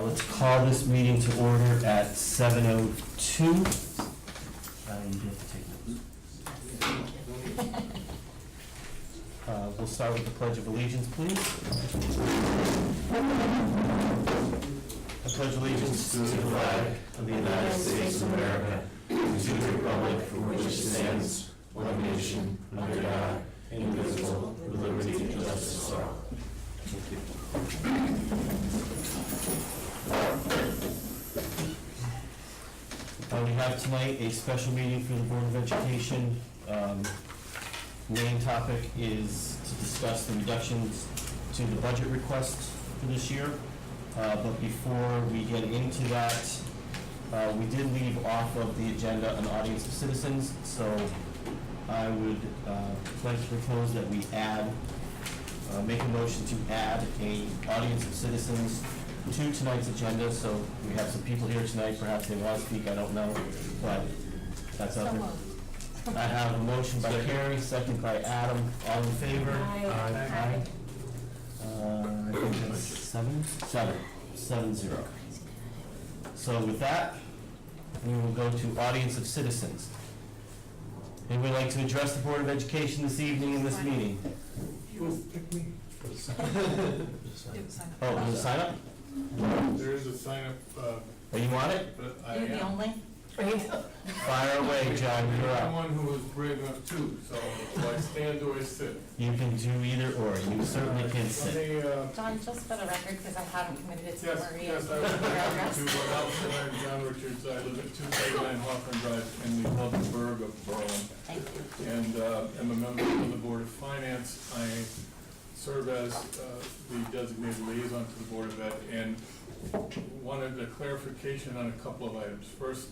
Let's call this meeting to order at 7:02. You have to take notes. We'll start with the Pledge of Allegiance, please. I pledge allegiance to the flag of the United States of America, and to the republic for which it stands, one nation, under God, indivisible, with liberty and justice for all. Thank you. We have tonight a special meeting for the Board of Education. Main topic is to discuss the reductions to the budget request for this year. But before we get into that, we did leave off of the agenda an audience of citizens, so I would like to propose that we add, make a motion to add a audience of citizens to tonight's agenda. So we have some people here tonight, perhaps they want to speak, I don't know, but that's up there. I have a motion by Carrie, second by Adam, all in favor? Aye. I think that's 7-0. So with that, we will go to audience of citizens. Anybody like to address the Board of Education this evening in this meeting? Oh, there's a sign up? There is a sign up. Oh, you want it? But I You're the am only? Fire away, John, you're up. someone who was brave enough too, so do I stand or I sit? You can do either or, you certainly can Let sit. me, John, just for the record, because I haven't committed it to yes, Maria. yes, I was going to, I'm John Richards, I live at 239 Hoffman Drive in the Luxembourg of Berlin. Thank you. And am a member of the Board of Finance. I serve as the designated liaison to the Board of Ed, and wanted a clarification on a couple of items. First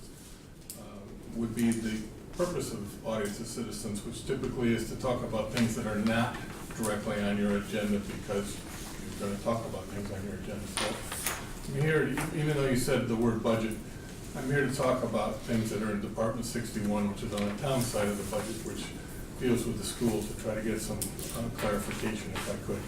would be the purpose of audience of citizens, which typically is to talk about things that are not directly on your agenda, because you're going to talk about things on your agenda. So I'm here, even though you said the word budget, I'm here to talk about things that are in Department 61, which is on the town side of the budget, which deals with the schools, to try to get some clarification if I could.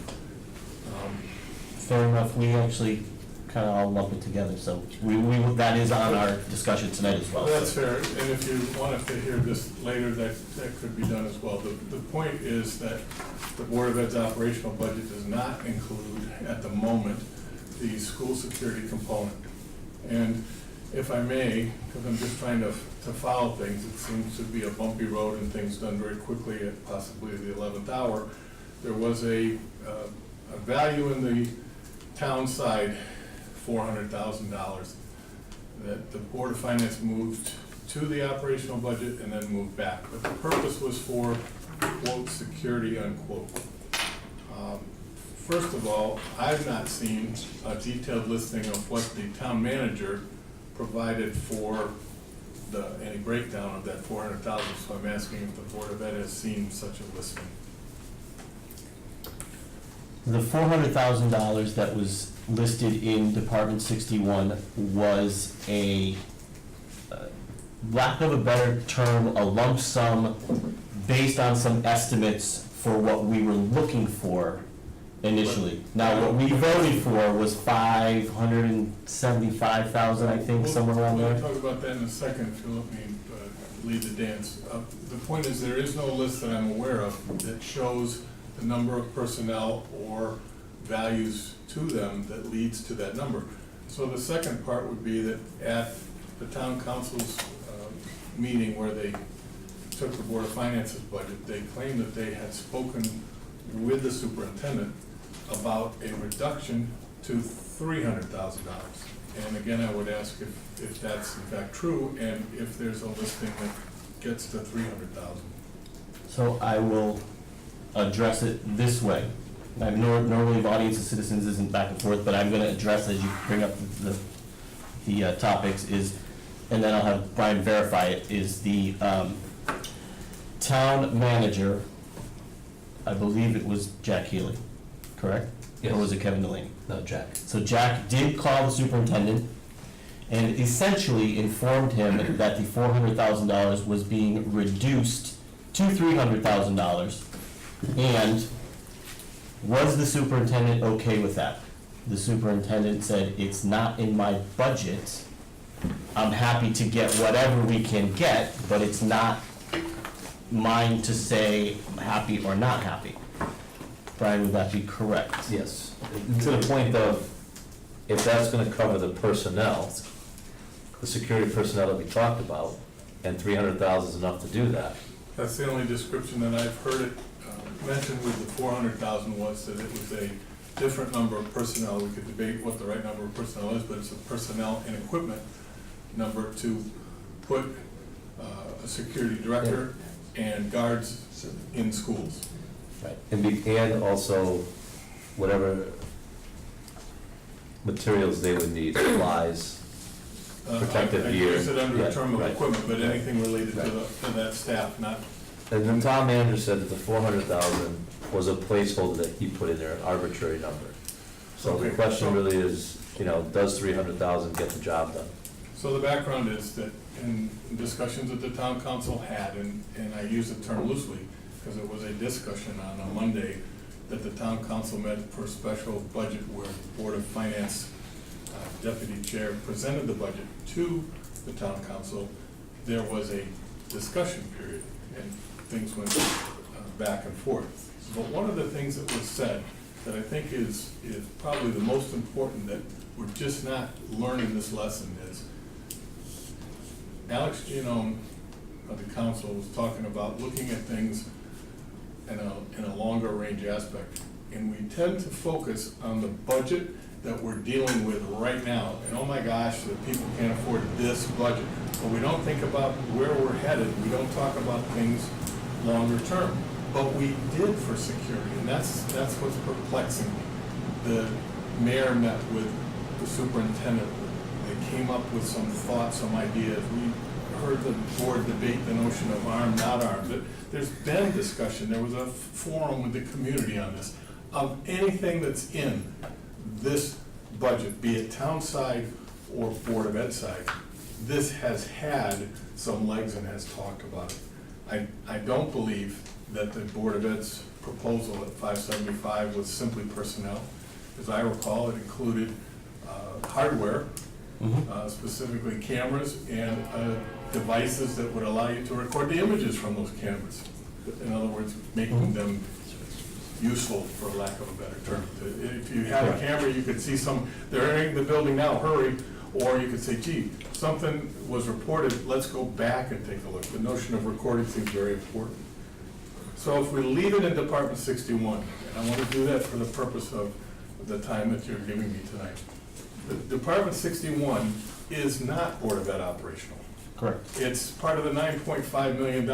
Fair enough, we actually kind of all lump it together, so that is on our discussion tonight as well. Well, that's fair, and if you wanted to hear this later, that could be done as well. The point is that the Board of Ed's operational budget does not include, at the moment, the school security component. And if I may, because I'm just trying to follow things, it seems to be a bumpy road and things done very quickly at possibly the 11th hour. There was a value in the town side, $400,000, that the Board of Finance moved to the operational budget and then moved back. But the purpose was for, quote, security, unquote. First of all, I've not seen a detailed listing of what the town manager provided for any breakdown of that $400,000, so I'm asking if the Board of Ed has seen such a listing. The $400,000 that was listed in Department 61 was a, lack of a better term, a lump sum based on some estimates for what we were looking for initially. Now, what we voted for was $575,000, I think, somewhere around there. We'll talk about that in a second, if you'll let me lead the dance. The point is, there is no list that I'm aware of that shows the number of personnel or values to them that leads to that number. So the second part would be that at the town council's meeting where they took the Board of Finance's budget, they claimed that they had spoken with the superintendent about a reduction to $300,000. And again, I would ask if that's in fact true, and if there's a listing that gets to $300,000. So I will address it this way. Normally, the audience of citizens isn't back and forth, but I'm going to address, as you bring up the topics, and then I'll have Brian verify it, is the town manager, I believe it was Jack Healy, correct? Yes. Or was it Kevin Delaney? No, Jack. So Jack did call the superintendent and essentially informed him that the $400,000 was being reduced to $300,000. And was the superintendent okay with that? the superintendent said, it's not in my budget. I'm happy to get whatever we can get, but it's not mine to say I'm happy or not happy. Brian, would that be correct? Yes, to the point of, if that's gonna cover the personnel, the security personnel that we talked about, and 300,000 is enough to do that. That's the only description that I've heard it mentioned with the 400,000 was that it was a different number of personnel. We could debate what the right number of personnel is, but it's a personnel and equipment number to put a security director and guards in schools. Right. And also, whatever materials they would need, supplies, protective I gear. use it under the Yeah, term of right. equipment, but anything related Right. to that staff, not, And the town manager said that the 400,000 was a placeholder that he put in there, an arbitrary number. So the Okay. question really is, does 300,000 get the job done? so the background is that in discussions that the town council had, and I use the term loosely, because it was a discussion on a Monday, that the town council met for a special budget where the Board of Finance deputy chair presented the budget to the town council. There was a discussion period, and things went back and forth. But one of the things that was said that I think is probably the most important, that we're just not learning this lesson, is Alex Genome of the council was talking about looking at things in a longer range aspect. And we tend to focus on the budget that we're dealing with right now. And oh my gosh, the people can't afford this budget. But we don't think about where we're headed. We don't talk about things longer term. But we did for security, and that's what's perplexing me. The mayor met with the superintendent. They came up with some thoughts, some ideas. We heard the board debate the notion of armed, not armed. There's been discussion. There was a forum with the community on this. Of anything that's in this budget, be it town side or Board of Ed side, this has had some legs and has talked about it. I don't believe that the Board of Ed's proposal at 575 was simply personnel. As I recall, it included hardware, specifically cameras and devices that would allow you to record the images from those cameras. In other words, making them useful, for lack of a better term. If you had a camera, you could see they're entering the building now, hurry, or you could say, gee, something was reported, let's go back and take a look. The notion of recording seems very important. So if we leave it in Department 61, and I want to do that for the purpose of the time that you're giving me tonight. The Department 61 is not Board of Ed operational. Correct. It's part of the $9.5 million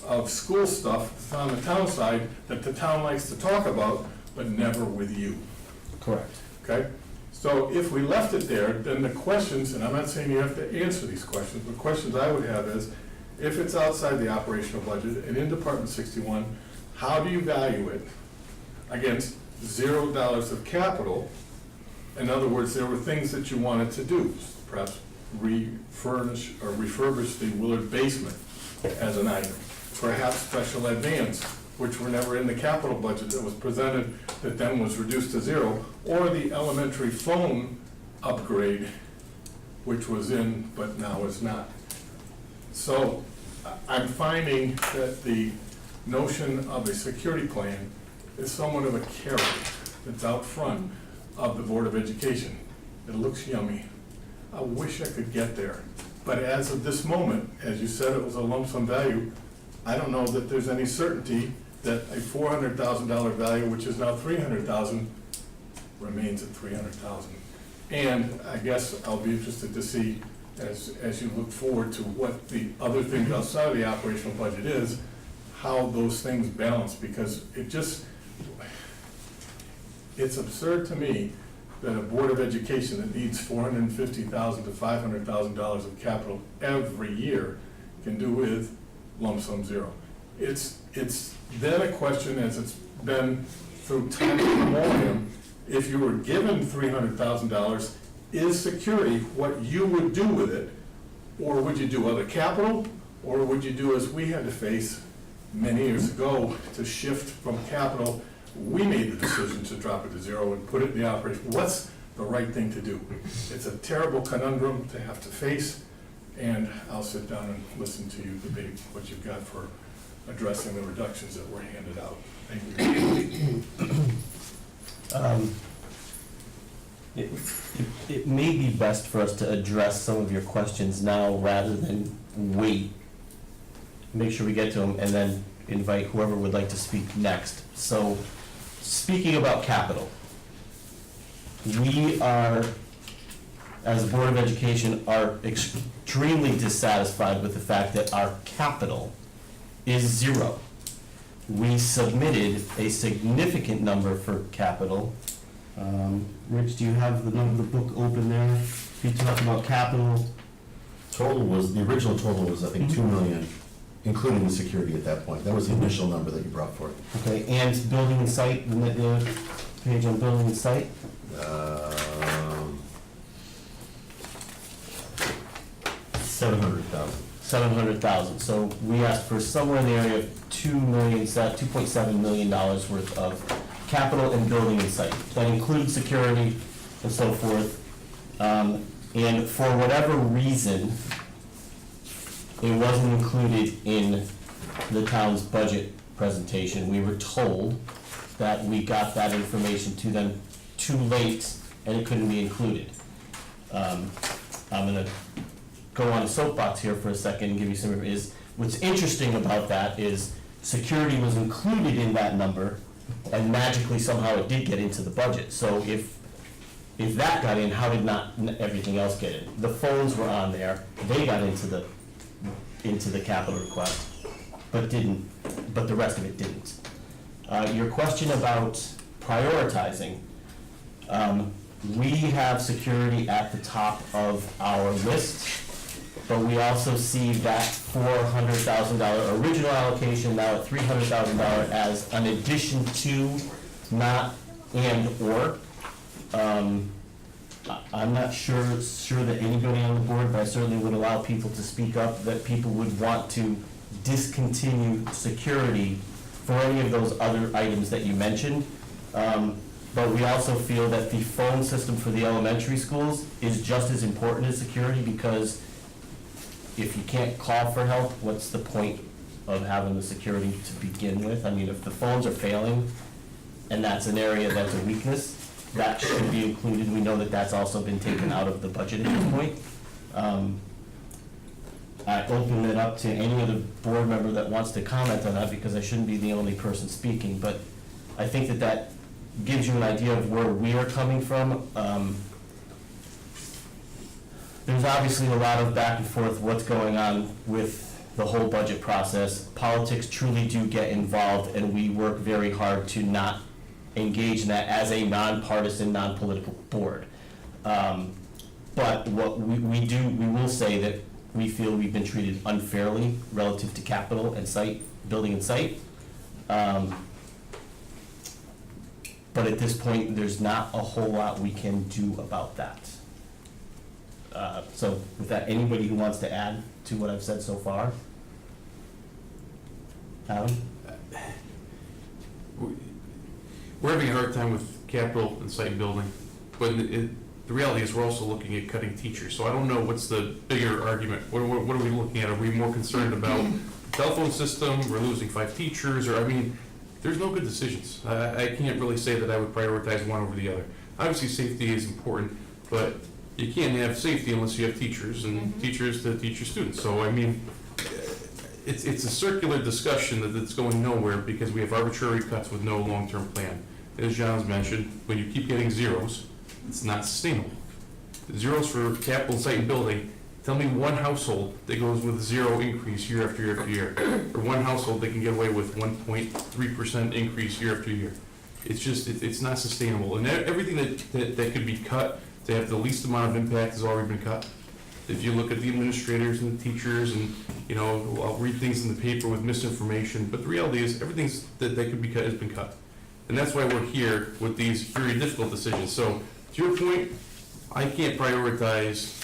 of school stuff on the town side that the town likes to talk about, but never with you, Correct. okay? So if we left it there, then the questions, and I'm not saying you have to answer these questions, but questions I would have is, if it's outside the operational budget and in Department 61, how do you value it against $0 of capital? In other words, there were things that you wanted to do, perhaps refurbish the Willard basement as an item, perhaps special ed vans, which were never in the capital budget that was presented, that then was reduced to zero, or the elementary phone upgrade, which was in, but now is not. So I'm finding that the notion of a security plan is somewhat of a carrot that's out front of the Board of Education. It looks yummy. I wish I could get there. But as of this moment, as you said, it was a lump sum value. I don't know that there's any certainty that a $400,000 value, which is now $300,000, remains at $300,000. And I guess I'll be interested to see, as you look forward to what the other things outside of the operational budget is, how those things balance, because it's absurd to me that a Board of Education that needs $450,000 to $500,000 of capital every year can do with lump sum zero. It's then a question, as it's been through time immemorial, if you were given $300,000, is security what you would do with it? Or would you do other capital? Or would you do as we had to face many years ago, to shift from capital We made the decision to drop it to zero and put it in the operation. What's the right thing to do? It's a terrible conundrum to have to face, and I'll sit down and listen to you debate what you've got for addressing the reductions that were handed out. Thank you. It may be best for us to address some of your questions now rather than wait. Make sure we get to them and then invite whoever would like to speak next. So, speaking about capital, we are, as a Board of Education, are extremely dissatisfied with the fact that our capital is zero. We submitted a significant number for capital. Rich, do you have the number of the book open there? You talk about capital. Total was, the original total was, I think, 2 million, including the security at that point. That was the initial number that you brought forth. Okay, and building and site, the page on building and site? 700,000. 700,000. So we asked for somewhere in the area of $2.7 million worth of capital and building and site. That includes security and so forth. And for whatever reason, it wasn't included in the town's budget presentation. We were told that we got that information to them too late and it couldn't be included. I'm gonna go on a soapbox here for a second and give you some, what's interesting about that is security was included in that number and magically somehow it did get into the budget. So if that got in, how did not everything else get in? The phones were on there, they got into the capital request, but the rest of it didn't. Your question about prioritizing, we have security at the top of our list, but we also see that $400,000 original allocation now at $300,000 as an addition to, not and/or. I'm not sure that anybody on the board, but I certainly would allow people to speak up, that people would want to discontinue security for any of those other items that you mentioned. But we also feel that the phone system for the elementary schools is just as important as security, because if you can't call for help, what's the point of having the security to begin with? I mean, if the phones are failing, and that's an area that's a weakness, that should be included. We know that that's also been taken out of the budget at this point. I open it up to any other board member that wants to comment on that, because I shouldn't be the only person speaking, but I think that that gives you an idea of where we are coming from. There's obviously a lot of back and forth what's going on with the whole budget process. Politics truly do get involved, and we work very hard to not engage in that as a nonpartisan, non-political board. But what we will say that we feel we've been treated unfairly relative to capital and site, building and site. But at this point, there's not a whole lot we can do about that. So with that, anybody who wants to add to what I've said so far? Adam? We're having a hard time with capital and site building, but the reality is we're also looking at cutting teachers. So I don't know what's the bigger argument. What are we looking at? Are we more concerned about the telephone system? We're losing 5 teachers, or, I mean, there's no good decisions. I can't really say that I would prioritize one over the other. Obviously, safety is important, but you can't have safety unless you have teachers, and teachers to teach your students. So, I mean, it's a circular discussion that's going nowhere, because we have arbitrary cuts with no long-term plan. As John's mentioned, when you keep getting zeros, it's not sustainable. Zeros for capital, site, and building. Tell me one household that goes with 0 increase year after year after year, or one household that can get away with 1.3% increase year after year. It's just, it's not sustainable. And everything that could be cut to have the least amount of impact has already been cut. If you look at the administrators and the teachers, and, you know, I'll read things in the paper with misinformation, but the reality is everything that could be cut has been cut. And that's why we're here with these very difficult decisions. So, to your point, I can't prioritize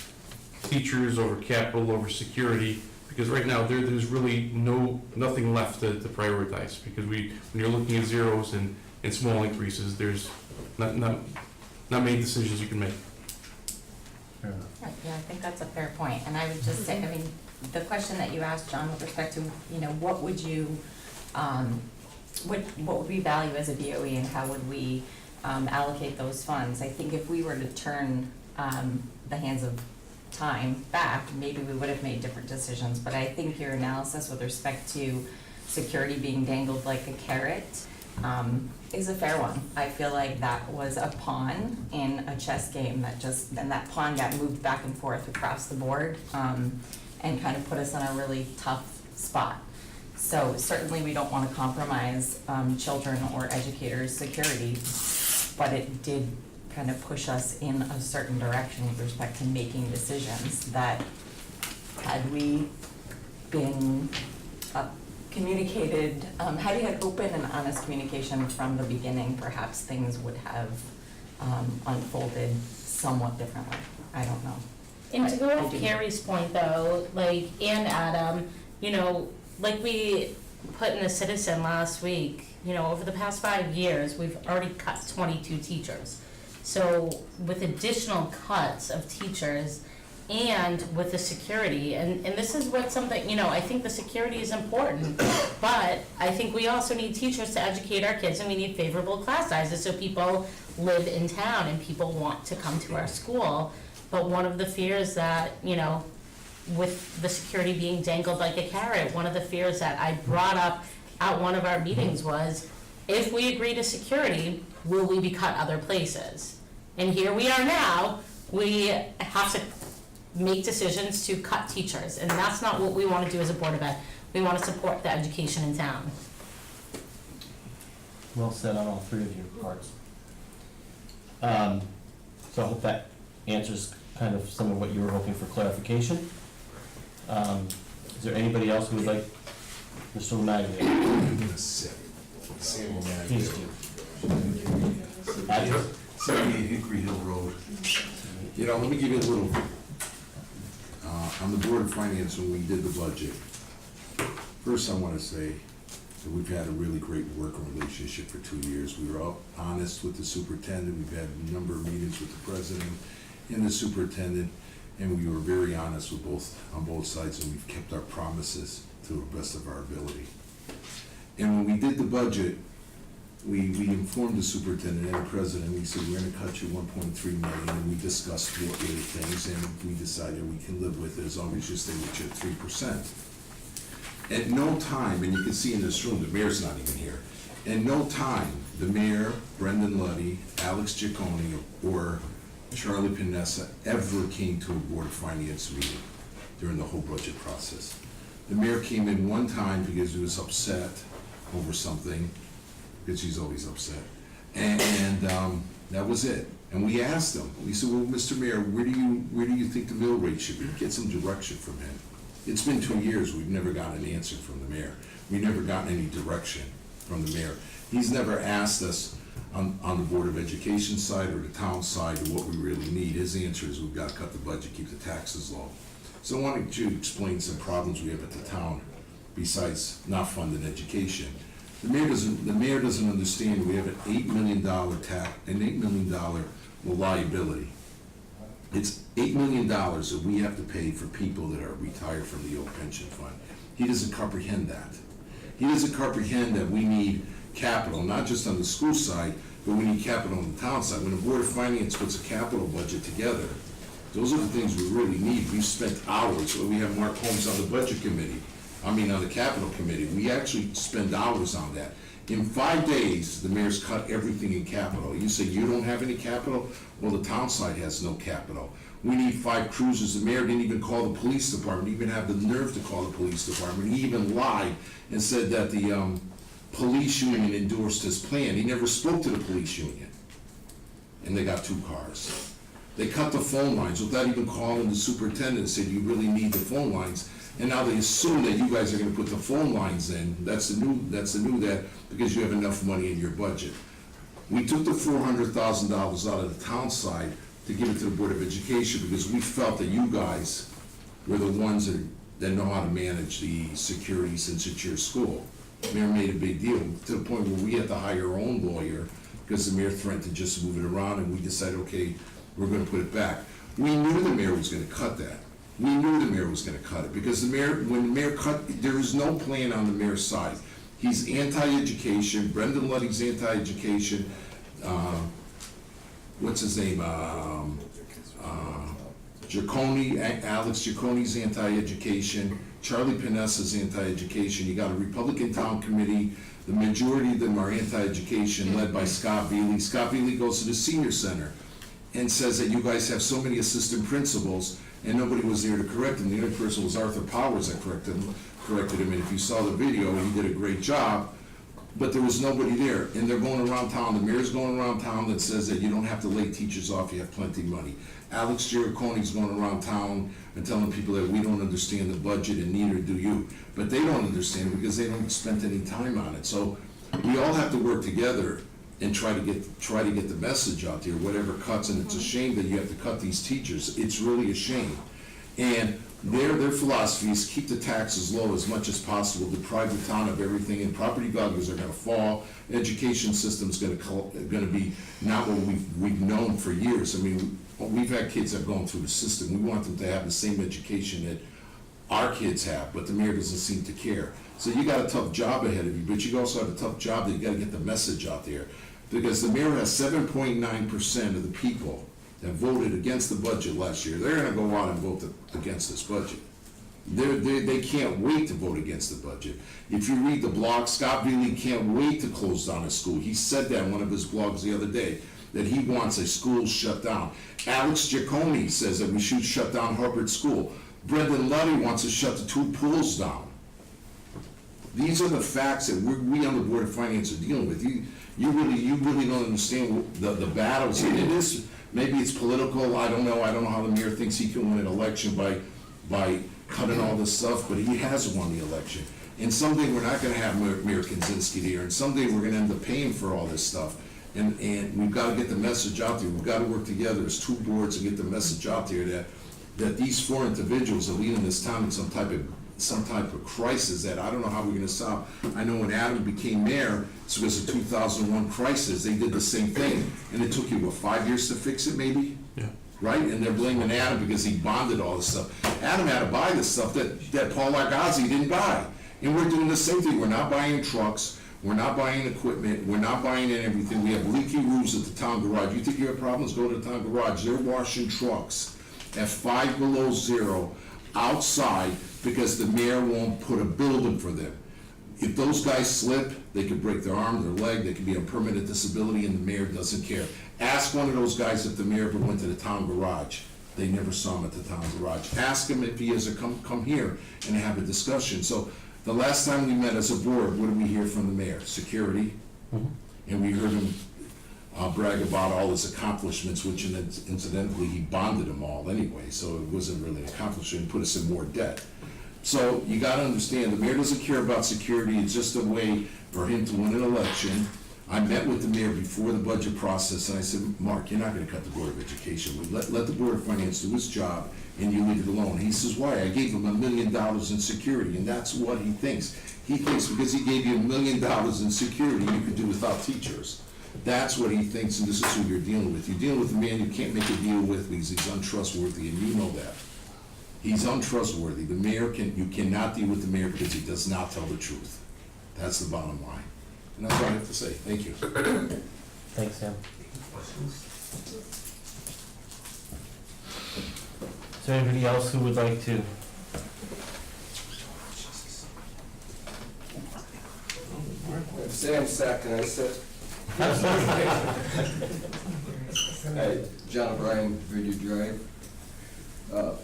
teachers over capital over security, because right now there's really nothing left to prioritize, because when you're looking at zeros and and small increases, there's not many decisions you can make. Fair enough. Right, yeah, I think that's a fair point, and I would just say, I mean, the question that you asked, John, with respect to, you know, what would you, what would we value as a BOE and how would we allocate those funds? I think if we were to turn the hands of time back, maybe we would have made different decisions, but I think your analysis with respect to security being dangled like a carrot is a fair one. I feel like that was a pawn in a chess game that just, and that pawn got moved back and forth across the board, and kind of put us in a really tough spot. So certainly we don't wanna compromise, children or educators' security, but it did kind of push us in a certain direction with respect to making decisions that, had we been communicated, had you had open and honest communication from the beginning, perhaps things would have unfolded somewhat differently. I don't know. And to go I off do. Carrie's point though, like, and Adam, you know, like we put in the Citizen last week, you know, over the past 5 years, we've already cut 22 teachers. So with additional cuts of teachers and with the security, and this is what something, you know, I think the security is important, but I think we also need teachers to educate our kids, and we need favorable class sizes so people live in town and people want to come to our school. But one of the fears that, you know, with the security being dangled like a carrot, one of the fears that I brought up at one of our meetings was, if we agree to security, will we be cut other places? And here we are now, we have to make decisions to cut teachers, and that's not what we want to do as a Board of Ed. We want to support the education in town. Well said on all three of your parts. So I hope that answers kind of some of what you were hoping for clarification. Is there anybody else who would like, Mr. Lemagna? Sam O'Malley. Please do. Address? 78 Hickory Hill Road. You know, let me give you a little, on the Board of Finance, when we did the budget, first I want to say that we've had a really great working relationship for 2 years. We were all honest with the superintendent, we've had a number of meetings with the president and the superintendent, and we were very honest with on both sides, and we've kept our promises to the best of our ability. And when we did the budget, we informed the superintendent and the president, we said, we're gonna cut you 1.3 million, and we discussed what were the things, and we decided we can live with it as long as you stay with your 3%. At no time, and you can see in this room, the mayor's not even here, at no time, the mayor, Brendan Luddy, Alex Giacone, or Charlie Panessa ever came to a Board of Finance meeting during the whole budget process. The mayor came in one time because he was upset over something, because he's always upset. And that was it. And we asked him, we said, well, Mr. Mayor, where do you think the mill rate should be? Get some direction from him. It's been 2 years, we've never gotten an answer from the mayor. We've never gotten any direction from the mayor. He's never asked us on the Board of Education side or the town side of what we really need. His answer is, we've got to cut the budget, keep the taxes low. So I wanted you to explain some problems we have at the town besides not funding education. The mayor doesn't understand we have an $8 million $8 million liability. It's $8 million that we have to pay for people that are retired from the old pension fund. He doesn't comprehend that. He doesn't comprehend that we need capital, not just on the school side, but we need capital on the town side. When the Board of Finance puts a capital budget together, those are the things we really need. We've spent hours, we have Mark Holmes on the budget committee, on the capital committee. We actually spend hours on that. In 5 days, the mayor's cut everything in capital. You say you don't have any capital? Well, the town side has no capital. We need 5 cruisers. The mayor didn't even call the police department, even have the nerve to call the police department. He even lied and said that the police union endorsed his plan. He never spoke to the police union. And they got 2 cars. They cut the phone lines without even calling the superintendent and said, you really need the phone lines. And now they assume that you guys are gonna put the phone lines in. That's the new that, because you have enough money in your budget. We took the $400,000 out of the town side to give it to the Board of Education because we felt that you guys were the ones that know how to manage the security since it's your school. Mayor made a big deal, to the point where we had to hire our own lawyer, because the mayor threatened to just move it around, and we decided, okay, we're gonna put it back. We knew the mayor was gonna cut that. We knew the mayor was gonna cut it, because the mayor, when the mayor cut, there is no plan on the mayor's side. He's anti-education, Brendan Luddy's anti-education, what's his name, Alex Giaconi's anti-education, Charlie Panessa's anti-education, you got a Republican town committee, the majority of them are anti-education, led by Scott Veely. Scott Veely goes to the senior center and says that you guys have so many assistant principals, and nobody was there to correct him. The only person was Arthur Powers that corrected him, and if you saw the video, he did a great job, but there was nobody there. And they're going around town, the mayor's going around town that says that you don't have to lay teachers off, you have plenty of money. Alex Giaconi's going around town and telling people that we don't understand the budget, and neither do you. But they don't understand it because they don't spend any time on it. So we all have to work together and try to get the message out there, whatever cuts, and it's a shame that you have to cut these teachers. It's really a shame. And their philosophy is keep the taxes low as much as possible, deprive the town of everything, and property values are gonna fall, education system's gonna be not what we've known for years. I mean, we've had kids that have gone through the system, we want them to have the same education that our kids have, but the mayor doesn't seem to care. So you got a tough job ahead of you, but you also have a tough job that you gotta get the message out there. Because the mayor has 7.9% of the people that voted against the budget last year. They're gonna go out and vote against this budget. They can't wait to vote against the budget. If you read the blog, Scott Veely can't wait to close down a school. He said that in one of his blogs the other day, that he wants a school shut down. Alex Giaconi says that we should shut down Hubbard School. Brendan Luddy wants to shut the 2 pools down. These are the facts that we on the Board of Finance are dealing with. You really don't understand the battles. And it is, maybe it's political, I don't know how the mayor thinks he can win an election by cutting all this stuff, but he has won the election. And someday we're not gonna have Mayor Kaczynski there, and someday we're gonna end up paying for all this stuff. And we've gotta get the message out there, we've gotta work together as 2 boards and get the message out there that these 4 individuals are leading this town in some type of crisis that I don't know how we're gonna solve. I know when Adam became mayor, this was a 2001 crisis, they did the same thing, and it took you, 5 years to fix it maybe? Yeah. Right, and they're blaming Adam because he bonded all this stuff. Adam had to buy this stuff that Paul Argazzi didn't buy. And we're doing the same thing, we're not buying trucks, we're not buying equipment, we're not buying everything, we have leaky roofs at the town garage. You think you have problems, go to the town garage, they're washing trucks at 5 below zero outside because the mayor won't put a building for them. If those guys slip, they could break their arm, their leg, they could be on permanent disability, and the mayor doesn't care. Ask one of those guys if the mayor ever went to the town garage. They never saw him at the town garage. Ask him if he has to come here and have a discussion. So the last time we met as a board, what did we hear from the mayor? Security. And we heard him brag about all his accomplishments, which incidentally, he bonded them all anyway, so it wasn't really an accomplishment, put us in more debt. So you gotta understand, the mayor doesn't care about security, it's just a way for him to win an election. I met with the mayor before the budget process, and I said, Mark, you're not gonna cut the Board of Education. Let the Board of Finance do its job, and you leave it alone. He says, why? I gave him $1 million in security, and that's what he thinks. He thinks because he gave you $1 million in security, you could do without teachers. That's what he thinks, and this is who you're dealing with. You're dealing with a man you can't make a deal with because he's untrustworthy, and you know that. He's untrustworthy. The mayor you cannot deal with the mayor because he does not tell the truth. That's the bottom line. And that's what I have to say. Thank you. Thanks, Sam. Is there anybody else who would like to? Sam Sack, can I sit? Hey, John O'Brien, Vineyard Drive.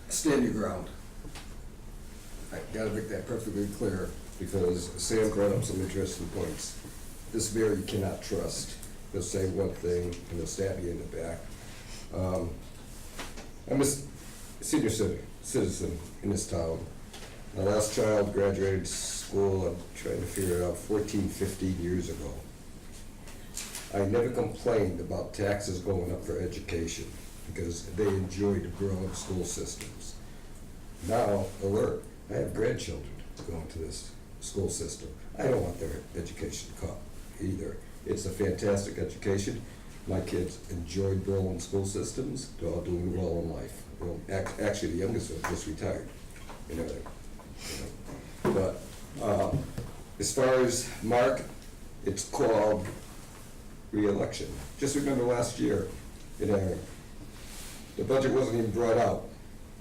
Stand your ground. I gotta make that perfectly clear, because Sam brought up some interesting points. This mayor you cannot trust. He'll say one thing, and he'll stab you in the back. I'm a senior citizen in this town. My last child graduated school, I'm trying to figure it out, 14, 15 years ago. I never complained about taxes going up for education because they enjoyed growing school systems. Now, alert, I have grandchildren going to this school system. I don't want their education cut either. It's a fantastic education. My kids enjoyed Berlin school systems. They're all doing well in life. Well, actually, the youngest one just retired. You know, but as far as Mark, it's called re-election. Just remember last year, you know, the budget wasn't even brought out.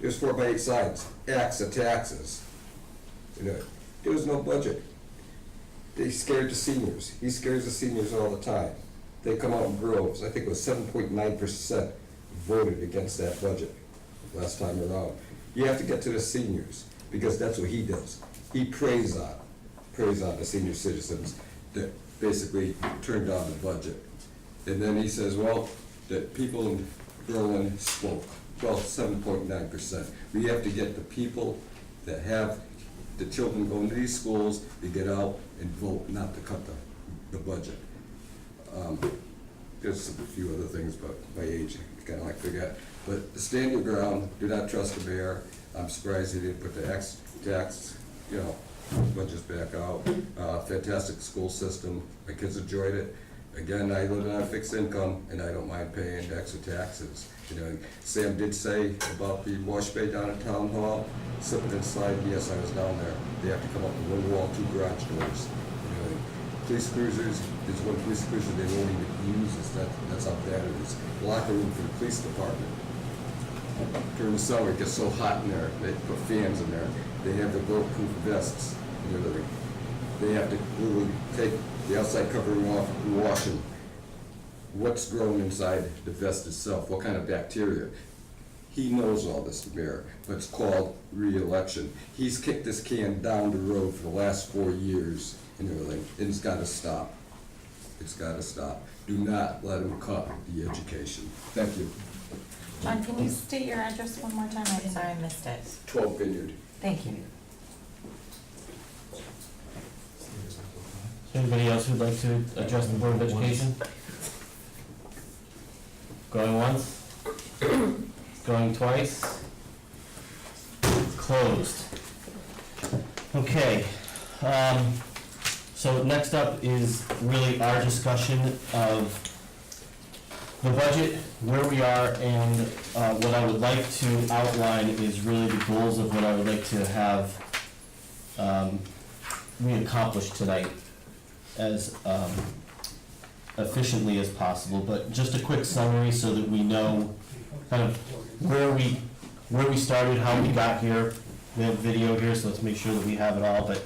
It was 4 by 8 sides, acts of taxes. You know, there was no budget. They scared the seniors. He scares the seniors all the time. They come out in droves. I think it was 7.9% voted against that budget last time around. You have to get to the seniors, because that's what he does. He preys on the senior citizens that basically turned down the budget. And then he says, well, that people in Berlin spoke. Well, 7.9%. We have to get the people that have the children going to these schools to get out and vote not to cut the budget. There's a few other things, but my age, I kind of like forget. But stand your ground, do not trust the mayor. I'm surprised he didn't put the tax, you know, budgets back out. Fantastic school system, my kids enjoyed it. Again, I live on a fixed income, and I don't mind paying the extra taxes. You know, Sam did say about the wash bay down at Town Hall, slipping inside. Yes, I was down there. They have to come up with 1 wall, 2 garage doors. You know, police cruisers, there's 1 police cruiser they won't even use. That's how bad it is. Locker room for the police department. During the summer, it gets so hot in there. They put fans in there. They have the bulletproof vests. Literally, they have to literally take the outside covering off and wash them. What's grown inside the vest itself? What kind of bacteria? He knows all this, the mayor, but it's called re-election. He's kicked this can down the road for the last 4 years and everything, and it's got to stop. It's got to stop. Do not let him cut the education. Thank you. John, can you state your address one more time? I'm sorry, I missed it. 12 Vineyard. Thank you. Anybody else who'd like to address the Board of Education? Going once? Going twice? Closed. Okay, so next up is really our discussion of the budget, where we are, and what I would like to outline is really the goals of what I would like to have we accomplish tonight as efficiently as possible. But just a quick summary so that we know kind of where we started, how we got here. We have video here, so let's make sure that we have it all. But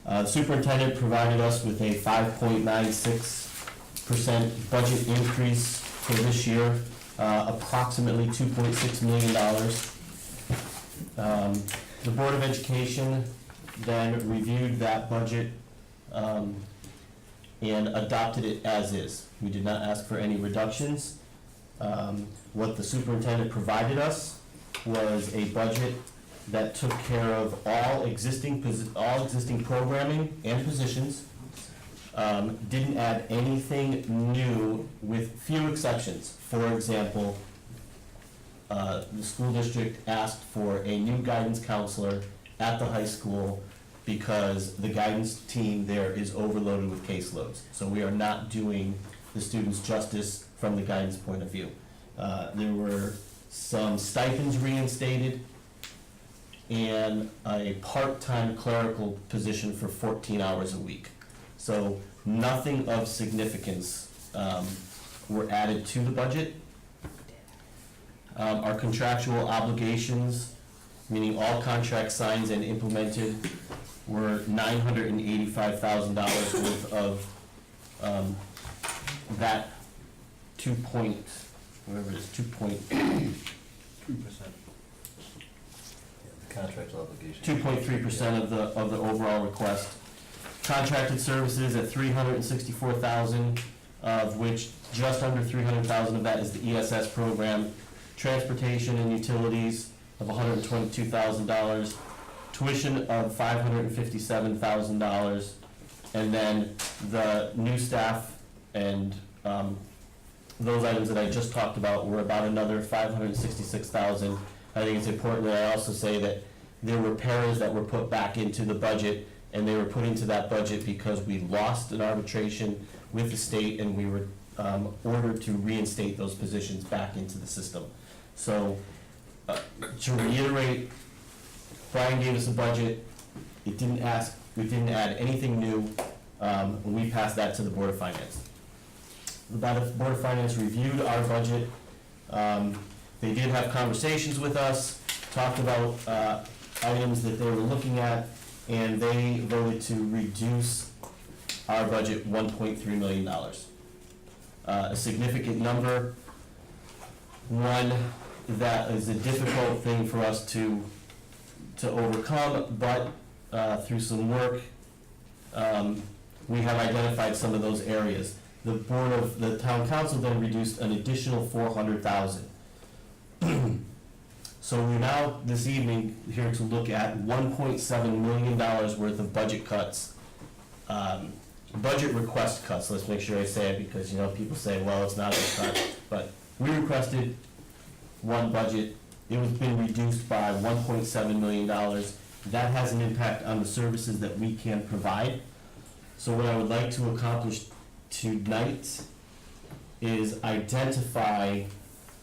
the superintendent provided us with a 5.96% budget increase for this year, approximately $2.6 million. The Board of Education then reviewed that budget and adopted it as is. We did not ask for any reductions. What the superintendent provided us was a budget that took care of all existing programming and positions, didn't add anything new with few exceptions. For example, the school district asked for a new guidance counselor at the high school because the guidance team there is overloaded with caseloads. So we are not doing the students justice from the guidance point of view. There were some stipends reinstated and a part-time clerical position for 14 hours a week. So nothing of significance were added to the budget. Our contractual obligations, meaning all contracts signed and implemented, were $985,000 worth of that 2.3% of the overall request. Contracted services at $364,000, of which just under $300,000 of that is the ESS program. Transportation and utilities of $122,000. Tuition of $557,000. And then the new staff and those items that I just talked about were about another $566,000. I think it's important that I also say that there were paras that were put back into the budget, and they were put into that budget because we lost an arbitration with the state, and we were ordered to reinstate those positions back into the system. So, to reiterate, Brian gave us a budget, we didn't add anything new, we passed that to the Board of Finance. The Board of Finance reviewed our budget, they did have conversations with us, talked about items that they were looking at, and they voted to reduce our budget $1.3 million. A significant number, one that is a difficult thing for us to overcome, but through some work, we have identified some of those areas. The town council then reduced an additional $400,000. So we're now, this evening, here to look at $1.7 million worth of budget cuts, budget request cuts, let's make sure I say it, because, people say, well, it's not a cut, but we requested one budget, it was been reduced by $1.7 million. That has an impact on the services that we can provide. So what I would like to accomplish tonight is identify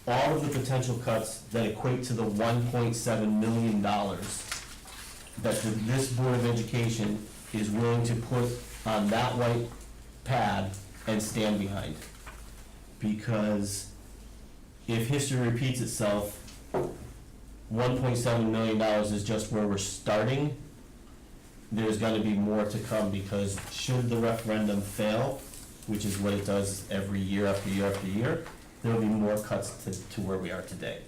all of the potential cuts that equate to the $1.7 million that this Board of Education is willing to put on that white pad and stand behind. Because if history repeats itself, $1.7 million is just where we're starting. There's gonna be more to come, because should the referendum fail, which is what it does every year after year after year, there will be more cuts to where we are today.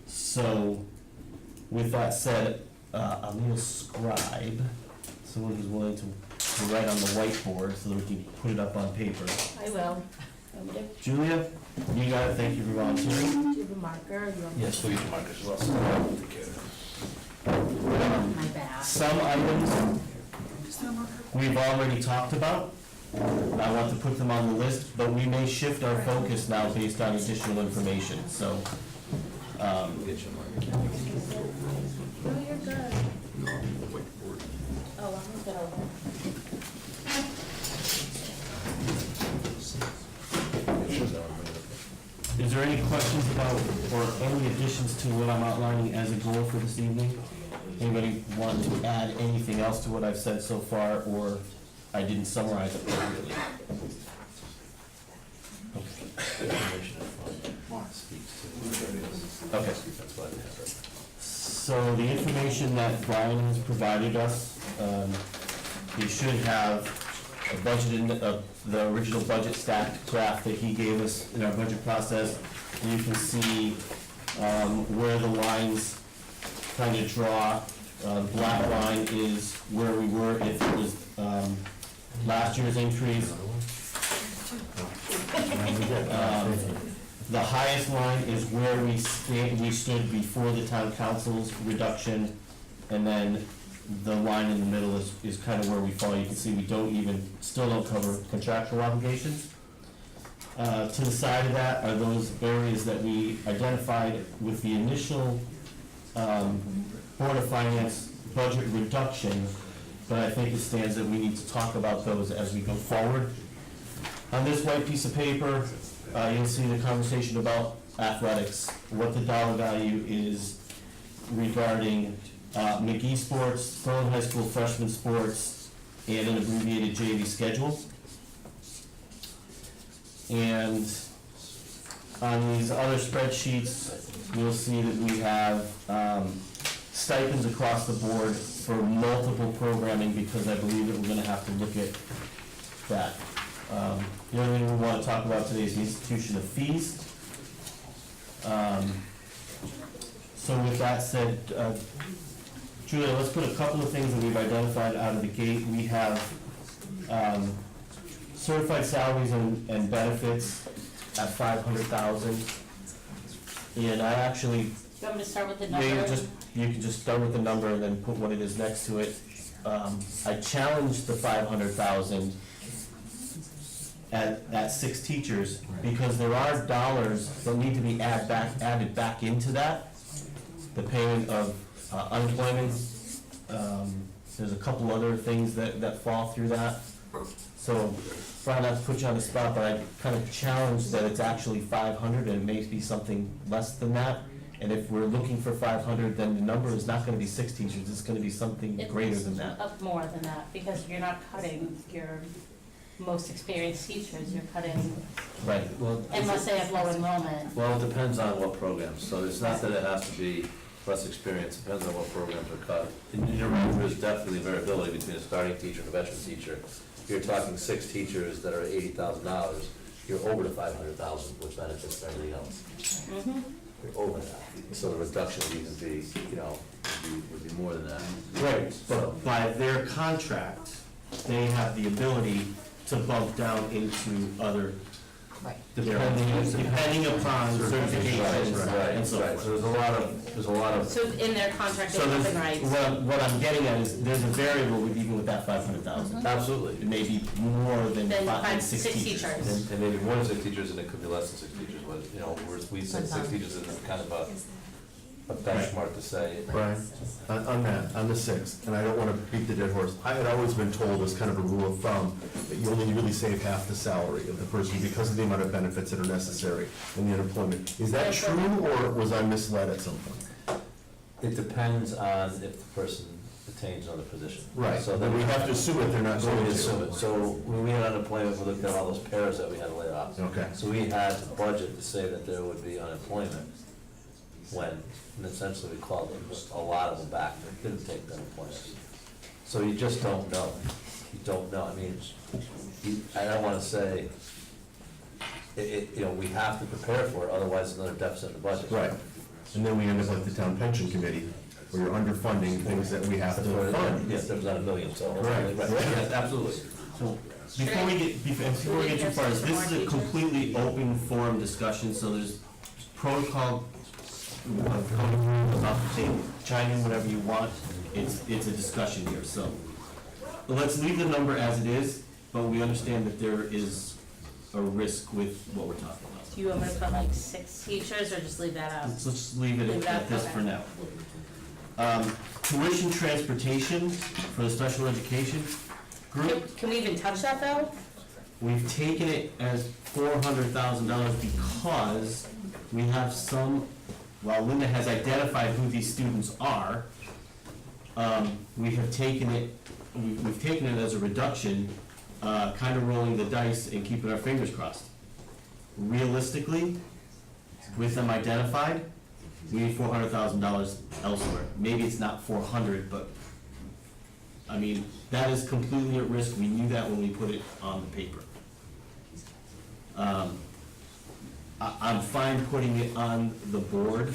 So, with that said, I'll need a scribe, someone who's willing to write on the whiteboard so that we can put it up on paper. I will. Want me to Julia, you got it, thank you for volunteering. do the marker? You want me Yes, please. to- My bad. Some items we've already talked about. I want to put them on the list, but we may shift our focus now based on additional information, so. No, you're good. Oh, I'm good. Is there any questions about, or any additions to what I'm outlining as a goal for this evening? Anybody want to add anything else to what I've said so far, or I didn't summarize it appropriately? Okay. So the information that Brian has provided us, you should have a budget in the original budget stacked graph that he gave us in our budget process. You can see where the lines kind of draw. The black line is where we were if it was last year's increase. The highest line is where we stood before the town council's reduction, and then the line in the middle is kind of where we fall. You can see we still don't cover contractual obligations. To the side of that are those areas that we identified with the initial Board of Finance budget reduction, but I think it stands that we need to talk about those as we go forward. On this white piece of paper, you'll see the conversation about athletics, what the dollar value is regarding McGee sports, Sterling High School freshman sports, and an abbreviated JV schedule. And on these other spreadsheets, you'll see that we have stipends across the board for multiple programming, because I believe that we're gonna have to look at that. The other thing we want to talk about today is the institution of fees. So with that said, Julia, let's put a couple of things that we've identified out of the gate. We have certified salaries and benefits at $500,000. And I actually, You want me to start with the yeah, number? you can just start with the number and then put what it is next to it. I challenged the 500,000 at 6 teachers, because there are dollars that need to be added back into that. the payment of unemployment. There's a couple other things that fall through that. So, Brian, not to put you on the spot, but I kind of challenge that it's actually 500 and it may be something less than that. And if we're looking for 500, then the number is not gonna be 6 teachers, it's gonna be something greater than that. Up more than that, because you're not cutting your most experienced teachers, you're cutting, Right. Well, unless they have low enrollment. well, it depends on what programs, so it's not that it has to be less experience, it depends on what programs are cut. And you're right, there's definitely variability between a starting teacher and a veteran teacher. If you're talking 6 teachers that are $80,000, you're over the 500,000 with benefits and everything else. Mhm. You're over that, so the reduction would even be, would be more than that. Right, but by their contract, they have the ability to bump down into other, Right. depending upon certifications Right, and so right, forth. so there's a lot of, So in their contract, they So have there's, the rights. what I'm getting at is, there's a variable with even with that 500,000. absolutely. It may be more than Then than 6 6 teachers. teachers. And maybe more than 6 teachers, and it could be less than 6 teachers, but, we said 6 teachers is kind of a benchmark to say. Brian, on that, on the 6, and I don't want to beat the dead horse, I had always been told as kind of a rule of thumb that you only really save half the salary of the person because of the amount of benefits that are necessary in the unemployment. Is that true, or was I misled at some point? It depends on if the person attains another position. Right, So so then then we have to assume that they're not So going we to. assume it. So when we had unemployment, we looked at all those pairs that we had laid off. Okay. So we had to budget to say that there would be unemployment when, and essentially we called them, a lot of them back that didn't take the unemployment. So you just don't know. You don't know. I mean, I don't wanna say, we have to prepare for it, otherwise there's another deficit in the budget. Right, and then we end up like the town pension committee, where you're underfunding things that we have to fund. Yes, there was not a million, so. Correct. Right, yes, absolutely. So, before we get too far, this is a completely open forum discussion, so there's protocol about the thing, chime in whatever you want, it's a discussion here, so. Let's leave the number as it is, but we understand that there is a risk with what we're talking about. Do you want me to put like 6 teachers, or just leave that out? Let's just leave it Leave it at out, this okay. for now. Tuition transportation for the special education group, Can we even touch that, though? we've taken it as $400,000 because we have some, while Linda has identified who these students are, we have taken it, we've taken it as a reduction, kind of rolling the dice and keeping our fingers crossed. Realistically, with them identified, we need $400,000 elsewhere. Maybe it's not 400, but, I mean, that is completely at risk. We knew that when we put it on the paper. I'm fine putting it on the board,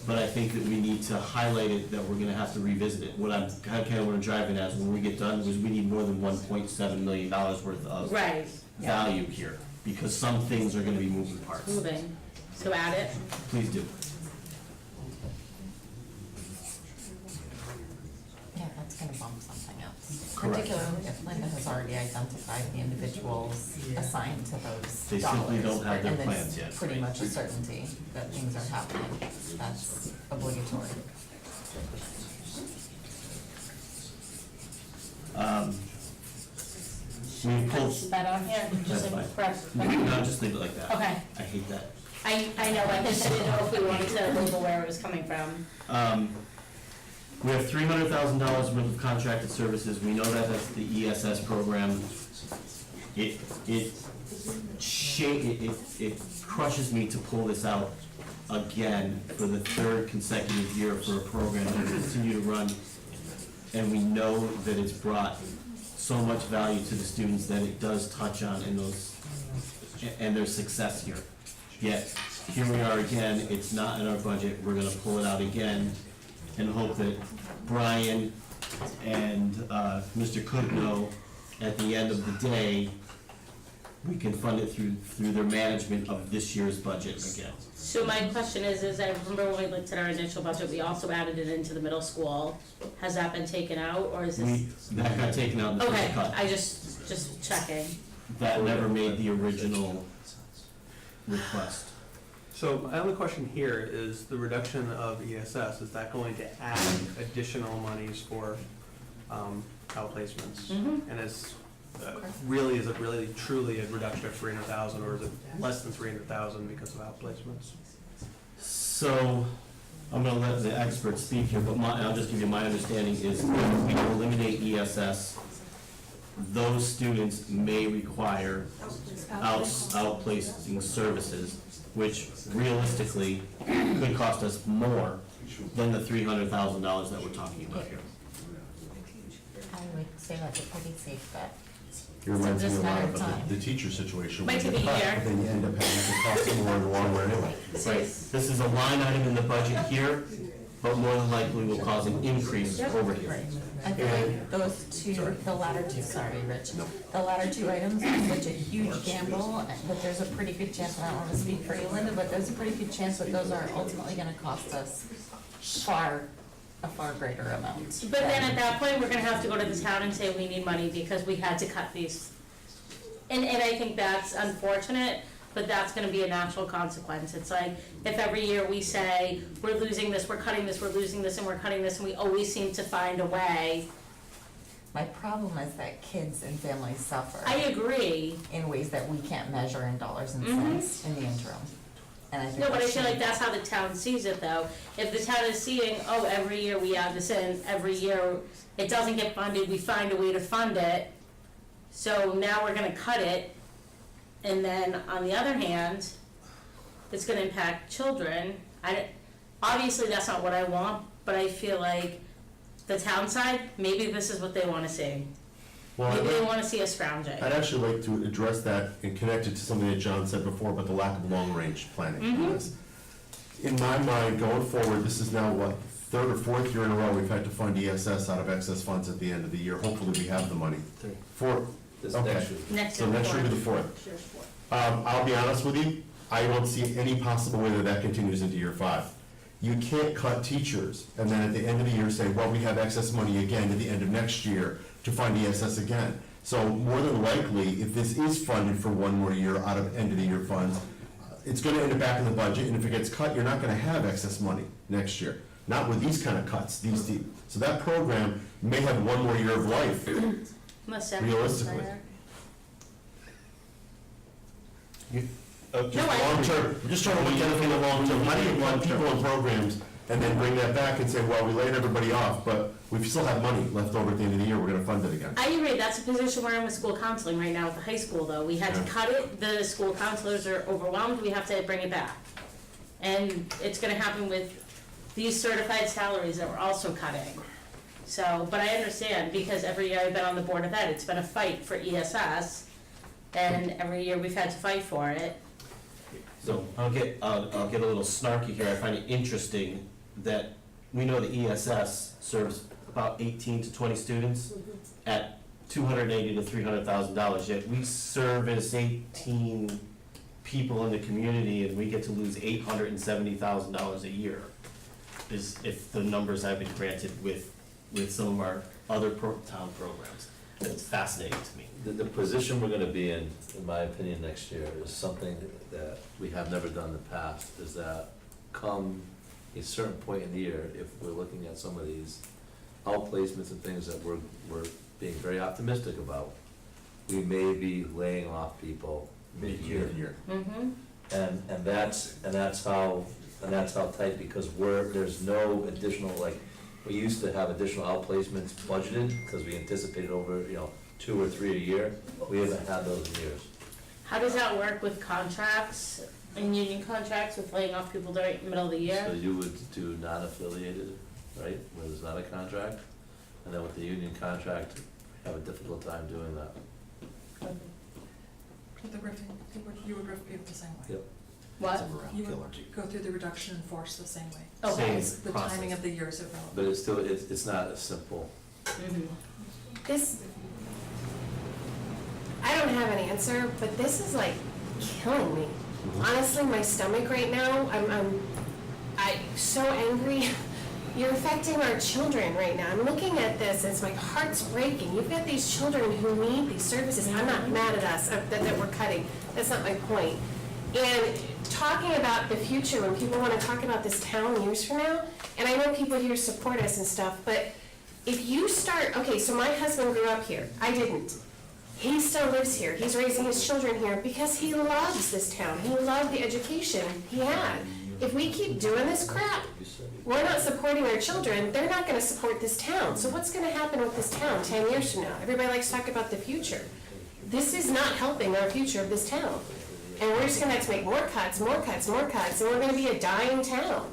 but I think that we need to highlight it, that we're gonna have to revisit it. What I'm, kind of what I'm driving at is when we get done, is we need more than $1.7 million worth of Right. value here, because some things are gonna be moving parts. Moving. So add it. Please do. Yeah, that's gonna bump something else. Correct. Particularly if Linda has already identified the individuals assigned to those They dollars. simply don't have their and it's plans yet. pretty much a certainty that things are happening. That's obligatory. We've pulled, Is that on here? Just That's like fine. press. no, just leave it like that. Okay. I hate that. I know, I just didn't know if we wanted to label where it was coming from. We have $300,000 worth of contracted services. We know that that's the ESS program. It crushes me to pull this out again for the 3rd consecutive year for a program that will continue to run. And we know that it's brought so much value to the students that it does touch on in those, and their success here. Yet, here we are again, it's not in our budget, we're gonna pull it out again and hope that Brian and Mr. Cookno, at the end of the day, we can fund it through their management of this year's budget again. So my question is I remember when we looked at our initial budget, we also added it into the middle school. Has that been taken out, or is this? That got taken out in the first Okay, cut. I just checking. That never made the original request. So my only question here is the reduction of ESS, is that going to add additional monies for outplacements? Mhm. And is it really truly a reduction of 300,000, or is it less than 300,000 because of outplacements? So, I'm gonna let the experts speak here, but I'll just give you my understanding is if we eliminate ESS, those students may require outplacing services, which realistically could cost us more than the $300,000 that we're talking about here. I would say that's a pretty safe bet. It reminds me Just a lot matter of of time. the teacher situation. Might where take you a cut, year. but then you end up having to cost more in the long run anyway. Right, this is a line item in the budget here, but more than likely will cause an increase over here. I feel like those two, the latter two, sorry, Rich, the latter two items are such a huge gamble, but there's a pretty good chance, and I don't wanna speak for you, Linda, but there's a pretty good chance that those are ultimately gonna cost us a far greater amount. But then at that point, we're gonna have to go to the town and say we need money because we had to cut these. And I think that's unfortunate, but that's gonna be a natural consequence. It's like, if every year we say, we're losing this, we're cutting this, we're losing this, and we're cutting this, and we always seem to find a way. My problem is that kids and families suffer I agree. in ways that we can't measure in dollars and Mhm. cents in the interim. And I think No, but I that's feel like shameful. that's how the town sees it though. If the town is seeing, oh, every year we add this in, every year it doesn't get funded, we find a way to fund it. So now we're gonna cut it. And then on the other hand, it's gonna impact children. Obviously, that's not what I want, but I feel like the town side, maybe this is what they wanna see. Well, Maybe they wanna see us scrounging. I'd actually like to address that and connect it to something that John said before about the lack of long-range planning. Mhm. In my mind, going forward, this is now what, third or fourth year in a row we've had to fund ESS out of excess funds at the end of the year. Hopefully, we have the money. Fourth, This Okay. next year. Next so next year will be the fourth. I'll be honest with you, I don't see any possible way that that continues into year 5. You can't cut teachers and then at the end of the year say, well, we have excess money again at the end of next year to fund ESS again. So more than likely, if this is funded for one more year out of end of the year funds, it's gonna end up back in the budget, and if it gets cut, you're not gonna have excess money next year. Not with these kind of cuts, these deep. So that program may have one more year of life. Unless that- Realistically. No, I- Long term, I'm just trying to look at it in the long term. How do you run people in programs and then bring that back and say, well, we laid everybody off, but we still have money left over at the end of the year, we're gonna fund it again? I agree, that's a position we're in with school counseling right now at the high school, though. We had to Yeah. cut it, the school counselors are overwhelmed, we have to bring it back. And it's gonna happen with these certified salaries that we're also cutting. So, but I understand, because every year I've been on the Board of Ed, it's been a fight for ESS, and every year we've had to fight for it. So I'll get a little snarky here. I find it interesting that we know the ESS serves about 18 to 20 students at $280,000 to $300,000, yet we service 18 people in the community and we get to lose $870,000 a year. Is if the numbers I've been granted with some of our other town programs. It's fascinating to me. The position we're gonna be in my opinion, next year is something that we have never done in the past, is that come a certain point in the year, if we're looking at some of these outplacements and things that we're being very optimistic about, we may be laying off people mid-year. Mm-hmm. And that's how tight, because there's no additional, like, we used to have additional outplacements budgeted, because we anticipated over, 2 or 3 a year. We haven't had those in years. How does that work with contracts, and union contracts with laying off people during the middle of the year? So you would do non-affiliated, right, where there's not a contract, and then with the union contract, we have a difficult time doing that. With the riffing, you would riff people the same way. Yep. What? You would go through the reduction in force the same way. Okay. Same The process. timing of the years are relevant. But it's still, it's not as simple. Mm-hmm. This, I don't have an answer, but this is like killing me. Honestly, my stomach right now, I'm so angry. You're affecting our children right now. I'm looking at this, it's my heart's breaking. You've got these children who need these services. I'm not mad at us that we're cutting. That's not my point. And talking about the future, when people want to talk about this town years from now, and I know people here support us and stuff, but if you start, okay, so my husband grew up here, I didn't. He still lives here, he's raising his children here because he loves this town, he loved the education he had. If we keep doing this crap, we're not supporting our children, they're not gonna support this town. So what's gonna happen with this town 10 years from now? Everybody likes to talk about the future. This is not helping our future of this town. And we're just gonna have to make more cuts, more cuts, more cuts, and we're gonna be a dying town.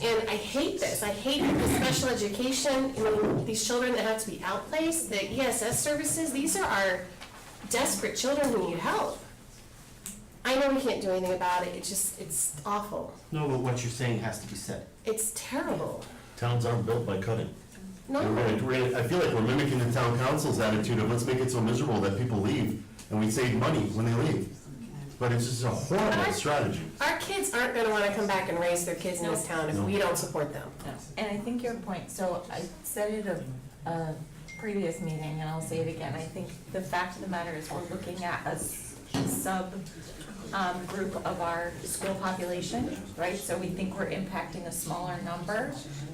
And I hate this, I hate the special education, I mean, these children that have to be outplaced, the ESS services, these are our desperate children who need help. I know we can't do anything about it, it's awful. No, but what you're saying has to be said. It's terrible. Towns aren't built by cutting. No, I feel like we're mimicking the town council's attitude of let's make it so miserable that people leave, and we save money when they leave. But it's just a horrible strategy. our kids aren't gonna wanna come back and raise their kids in this town if we don't support them. And I think your point, so I said it a previous meeting, and I'll say it again, I think the fact of the matter is we're looking at a group of our school population, right? So we think we're impacting a smaller number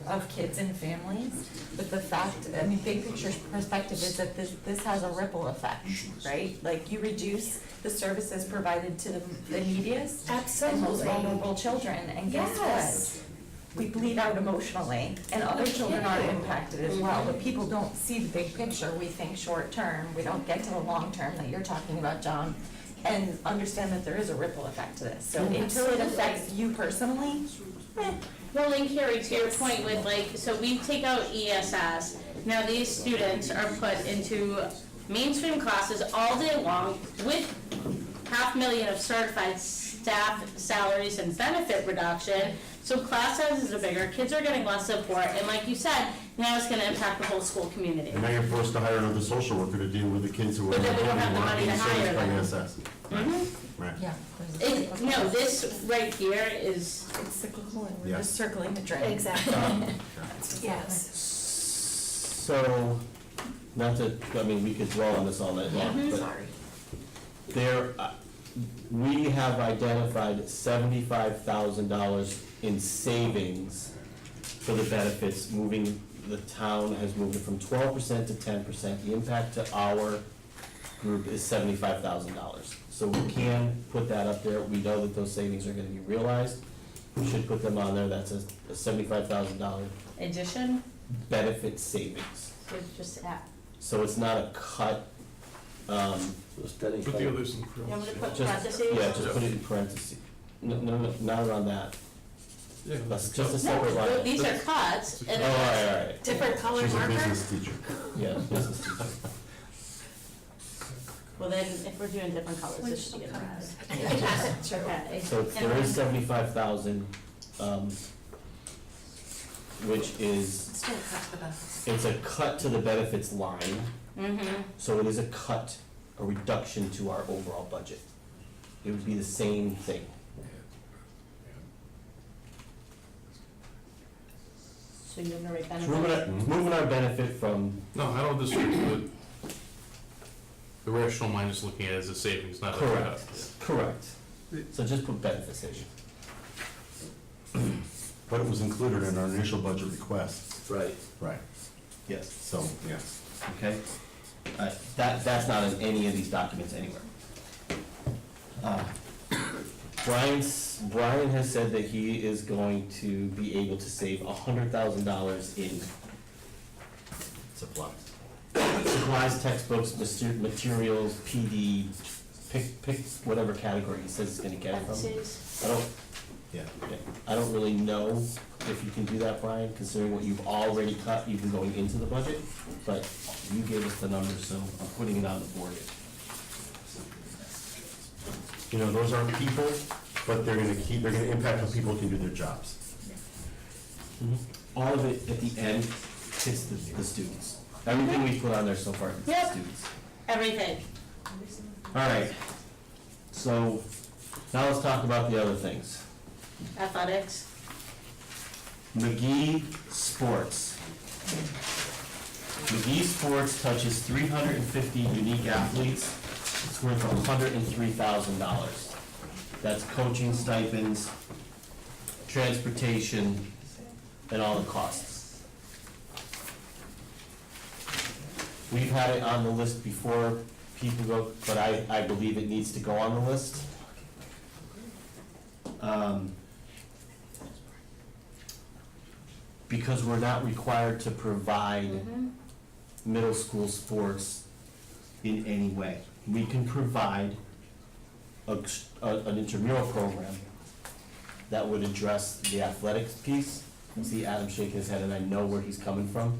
of kids and families, but the fact, I mean, big picture perspective is that this has a ripple effect, right? Like, you reduce the services provided to the neediest and most Absolutely. vulnerable children, and guess Yes. what? We bleed out emotionally, and other children are impacted as well, but people don't see the big picture. We think short term, we don't get to the long term that you're talking about, John, and understand that there is a ripple effect to this. So until it affects you personally, Well, and Carrie, to your point with like, so we take out ESS, now these students are put into mainstream classes all day long with $500,000 of certified staff salaries and benefit reduction. So class sizes are bigger, kids are getting less support, and like you said, now it's gonna impact the whole school community. And now you're forced to hire another social worker to deal with the kids who are But then we don't have the not money being to hire serviced by them. ESS. Mhm. Right. yeah. No, this right here is, It's cyclical, and we're Yeah. just circling the drain. Exactly. Yes. So, not to, I mean, we could dwell on this all night long, but Sorry. there, we have identified $75,000 in savings for the benefits, moving, the town has moved it from 12% to 10%. The impact to our group is $75,000. So we can put that up there. We know that those savings are gonna be realized. We should put them on there. That's a $75,000 addition, benefit savings. so it's just at. So it's not a cut, So steady. Put the others in You want me to parentheses. put just, parentheses? yeah, just put it in parentheses. No, not around that. Yeah. That's just a separate No, line. these are cuts, Oh, and all then, right, all right. Different color She's a marker? business teacher. Yeah, business teacher. well then, if we're doing different colors, this should be a red. Okay. So there is 75,000, which is, Still cut the benefits. it's a cut to the benefits line, Mm-hmm. so it is a cut, a reduction to our overall budget. It would be the same thing. So you're gonna write It's moving our benefit from, No, I don't disagree, but the rational mind is looking at it as a savings, not a cut. correct. So just put benefit savings. But it was included in our initial budget request. Right. Right. Yes. So, yes. Okay? That's not in any of these documents anywhere. Brian has said that he is going to be able to save $100,000 in Supplies. supplies, textbooks, materials, PD, pick whatever category he says he's gonna get it from. Parentheses. Yeah. I don't really know if you can do that, Brian, considering what you've already cut, even going into the budget, but you gave us the numbers, so I'm putting it on the board. You know, those aren't people, but they're gonna impact how people can do their jobs. All of it at the end hits the students. Everything we put on there so far hits the Yep. students. Everything. All right, so now let's talk about the other things. Athletics. McGee Sports. McGee Sports touches 350 unique athletes. It's worth $103,000. That's coaching stipends, transportation, and all the costs. We've had it on the list before people go, but I believe it needs to go on the list. Because we're not required to provide middle school sports in any way. We can provide an intramural program that would address the athletics piece. I see Adam shaking his head, and I know where he's coming from.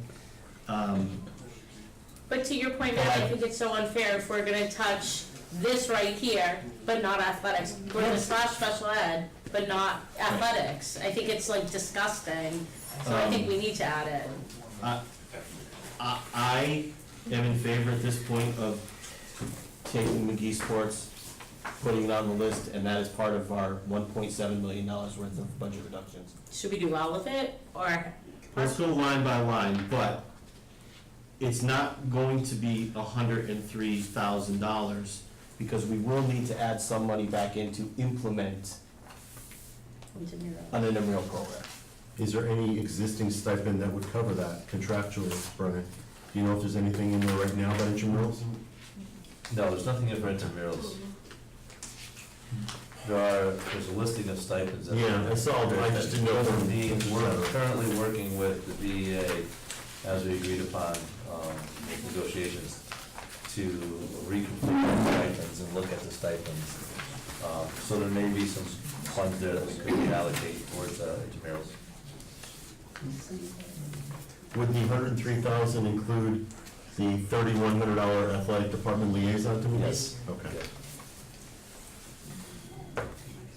But to your point, Matt, I think it's so unfair if we're gonna touch this right here, but not athletics. We're gonna slash special ed, but not athletics. I think it's like disgusting, so I think we need to add it. I am in favor at this point of taking McGee Sports, putting it on the list, and that is part of our $1.7 million worth of budget reductions. Should we do all of it, or? Let's go line by line, but it's not going to be $103,000, because we will need to add some money back in to implement an intramural program. Is there any existing stipend that would cover that contractually, Brian? Do you know if there's anything in there right now about intramurals? No, there's nothing in for intramurals. There's a listing of stipends. Yeah, I saw that. I just didn't know if there were- We're currently working with the DEA, as we agreed upon, with negotiations, to reconfigure the stipends and look at the stipends. So there may be some funds there that we could reallocate towards intramurals. Would the $103,000 include the $3,100 athletic department liaison to me? Yes. Okay.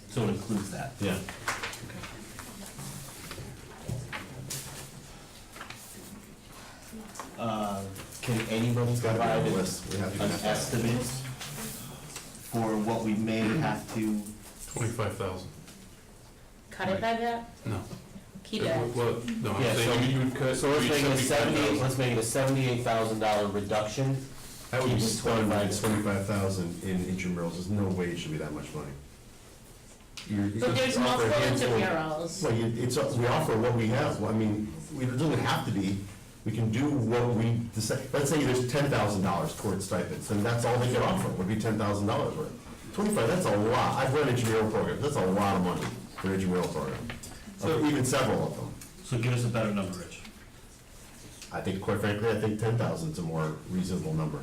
So it includes that. Yeah. Can anybody It's gotta be on provide the an list. We have to do that. estimate for what we may have to? 25,000. Cut it by that? No. Keep it. Well, no, I'm Yeah, saying you would cut. So let's make it a 75,000. let's make it a $78,000 reduction. I would be Keep it stunned by 25. 25,000 in intramurals. There's no way it should be that much money. But there's multiple intramurals. Well, we offer what we have. Well, I mean, it doesn't have to be. We can do what we decide. Let's say there's $10,000 towards stipends, and that's all they could offer, would be $10,000 worth. 25, that's a lot. I've run intramural programs. That's a lot of money for an intramural program. Even several of them. So give us a better number, Rich. I think, quite frankly, I think 10,000 is a more reasonable number.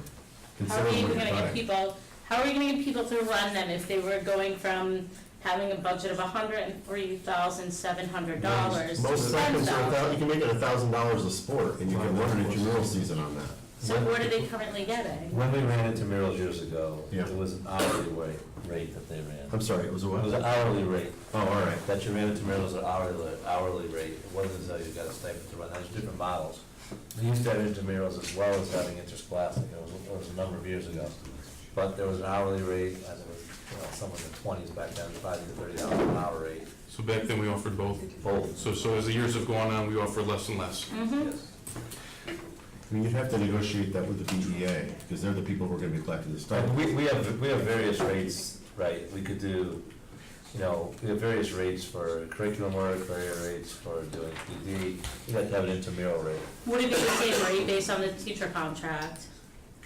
How are we considering even what gonna you're get cutting. people, how are we gonna get people to run them if they were going from having a budget of $103,700 to Most stipends are $10,000? you can make it $1,000 a sport, and you can run an intramural season on that. So what are they currently getting? When we ran intramurals years ago, Yeah. it was an hourly rate that they ran. I'm sorry, it was a It what? was an hourly rate. Oh, all right. That you ran intramurals at hourly rate. It wasn't as though you got a stipend to run. There's different models. We used to have intramurals as well as having interscholastic. It was a number of years ago. But there was an hourly rate, and there was, somewhere in the 20s back then, $20 to $30 an hour rate. So back then we offered both. Both. So as the years have gone on, we offer less and less. Yes. I mean, you'd have to negotiate that with the DEA, because they're the people who are gonna be collecting the And stipend. we have various rates, right? We could do, we have various rates for curriculum work, various rates for doing PD. You have to have an intramural rate. Would it be the same rate based on the teacher contract?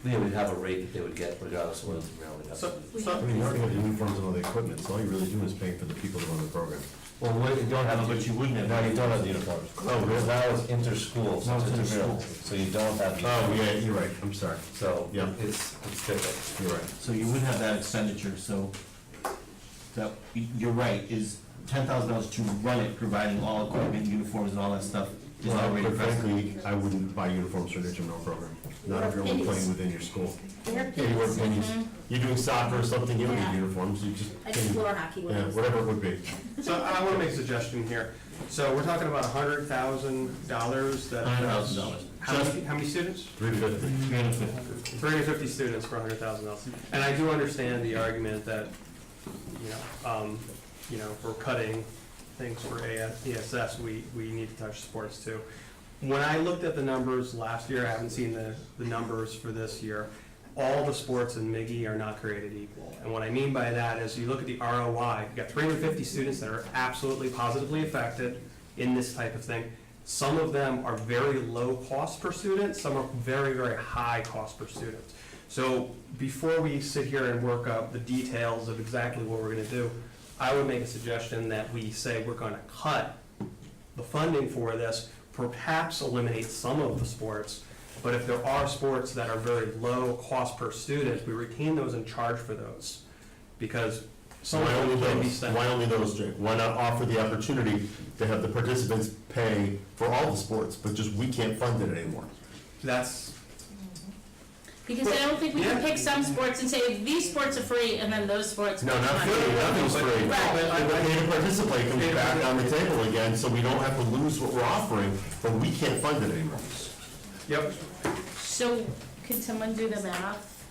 Yeah, we'd have a rate that they would get regardless of what intramural we have. So, I mean, you already have the uniforms and all the equipment, so all you're really doing is paying for the people that run the program. Well, you don't have, But you wouldn't have. no, you don't have the uniforms. Oh, really? Now it's inter-school, so Now it's it's intramural, inter-school. so you don't have. Oh, yeah, you're right, I'm sorry, So, Yeah. it's different. you're right. So you would have that expenditure, so that, you're right, is $10,000 to run it, providing all equipment, uniforms and all that stuff is Well, already quite present. frankly, I wouldn't buy uniforms for an intramural program, not if you're only playing within your school. They're Yeah, you wear pennies. You're doing soccer or something, you don't Yeah. need uniforms, you just. I just floor hockey Yeah, ones. whatever it would be. so I want to make a suggestion here. So we're talking about $100,000 that. $100,000. How many students? 350. 350. 350 students for $100,000. And I do understand the argument that, if we're cutting things for ESS, we need to touch sports too. When I looked at the numbers last year, I haven't seen the numbers for this year. all the sports in Miggy are not created equal. And what I mean by that is you look at the ROI, you've got 350 students that are absolutely positively affected in this type of thing. Some of them are very low cost per student, some are very, very high cost per student. So before we sit here and work up the details of exactly what we're gonna do, I would make a suggestion that we say we're gonna cut the funding for this, perhaps eliminate some of the sports, but if there are sports that are very low cost per student, we retain those and charge for those. Because some of Why them only can be those? spent. Why only those, Jake? Why not offer the opportunity to have the participants pay for all the sports, but just we can't fund it anymore? That's, Because I don't think we can Yeah. pick some sports and say, these sports are free, and then those sports. No, are not not. free, nothing's free. Right. The pay to participate comes back on the table again, so we don't have to lose what we're offering, but we can't fund it anymore. yep, So, could someone do the math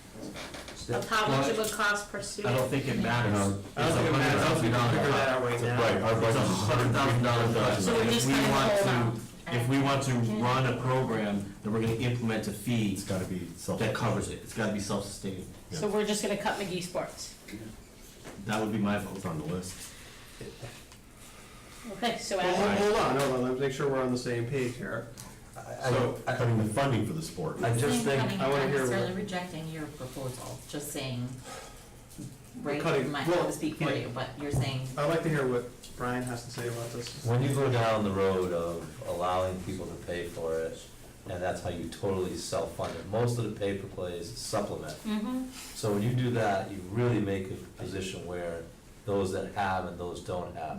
of how much it would cost per I student? don't think it matters. I don't think it matters, I don't think we can figure that out right now. Right, our It's budget is $100,000 budget. So we're And just if we gonna want hold to- on. If we want to run a program, then we're gonna implement a fee It's gotta be self. that covers it. It's gotta be self-sustaining. So we're just gonna cut McGee Sports. That would be my vote. on the list. Okay, so Well, Adam, hold on, let's make sure we're on the same page here. So, Cutting the funding for the sport. I just think, Cutting, I wanna not hear necessarily what- rejecting your proposal, just saying, right, Cutting- you might well, want to speak for yeah. you, but you're saying, I'd like to hear what Brian has to say about this. when you go down the road of allowing people to pay for it, and that's how you totally self-fund it, most of the pay-for-play is supplement. So when you do that, you really make a position where those that have and those don't have.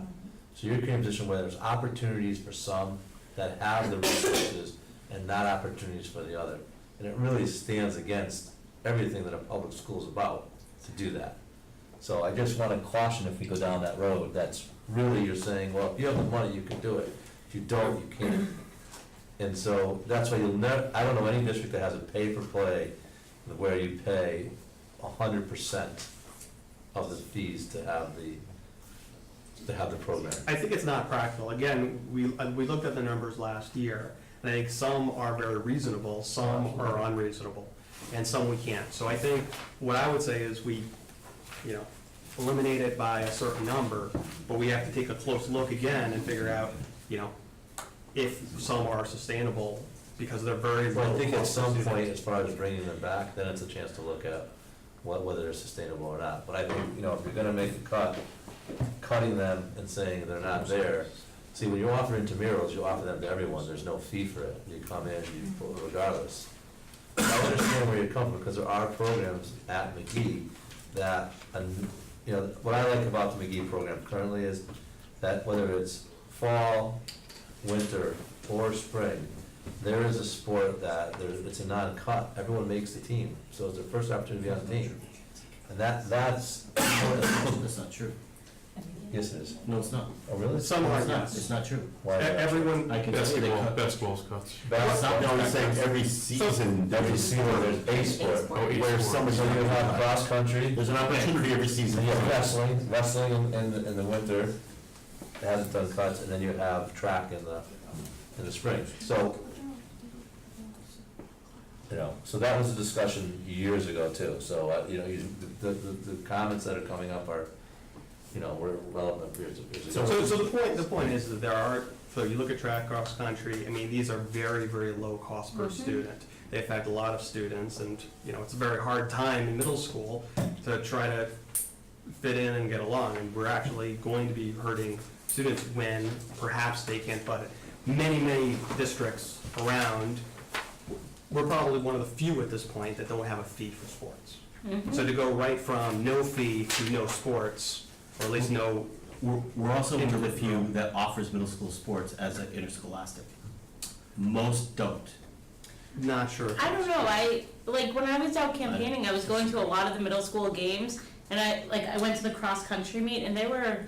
So you're creating a position where there's opportunities for some that have the resources and not opportunities for the other. And it really stands against everything that a public school is about, to do that. So I just want to caution if we go down that road, that's really, you're saying, well, if you have the money, you can do it. If you don't, you can't. And so that's why you'll never, I don't know any district that has a pay-for-play where you pay 100% of the fees to have the program. I think it's not practical. Again, we looked at the numbers last year, and I think some are very reasonable, some are unreasonable, and some we can't. So I think what I would say is we, eliminate it by a certain number, but we have to take a close look again and figure out, if some are sustainable, because they're very low. Well, I think at cost per some student. point, as far as bringing them back, then it's a chance to look at whether they're sustainable or not. But I think, if you're gonna make a cut, cutting them and saying they're not there. See, when you offer intramurals, you offer them to everyone, there's no fee for it, you come in, regardless. I understand where you're coming from, because there are programs at McGee that, what I like about the McGee program currently is that whether it's fall, winter, or spring, there is a sport that it's a non-cut, everyone makes the team, so it's their first opportunity to be on the team. And that's, That's not true. yes, it is. No, it's not. Oh, really? Some No, are, it's not. yes. It's not true. Why? Everyone, I can tell you they cut. Basketball's cuts. No, I'm saying every season, Every season, there's a sport. sport. where somebody, So you have cross-country, there's an opportunity every season. and you have wrestling in the winter, it hasn't done cuts, and then you have track in the spring. So, so that was a discussion years ago too. So, the comments that are coming up are, were relevant years ago. So the point is that there are, so you look at track, cross country, these are very, very low cost per student. They affect a lot of students, and, it's a very hard time in middle school to try to fit in and get along, and we're actually going to be hurting students when perhaps they can't, but many, many districts around, we're probably one of the few at this point that don't have a fee for sports. So to go right from no fee to no sports, or at least no, We're also one of the few that offers middle school sports as an interscholastic. Most don't. not sure. I don't know, when I was out campaigning, I was going to a lot of the middle school games, and I went to the cross-country meet, and there were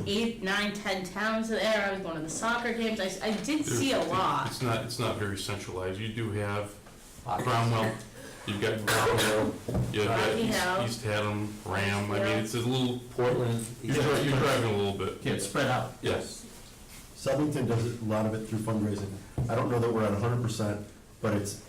8, 9, 10 towns there. I was going to the soccer games. I did see a lot. It's not very centralized. You do have Cromwell, you've got Cromwell, you've Rocky Hill. got East Haddam, Ram. It's a little, Portland. you're driving a little bit. Yeah, it's spread out. Yes. Southington does a lot of it through fundraising. I don't know that we're at 100%, but it's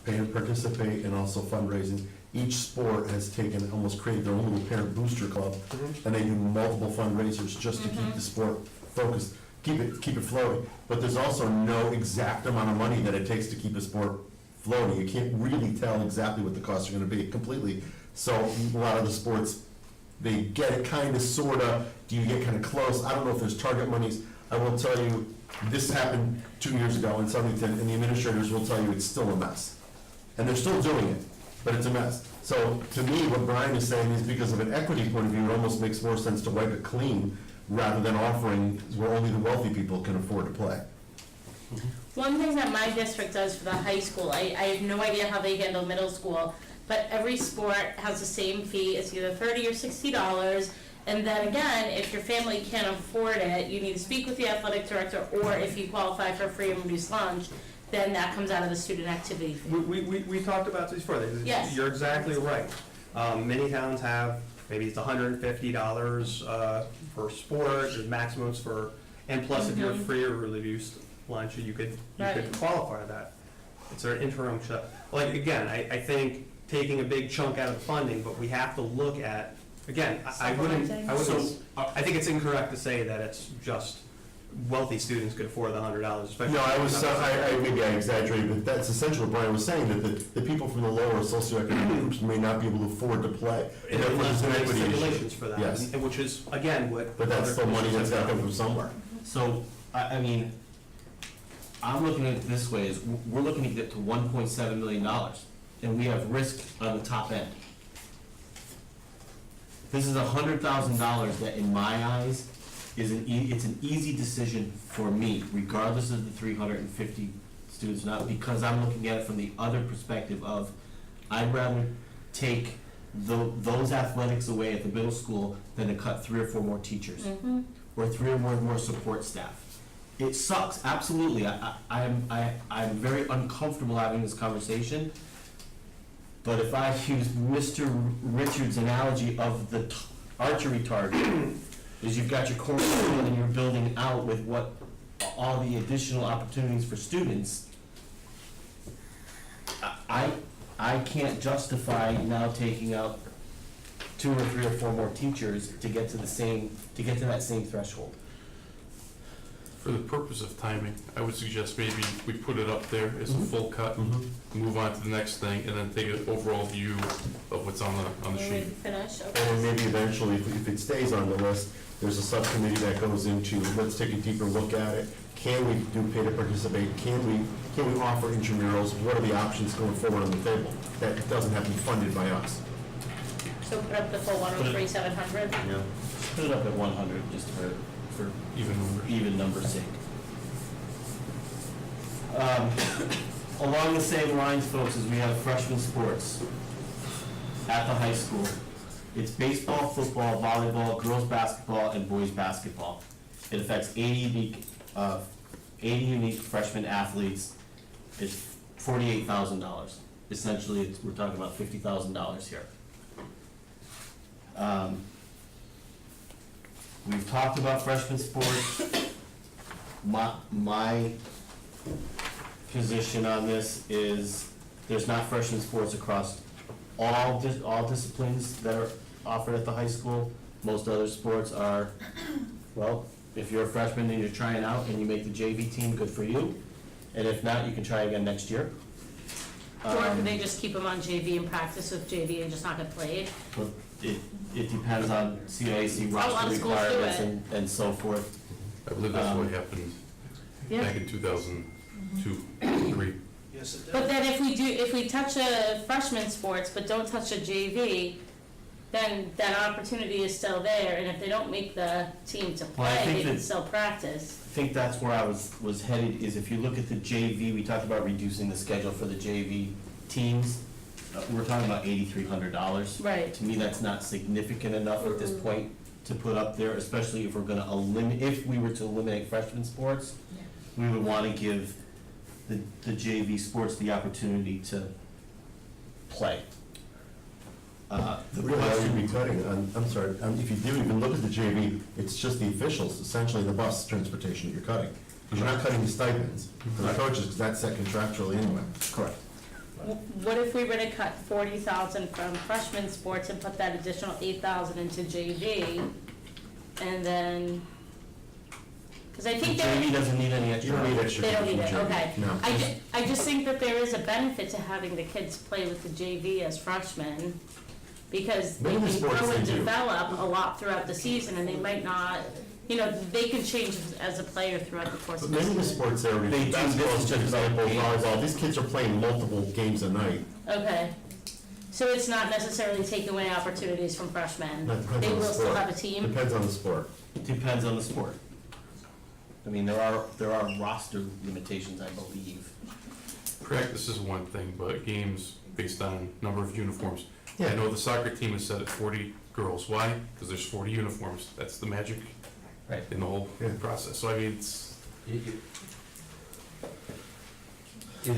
pay to participate, and also fundraising. Each sport has taken, almost created their own little parent booster club, and they do multiple fundraisers just to keep the sport focused, keep it floating. But there's also no exact amount of money that it takes to keep a sport floating. You can't really tell exactly what the costs are gonna be completely. So a lot of the sports, they get it kinda, sorta, do you get kinda close? I don't know if there's target monies. I will tell you, this happened 2 years ago in Southington, and the administrators will tell you it's still a mess. And they're still doing it, but it's a mess. So to me, what Brian is saying is because of an equity point of view, it almost makes more sense to wipe it clean rather than offering where only the wealthy people can afford to play. One thing that my district does for the high school, I have no idea how they handle middle school, but every sport has the same fee, it's either $30 or $60. And then again, if your family can't afford it, you need to speak with the athletic director, or if you qualify for free and reduced lunch, then that comes out of the student activity fee. We talked about this before. Yes. You're exactly right. Many towns have, maybe it's $150 per sport, there's maximums for, and plus if you're free or reduced lunch, you could Right. qualify that. It's an interim shut. Like, again, I think taking a big chunk out of the funding, but we have to look at, again, I wouldn't, I think it's incorrect to say that it's just wealthy students could afford the $100, especially. No, maybe I exaggerated, but that's essentially what Brian was saying, that the people from the lower socioeconomic groups may not be able to afford to play. And therefore, there's an equity issue. Stipulations for that, Yes. and which is, again, what. But that's other still money that's commissions have got to come done. from somewhere. So, I mean, I'm looking at it this way, is we're looking to get to $1.7 million, and we have risk on the top end. This is $100,000 that, in my eyes, is it's an easy decision for me, regardless of the 350 students, not because I'm looking at it from the other perspective of, I'd rather take those athletics away at the middle school than to cut 3 or 4 more teachers, or 3 or more support staff. It sucks, absolutely. I'm very uncomfortable having this conversation. But if I use Mr. Richards' analogy of the archery target, is you've got your cornerstone and you're building out with what all the additional opportunities for students. I can't justify now taking out 2 or 3 or 4 more teachers to get to that same threshold. For the purpose of timing, I would suggest maybe we put it up there as a full cut, move on to the next thing, and then take an overall view of what's on the Ready to sheet. finish? And then maybe eventually, if it stays on the list, there's a subcommittee that goes into, let's take a deeper look at it. Can we do pay to participate? Can we offer intramurals? What are the options going forward on the table? That doesn't have to be funded by us. So put up the full 103,700? Yeah. Put it up at 100, just for even numbers sake. Along the same lines, folks, as we have freshman sports at the high school. It's baseball, football, volleyball, girls basketball, and boys basketball. It affects 80 unique freshman athletes. It's $48,000. Essentially, we're talking about $50,000 here. We've talked about freshman sports. My position on this is there's not freshman sports across all disciplines that are offered at the high school. Most other sports are, well, if you're a freshman and you're trying out and you make the JV team, good for you. And if not, you can try again next year. Or can they just keep them on JV and practice with JV and just not get played? But it depends on CIAC lot roster of schools do requirements and so forth. I believe that's what happened Yeah. back in 2002, 3. But then if we touch a freshman sports but don't touch a JV, then that opportunity is still there, and if they don't make the team to Well, I play, think they can that- still practice. I think that's where I was headed, is if you look at the JV, we talked about reducing the schedule for the JV teams. We're talking about $8,300. Right. To me, that's not significant enough at this point to put up there, especially if we're gonna if we were to eliminate freshman sports. We would wanna give the JV sports the opportunity to play. The Really, I would question, be cutting, I'm sorry, if you do even look at the JV, it's just the officials, essentially the bus transportation that you're cutting. Because you're not cutting the stipends for the coaches, because that's set contractually anyway. correct. what if we were to cut 40,000 from freshman sports and put that additional 8,000 into JV? And then, because I think JV they doesn't need any You extra. don't need extra. don't people need it, from JV. okay. No. I just think that there is a benefit to having the kids play with the JV as freshmen, because they Many can sports grow and they do. develop a lot throughout the season, and they might not, you know, they can change as a player throughout the course But of the many of the season. sports there, They do basketball, this just just like volleyball, games. volleyball, these kids are playing multiple games a night. Okay, so it's not necessarily taking away opportunities from freshmen, That depends they on the will still sport. have a team? Depends on the sport. Depends on the sport. I mean, there are roster limitations, I believe. Practice is one thing, but games based on number of uniforms. Yeah. I know the soccer team is set at 40 girls. Why? Because there's 40 uniforms. That's the magic Right. in the whole Yeah. process. So I mean, it's, It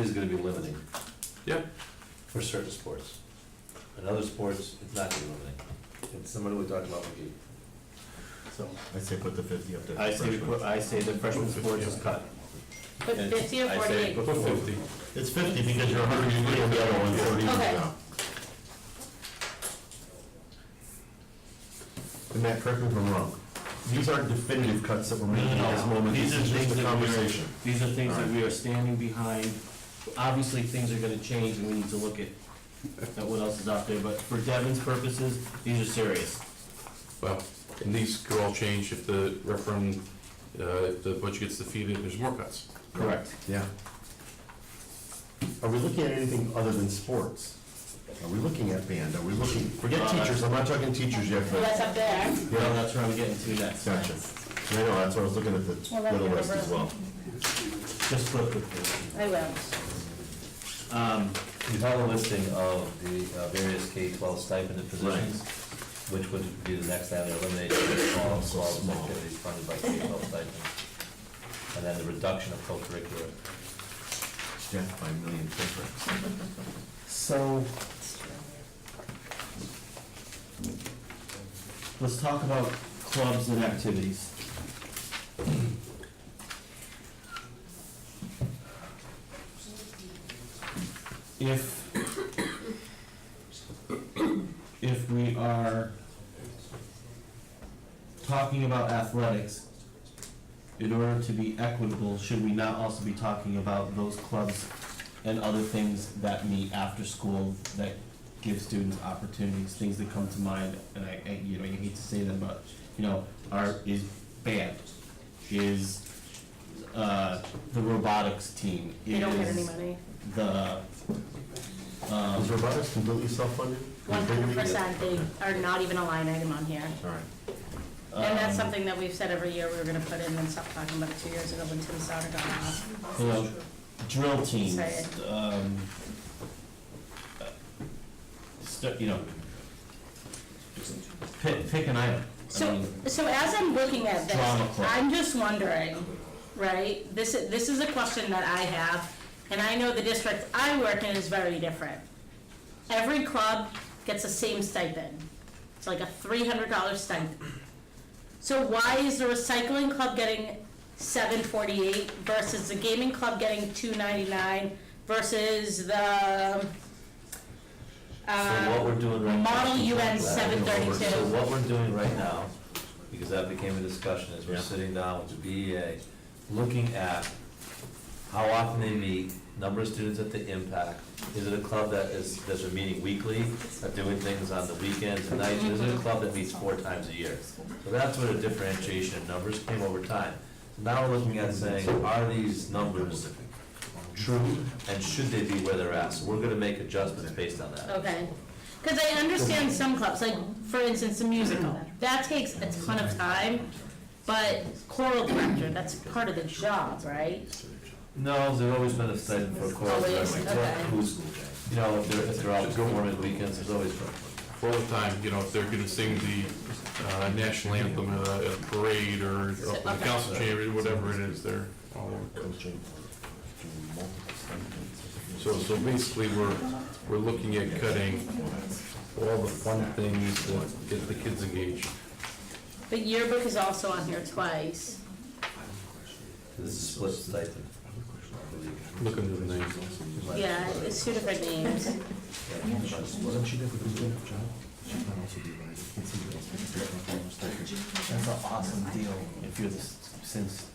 is gonna be limiting yeah, for certain sports. In other sports, it's not gonna be limiting. It's similar to what we talked about with you. So I say put the 50 up there. I say, the freshman sports is cut. Put And 50 or I say 48? put put 40. 50. It's 50 because you're 103 on the other one, so it evens Okay. out. And Matt, correct me if I'm wrong. These aren't definitive cuts that we're making at this moment. These This are is things just a that we are, conversation. these are things that we are standing behind. Obviously, things are gonna change and we need to look at what else is out there, but for Devin's purposes, these are serious. Well, and these could all change if the referendum, if the budget gets defeated, there's more cuts. Correct. Yeah. Are we looking at anything other than sports? Are we looking at band? Are we looking, forget teachers, I'm not talking teachers yet, Well, that's but, up there. Well, that's where I'm getting to next. gotcha. I know, that's what I was looking at the Well, then little you're list as over. well. Just flip it. I will. You have a listing of the various K-12 stipended positions, which would be the next item, elimination of all clubs activities funded by K-12 stipends. And then the reduction of co-curricular. Death by a million difference. So, let's talk about clubs and activities. If we are talking about athletics, in order to be equitable, should we not also be talking about those clubs and other things that meet after school that give students opportunities, things that come to mind, and I you hate to say them, but, is band, is, the robotics team, They don't get any is money. the, Is robotics completely self-funded? 100%, they are not even a line item on here. All right. And that's something that we've said every year we were gonna put in and stop talking about it 2 years ago when Tim Sauter got on. Drill teams, Say it. pick an item. So as I'm looking at Drama this, club. I'm just wondering, right, this is a question that I have, and I know the district I work in is very different. Every club gets the same stipend. It's like a $300 stipend. So why is the recycling club getting $748 versus the gaming club getting $299 versus the So what we're doing right now. Model UN So 732? what we're doing right now, because that became a discussion, is we're Yeah. sitting down with the BEA, looking at how often they meet, number of students at the impact. Is it a club that are meeting weekly, are doing things on the weekends and nights? Is it a club that meets 4 times a year? So that's where the differentiation in numbers came over time. Now we're looking at saying, are these numbers true, and should they be where they're at? So we're gonna make adjustments based on that. Okay, because I understand some clubs, like, for instance, the musical, that takes a ton of time, but choral director, that's part of the job, right? No, there's always been a stipend for choral Always? director. Okay. Who's, if they're out performing weekends, there's always. All the time, if they're gonna sing the national anthem at a parade or up in the Okay. council chamber, whatever it is, they're all over. So basically, we're looking at cutting all the fun things that get the kids engaged. But yearbook is also on here twice. This is split stipend, I believe. Look into the names. Yeah, it's two different names. Wasn't she there for the good job? She might also be right. It's That's an awesome deal if you're the, since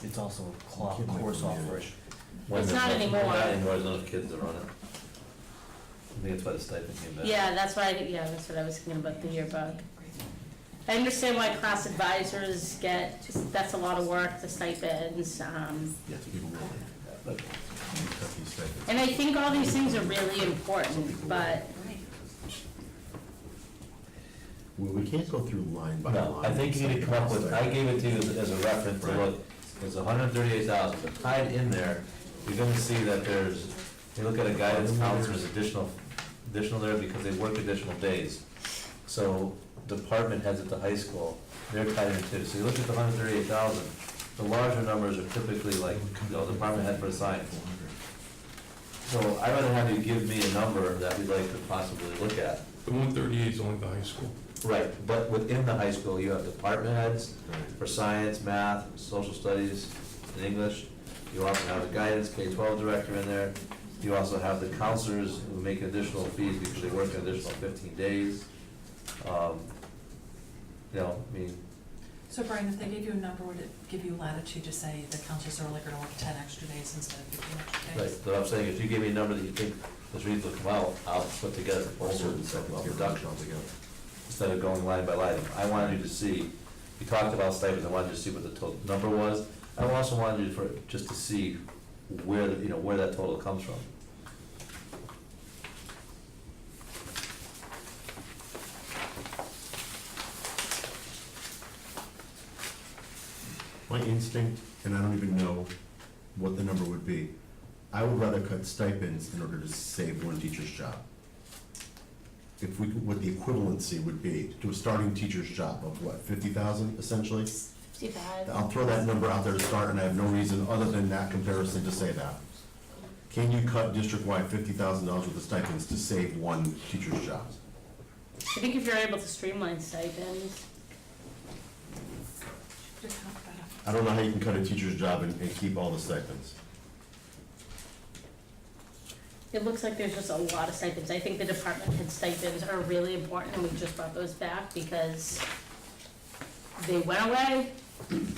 it's also a course offering. It's not anymore. Not anymore, there's enough kids that run it. I think that's why the stipend came back. Yeah, that's why, yeah, that's what I was thinking about the yearbook. I understand why class advisors get, that's a lot of work, the stipends, Yeah, people will. But and I think all these things are really important, but We can't go through line by line. No, I think you need to come up with, I gave it to you as a reference to look, it's 138,000, but tied in there, you're gonna see that there's, you look at a guidance counselor's additional there because they work additional days. So department heads at the high school, they're tied in too. So you look at the 138,000, the larger numbers are typically like, department head for science. So I'd rather have you give me a number that we'd like to possibly look at. The 138 is only the high school. Right, but within the high school, you have department heads for science, math, social studies, and English. You also have the guidance K-12 director in there. You also have the counselors who make additional fees because they work an additional 15 days. I mean, So Brian, if they gave you a number, would it give you latitude to say the counselors are only gonna work 10 extra days instead of 15 extra days? right, but I'm saying, if you give me a number that you think is reasonable to come out, I'll put together a proposal of reduction instead of going line by line. I wanted you to see, you talked about stipends, I wanted you to see what the total number was. I also wanted you just to see where, where that total comes from. My instinct, and I don't even know what the number would be, I would rather cut stipends in order to save one teacher's job. If we, what the equivalency would be to a starting teacher's job of what, 50,000 essentially? 55. I'll throw that number out there to start, and I have no reason other than that comparison to say that. Can you cut district-wide $50,000 worth of stipends to save one teacher's job? I think if you're able to streamline stipends, I don't know how you can cut a teacher's job and keep all the stipends. it looks like there's just a lot of stipends. I think the department head stipends are really important, and we just brought those back because they went away,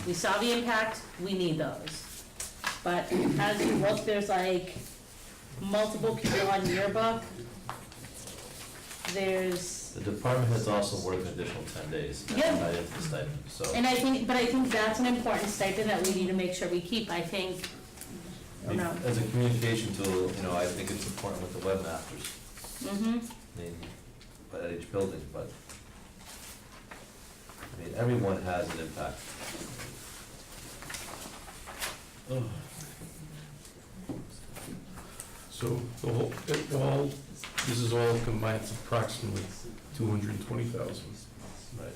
we saw the impact, we need those. But as you look, there's like multiple people on yearbook. There's, The department has also worked an additional 10 days. That's Yeah. not into the stipend, so. and I think that's an important stipend that we need to make sure we keep. I think, I mean, as a communication tool, I think it's important with the webmasters, mm-hmm. I mean, but at each building, but, I mean, everyone has an impact. So the whole, this is all combined, it's approximately 220,000. Right.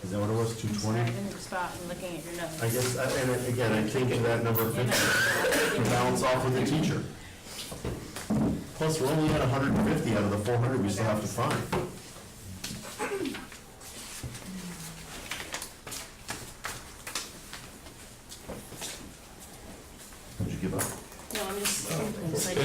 Is that what it was, 220? I'm in the spot and looking at your notes. I guess, and again, I came to that number 50 to balance off with the teacher. Plus, we're only at 150 out of the 400 we still have to find. Did you give up? No, I'm just, As like, you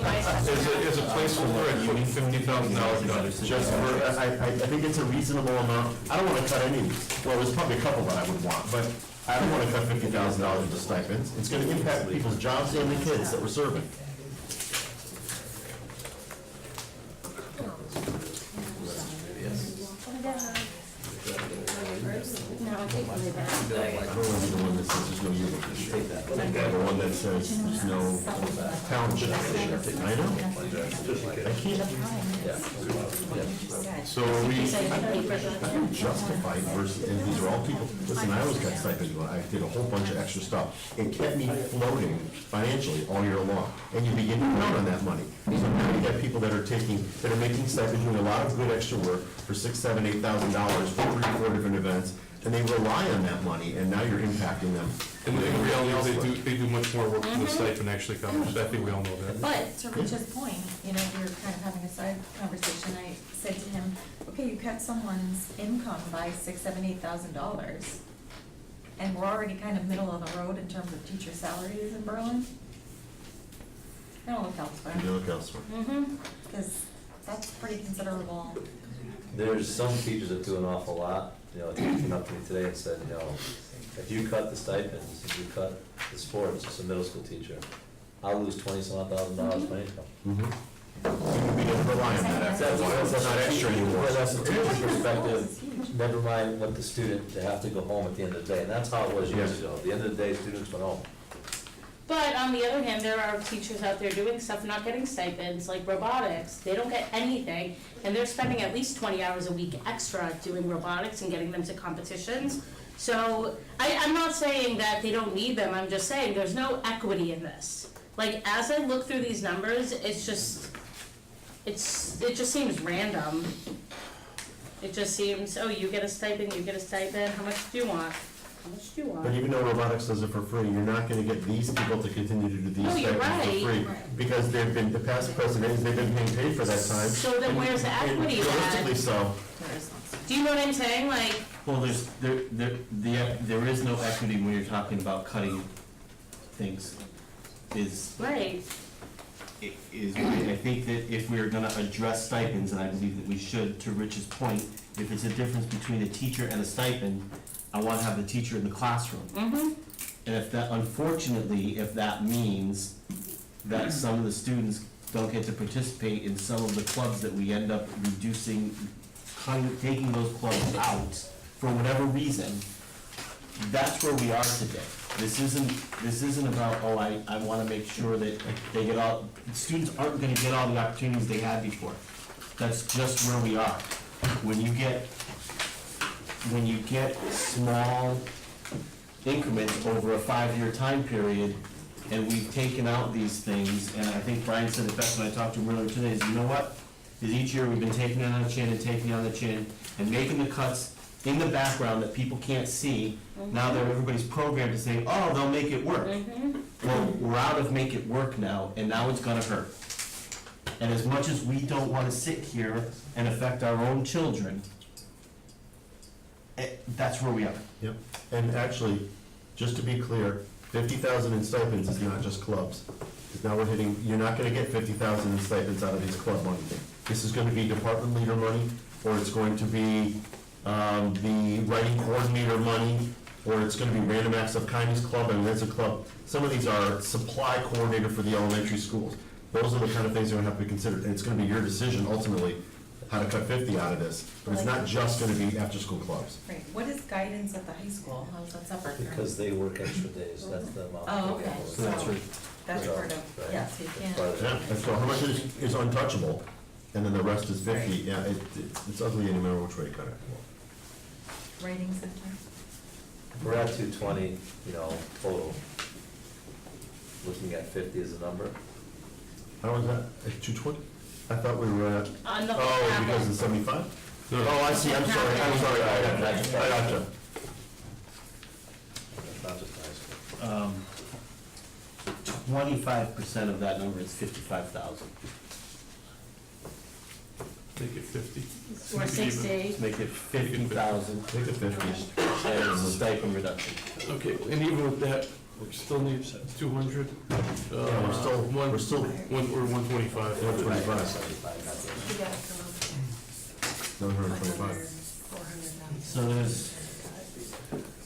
guys have to as a placeholder, I put $50,000 down. Just for, I think it's a reasonable amount. I don't want to cut any, well, there's probably a couple that I would want, but I don't want to cut $50,000 with the stipends. It's going to impact people's jobs and the kids that we're serving. No, I take my back. I don't want to be the one that says there's no yearbook this year. The one that says there's no township this year. I know. I can't. So are we, I don't justify it versus, and these are all people, listen, I always got stipends when I did a whole bunch of extra stuff. It kept me floating financially all year long, and you begin to count on that money. So now you got people that are making stipends, doing a lot of good extra work for $6,000, $7,000, $8,000 for 3 or 4 different events, and they rely on that money, and now you're impacting them. in reality, they do much more work than the stipend actually covers. I think we all know that. But to Rich's point, we were kind of having a side conversation. I said to him, okay, you cut someone's income by $6,000, $7,000, $8,000. and we're already kind of middle of the road in terms of teacher salaries in Berlin. I don't look elsewhere, You look elsewhere. Mm-hmm. because that's pretty considerable. There's some teachers that do an awful lot. You know, a teacher came up to me today and said, you know, if you cut the stipends, if you cut the sports, as a middle school teacher, I'll lose $20,000 of my income. We don't rely on that. That's not extra anymore. Well, that's the teacher's perspective, never mind what the student, they have to go home at the end of the day, and that's how it was years Yes. ago. At the end of the day, students went home. But on the other hand, there are teachers out there doing stuff, not getting stipends, like robotics. They don't get anything, and they're spending at least 20 hours a week extra doing robotics and getting them to competitions. So I'm not saying that they don't need them, I'm just saying there's no equity in this. Like, as I look through these numbers, it just seems random. It just seems, oh, you get a stipend, how much do you want? How much do you want? But even though robotics does it for free, you're not gonna get these people to continue to do these No, you're stipends for right. free. Because they've been, the past presidents, they've been being paid for that time. So then where's the And equity realistically then? so. Do you know what I'm saying? Like, Well, there is no equity when you're talking about cutting things, right, I think that if we're gonna address stipends, and I believe that we should, to Rich's point, if it's a difference between a teacher and a stipend, I wanna have the teacher in the classroom. mm-hmm, And if that, unfortunately, if that means that some of the students don't get to participate in some of the clubs that we end up reducing, taking those clubs out for whatever reason, that's where we are today. This isn't about, oh, I wanna make sure that they get all, students aren't gonna get all the opportunities they had before. That's just where we are. When you get small increments over a 5-year time period, and we've taken out these things, and I think Brian said it best when I talked to him earlier today, is you know what? Is each year we've been taking it on the chin and taking it on the chin, and making the cuts in the background that people can't see. Now that everybody's programmed to say, oh, they'll make it work. mm-hmm. Well, we're out of make it work now, and now it's gonna hurt. And as much as we don't wanna sit here and affect our own children, that's where we are. Yep, and actually, just to be clear, 50,000 in stipends is not just clubs. 'Cause now we're hitting, you're not gonna get 50,000 in stipends out of these club money. This is gonna be department leader money, or it's going to be, the writing coordinator money, or it's gonna be Random Acts of Kindness Club, and there's a club. Some of these are supply coordinator for the elementary schools. Those are the kind of things that are gonna have to be considered, and it's gonna be your decision ultimately, how to cut 50 out of this. But it's not just gonna be after-school clubs. Right, what is guidance at the high school? How's that separate? Because they work extra days, that's the amount. Oh, okay. So that's right. That's part of, Right. yes, you That's can't. part of it. Yeah, and so how much is untouchable, and then the rest is 50, yeah, it's ugly any matter which way you cut it. Writing center? We're at 220, you know, total. Looking at 50 as a number. How was that, at 220? I thought we were at, On the oh, because of 75? Oh, I see, I'm sorry, I got gotcha. That's not just high school. 25% of that number is 55,000. Make it 50. Or 60. Let's make it 50,000 Make it 50. and a stipend reduction. Okay, and even with that, we still need 200. Yeah, we're still, 125. 125, You gotta come up 925. 400,000. So there's,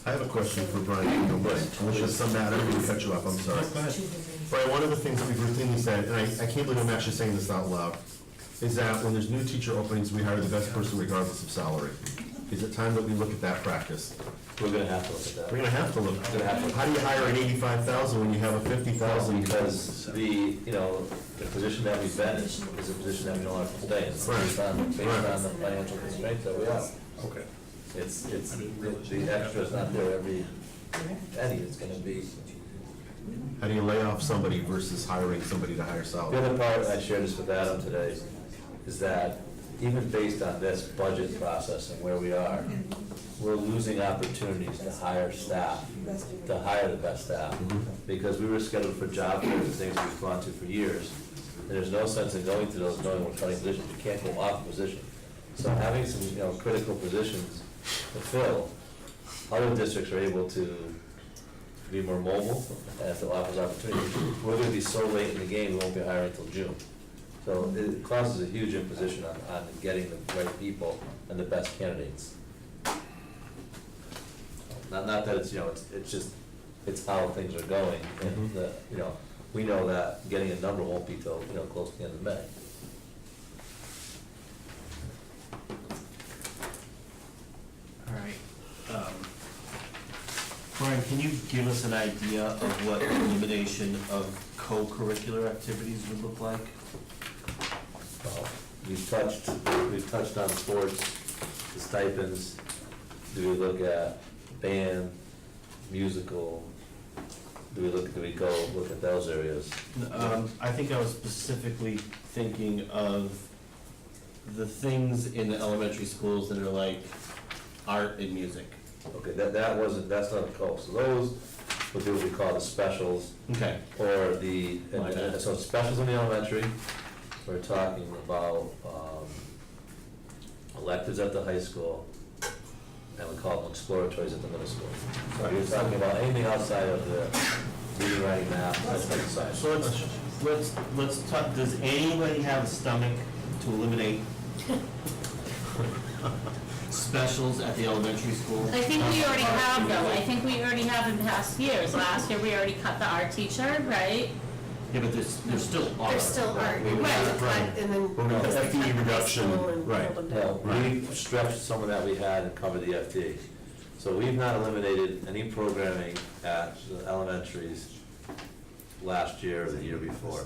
I have a question for Brian, if you don't mind. Unless there's some matter, I'm gonna cut you off, I'm sorry. Brian, one of the things that we've routinely said, and I can't believe I'm actually saying this out loud, is that when there's new teacher openings, we hire the best person regardless of salary. Is it time that we look at that practice? We're gonna have to look at We're that. gonna have to look. We're gonna have to. How do you hire an 85,000 when you have a 50,000? Because the position that we've been in is a position that we don't have to stay in, based on the financial constraints that we have. Okay. The extra's not there every penny, it's gonna be. How do you lay off somebody versus hiring somebody to hire The salary? other part, and I shared this with Adam today, is that even based on this budget process and where we are, we're losing opportunities to hire staff, to hire the best staff. Because we were scheduled for job fairs and things we've gone to for years. And there's no sense in going to those knowing we're cutting positions, you can't go off position. So having some, critical positions to fill other districts are able to be more mobile and if it offers opportunities, we're gonna be so late in the game, we won't be hiring until June. So it causes a huge imposition on getting the right people and the best candidates. Not that it's, it's just, it's how things are going, and we know that getting a number won't be till, close to the end of May. All right. Brian, can you give us an idea of what elimination of co-curricular activities would look like? Well, we've touched on sports, the stipends. Do we look at band, musical? Do we go look at those areas? I think I was specifically thinking of the things in the elementary schools that are like art and music. Okay, that's not a co, so those would be what we call the specials, Okay. or My bad. so specials in the elementary, we're talking about, electives at the high school, and we call them exploratories at the middle school. So you're talking about anything outside of the reading, writing, math, that's like science. So let's talk, does anybody have a stomach to eliminate specials at the elementary school? I think we already have though, I think we already have in past years. Last year, we already cut the art teacher, right? Yeah, but there's still art. There's still art, We would right, have- cut, and then. Well, we have because they FTE cut the high reduction, school and right. pulled them down. Well, we stretched some of that we had and covered the FD. So we've not eliminated any programming at the elementaries last year or the year before.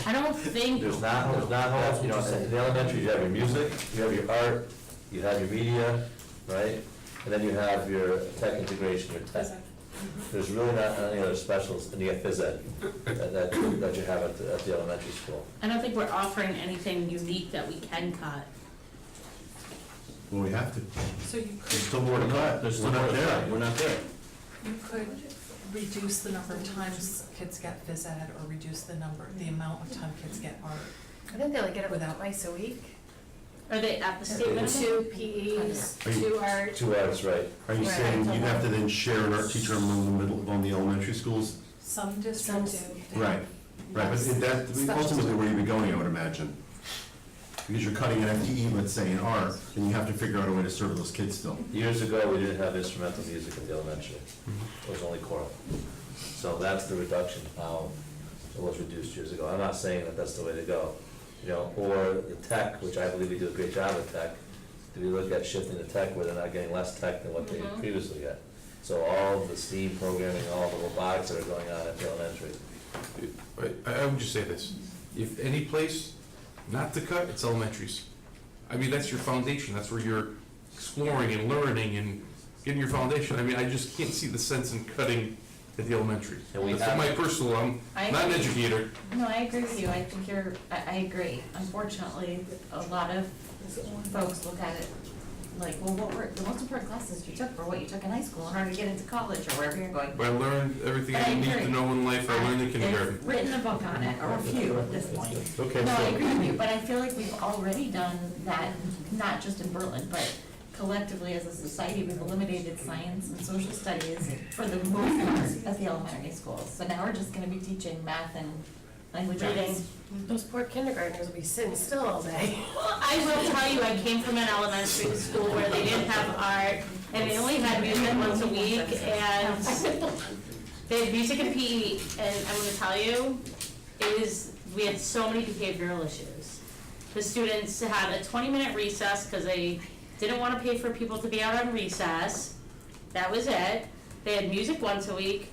I don't think, There's not, in the elementary, you have your music, you have your art, you have your media, right? And then you have your tech integration, your tech. There's really not any other specials, and you have phys ed that you have at the elementary school. I don't think we're offering anything unique that we can cut. Well, we have to. So you There's could, still more to cut. There's still We're more not to there. cut. We're not there. you could reduce the number of times kids get phys ed, or reduce the amount of time kids get art. I think they only get it Without- twice a week. Are they at the state minimum? 2 PEs, Are you- 2 art. 2 hours, right? Are you Right. saying you'd have to then share an art teacher among the elementary schools? Some districts do. Right, right, but that, ultimately where you'd be going, I would imagine. Because you're cutting an FTE, let's say, in art, then you have to figure out a way to serve those kids still. Years ago, we didn't have instrumental music at the elementary. It was only choral. So that's the reduction, how it was reduced years ago. I'm not saying that that's the way to go. Or the tech, which I believe we do a great job with tech. Do we look at shifting the tech where they're not getting less tech than what they previously got? So all of the STEAM programming, all the robotics that are going on at the elementary. I would just say this, if any place not to cut, it's elementaries. I mean, that's your foundation, that's where you're exploring and learning and getting your foundation. I mean, I just can't see the sense in cutting at the elementary. And we That's have- my personal, I'm I not an agree. educator. No, I agree with you, I think I agree. Unfortunately, a lot of folks look at it like, well, what were the most important classes you took for what you took in high school in order to get into college or wherever you're going? But I learned everything But I I need agree. to know in life, I learned in kindergarten. They've written a book on it, or a few at this point. Okay, No, I so, agree with you, but I feel like we've already done that, not just in Berlin, but collectively as a society, we've eliminated science and social studies for the most part at the elementary schools. So now we're just gonna be teaching math and language arts. Reading. Those poor kindergartners will be sitting still all day. Well, I will tell you, I came from an elementary school where they didn't have art, and they only had music once a week, and they had music and PE, and I'm gonna tell you, we had so many behavioral issues. The students had a 20-minute recess, because they didn't wanna pay for people to be out on recess, that was it. They had music once a week,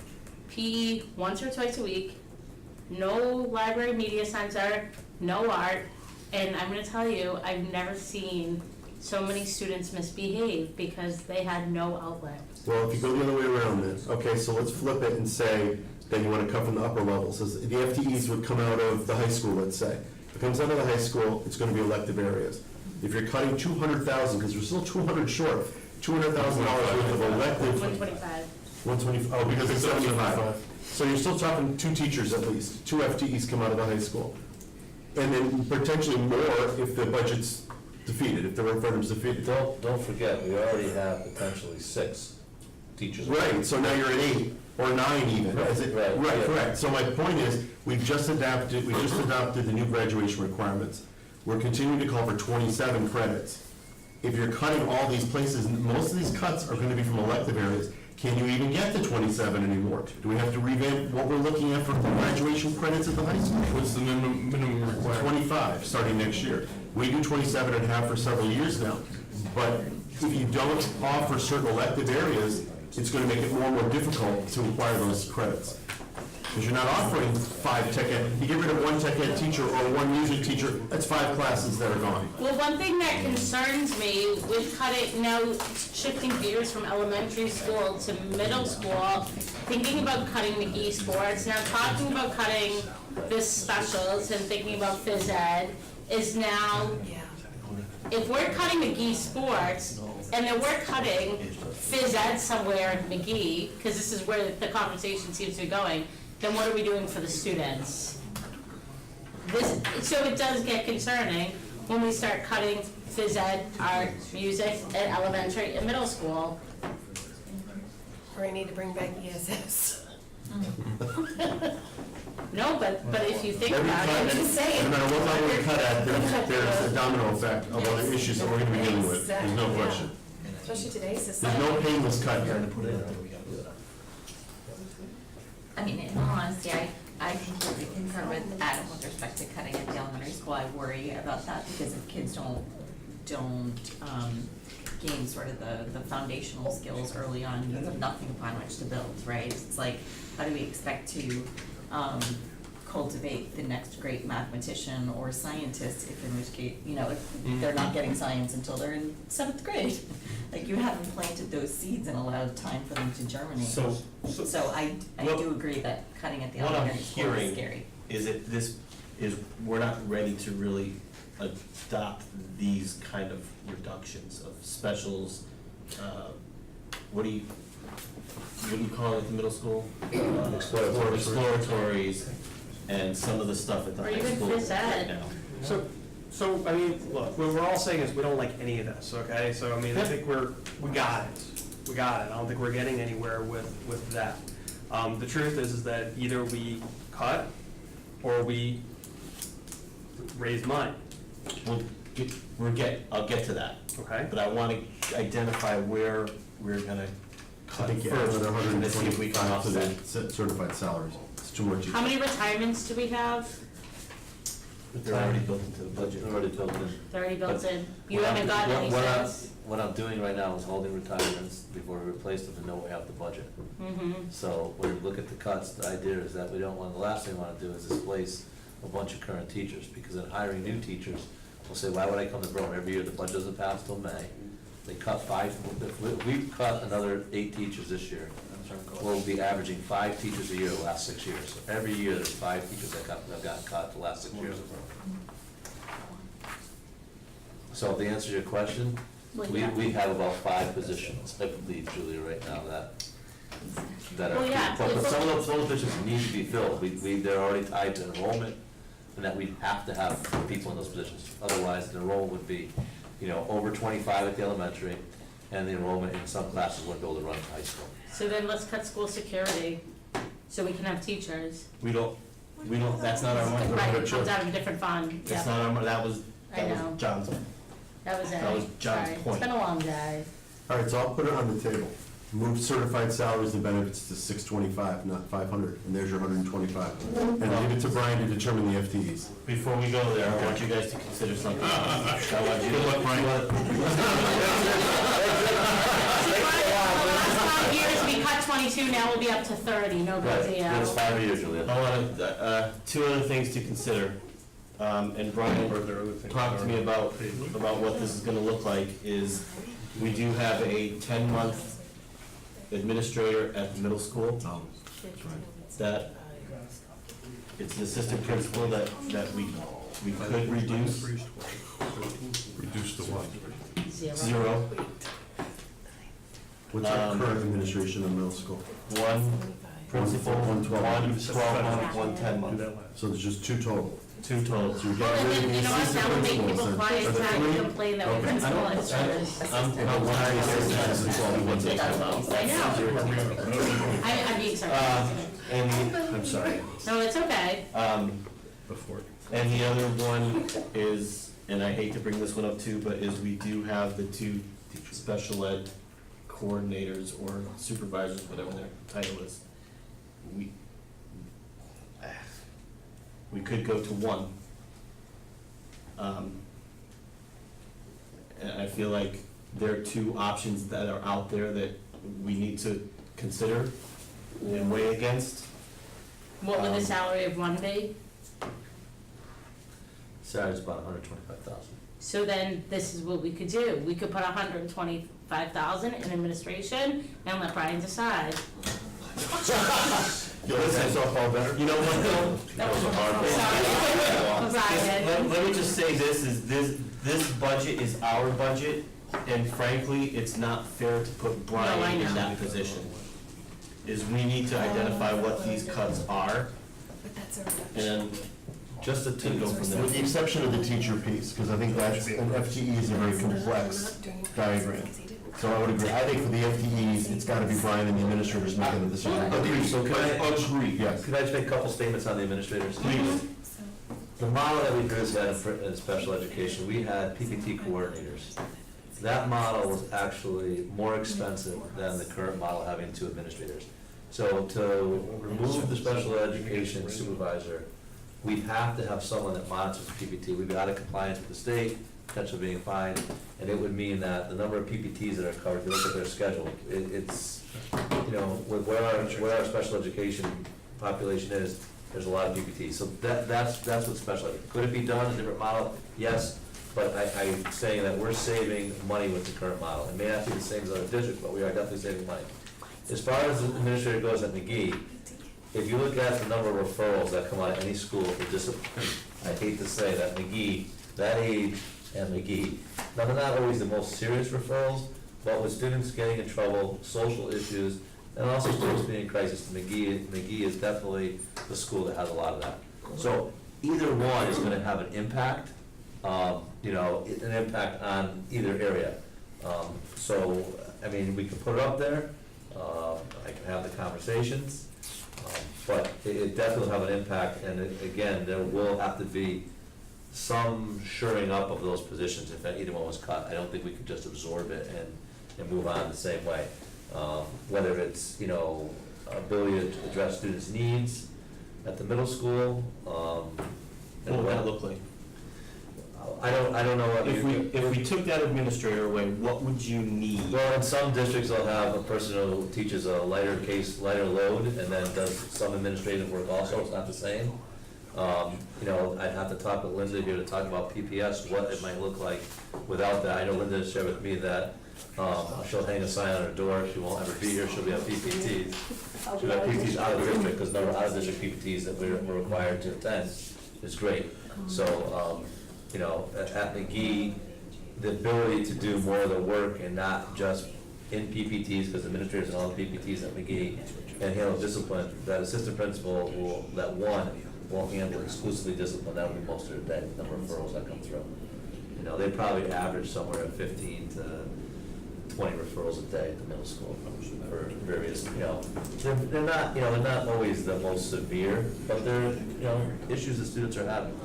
PE once or twice a week, no library media center, no art, and I'm gonna tell you, I've never seen so many students misbehave because they had no outlet. well, if you go the other way around then, okay, so let's flip it and say that you want to cut from the upper levels. So the FTEs would come out of the high school, let's say. If it comes out of the high school, it's going to be elective areas. If you're cutting 200,000, because we're still 200 short, $200,000 worth of elective. 125. 120, oh, because it's 75. So you're still talking 2 teachers at least, 2 FTEs come out of the high school. And then potentially more if the budget's defeated, if the referendum's defeated. Don't forget, we already have potentially 6 teachers. Right, so now you're at 8 or 9 even. Is it- Right, Right, yeah. correct. So my point is, we just adopted the new graduation requirements. We're continuing to call for 27 credits. If you're cutting all these places, most of these cuts are gonna be from elective areas. Can you even get to 27 anymore? Do we have to revamp what we're looking at for graduation credits at the high school? What's the minimum requirement? 25, starting next year. We do 27 and a half for several years now. But if you don't offer certain elective areas, it's gonna make it more and more difficult to acquire those credits. Because you're not offering 5 tech ed, you get rid of 1 tech ed teacher or 1 music teacher, that's 5 classes that are gone. Well, one thing that concerns me with cutting, now shifting gears from elementary school to middle school, thinking about cutting McGee Sports, now talking about cutting this specials and thinking about phys ed, is now, if we're cutting McGee Sports, and then we're cutting phys ed somewhere in McGee, because this is where the conversation seems to be going, then what are we doing for the students? So it does get concerning when we start cutting phys ed, art, music at elementary and middle school. Or I need to bring back ESS. No, but if you think Every about cut, it, I'm just saying. no matter what level we cut at, there's a domino effect of other issues that we're gonna be dealing with, there's no question. Especially today's society. There's no painless cut here. I mean, in all honesty, I completely concur with Adam with respect to cutting at the elementary school. I worry about that because if kids don't gain sort of the foundational skills early on, you have nothing upon which to build, right? It's like, how do we expect to cultivate the next great mathematician or scientist if in which case, if they're not getting science until they're in 7th grade? Like, you haven't planted those seeds and allowed time for them to germinate. So I what- do agree that cutting at the what I'm elementary school is hearing scary. is that we're not ready to really adopt these kind of reductions of specials. What do you call it at the middle school? Exploratories, and some of the stuff at the Or high even school phys ed. right now. So, I mean, look, what we're all saying is we don't like any of this, okay? So, I mean, I think we got it. We got it. I don't think we're getting anywhere with that. The truth is that either we cut or we raise money, I'll get to that, okay? but I wanna identify where we're gonna I cut think you add first, another and then see if we can 125 to offset. the certified salaries. It's too much. how many retirements do we have? They're already built into the budget. Already built in. They're already built in. You What haven't I'm- gotten any what I'm- since. What I'm doing right now is holding retirements before we replace them and know we have the budget. Mm-hmm. So when you look at the cuts, the idea is that the last thing we wanna do is displace a bunch of current teachers, because in hiring new teachers, we'll say, why would I come to Berlin? Every year, the budget doesn't pass till May. They cut 5, if we cut another 8 teachers this year, we'll be averaging 5 teachers a year the last 6 years. So every year, there's 5 teachers that have gotten cut the last 6 years. So to answer your question, Well, we yeah. have about 5 positions, I believe, Julia, right now, that are, Well, yeah, but if- some of those positions need to be filled. They're already tied to enrollment, and that we have to have people in those positions. Otherwise, the enrollment would be, over 25 at the elementary, and the enrollment in some classes wouldn't be able to run to high school. So then let's cut school security, so we can have teachers. We don't, that's not our money. Right, it comes out of a different fund, That's yeah, not our money, that was I know. John's. that was it. that was John's Sorry. point. It's been a long day. All right, so I'll put it on the table. Move certified salaries and benefits to 625, not 500, and there's your 125. And leave it to Brian to determine the FTEs. Before we go there, I want you guys to consider something. I want you to Good luck, Brian. The last 5 years, we cut 22, now we'll be up to 30, no big deal. That's 5 years, Julia. I want 2 other things to consider. And Brian talked to me about what this is gonna look like, is we do have a 10-month administrator at the middle school. That, it's an assistant principal that we could reduce. Reduce the what? 0. What's our current administration in middle school? 1 principal, 112. 1 12-month, 1 10-month. So there's just two total. Two total. So you're Well, getting and rid of then, the you know what, assistant that would make principals people then. quiet, Are the time three- to complain that we're Okay. principal insurance. I'm glad you said that. I know. I'm being sarcastic. I'm sorry. No, it's okay. Before. And the other one is, and I hate to bring this one up too, but is we do have the two special ed coordinators or supervisors, whatever their title is. We could go to one. And I feel like there are two options that are out there that we need to consider and weigh against. What would the salary of one be? Salary's about 125,000. So then, this is what we could do. We could put 125,000 in administration and let Brian decide. You like that softball better? You know what, though? That was a hard one. Sorry. Let me just say this, is this budget is our budget, and frankly, it's not fair to put No, I Brian in know. that position. Is we need to identify what these cuts are, But that's a reduction. and Just a and two. go from With there. the exception of the teacher piece, because I think that's, an FTE is a very complex diagram. So I would agree, I think for the FTEs, it's gotta be Brian and the administrators making the decision. Agreed. So can I- Agree, yes. Could I just make a couple statements on the administrators? Please. The model that we previously had in special education, we had PPT coordinators. That model was actually more expensive than the current model having two administrators. So to remove the special education supervisor, we'd have to have someone that monitors the PPT. We'd be out of compliance with the state, potentially being fined, and it would mean that the number of PPTs that are covered, if you look at their schedule, it's, you know, with where our special education population is, there's a lot of PPTs. So that's what special ed. Could it be done in a different model? Yes, but I'm saying that we're saving money with the current model. It may not be the same as other districts, but we are definitely saving money. As far as the administrator goes at McGee, if you look at the number of referrals that come out of any school for discipline, I hate to say that McGee, that age and McGee, now they're not always the most serious referrals, but with students getting in trouble, social issues, and also students being in crisis, McGee is definitely the school that has a lot of that. So either one is gonna have an impact, you know, an impact on either area. So, I mean, we can put it up there, I can have the conversations, but it definitely will have an impact, and again, there will have to be some shoring up of those positions if either one was cut. I don't think we could just absorb it and move on the same way. Whether it's, you know, ability to address students' needs at the middle school, What would that look like? I don't know what. If we took that administrator away, what would you need? Well, in some districts, they'll have a person who teaches a lighter load, and then does some administrative work also, it's not the same. You know, I'd have to talk with Linda here to talk about PPS, what it might look like without that. I know Linda shared with me that, she'll hang a sign on her door, she won't ever be here, she'll be on PPTs. She'll have PPTs out of the district, because number of out-of-district PPTs that we're required to attend is great. So, you know, at McGee, the ability to do more of the work and not just in PPTs, because administrators and all the PPTs at McGee, and handle discipline, that assistant principal won't handle exclusively discipline, that would be most of the day, the number of referrals that come through. You know, they probably average somewhere at 15 to 20 referrals a day at the middle school for various, you know, they're not always the most severe, but they're, you know, issues that students are having.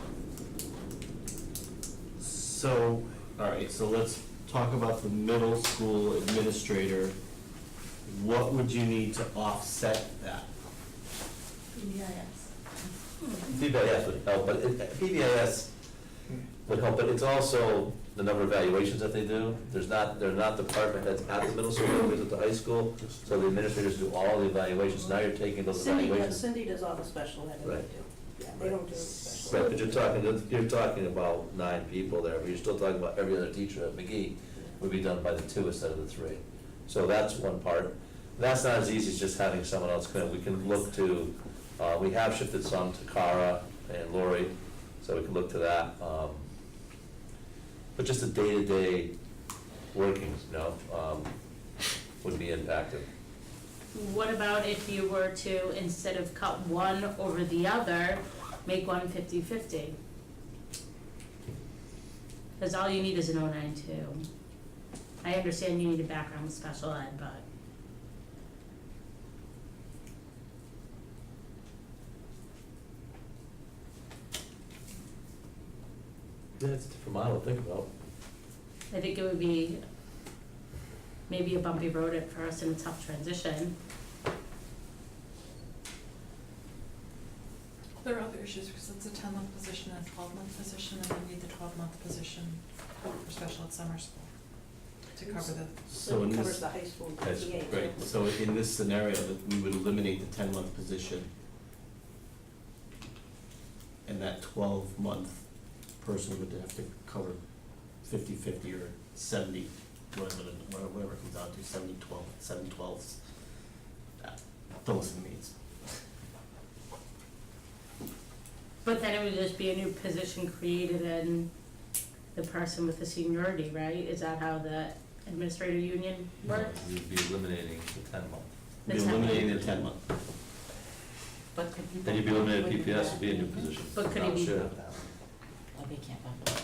So, all right, so let's talk about the middle school administrator. What would you need to offset that? PBIS would help, but PBIS would help, but it's also the number of evaluations that they do. They're not department heads at the middle school, they're at the high school, so the administrators do all the evaluations. Now you're taking those evaluations. Cindy does all the special ed, Right. Yeah, they don't do the special. Right, but you're talking about 9 people there, but you're still talking about every other teacher at McGee would be done by the 2 instead of the 3. So that's one part. That's not as easy as just having someone else come in. We can look to, we have shifted some to Cara and Lori, so we can look to that. But just the day-to-day workings, you know, would be impacted. what about if you were to, instead of cut one over the other, make one 50-50? Because all you need is an 092. I understand you need a background with special ed, but. Yeah, it's a different model to think about. I think it would be maybe a bumpy road at first and a tough transition. There are other issues, because it's a 10-month position and a 12-month position, and we need the 12-month position for special ed summer school to cover the, So in It covers this, the high school That's PTA. right, so in this scenario, that we would eliminate the 10-month position, and that 12-month person would have to cover 50/50 or 70, whatever it comes out to, 70/12, 7/12. Those means. But then it would just be a new position created in the person with the seniority, right? Is that how the administrative union works? You'd be eliminating the 10-month. The Be 10 eliminating the 10-month. But could people? Then you'd be eliminating PPS, would be a new position. But could Not it be- sure. Oh, they can't bump it.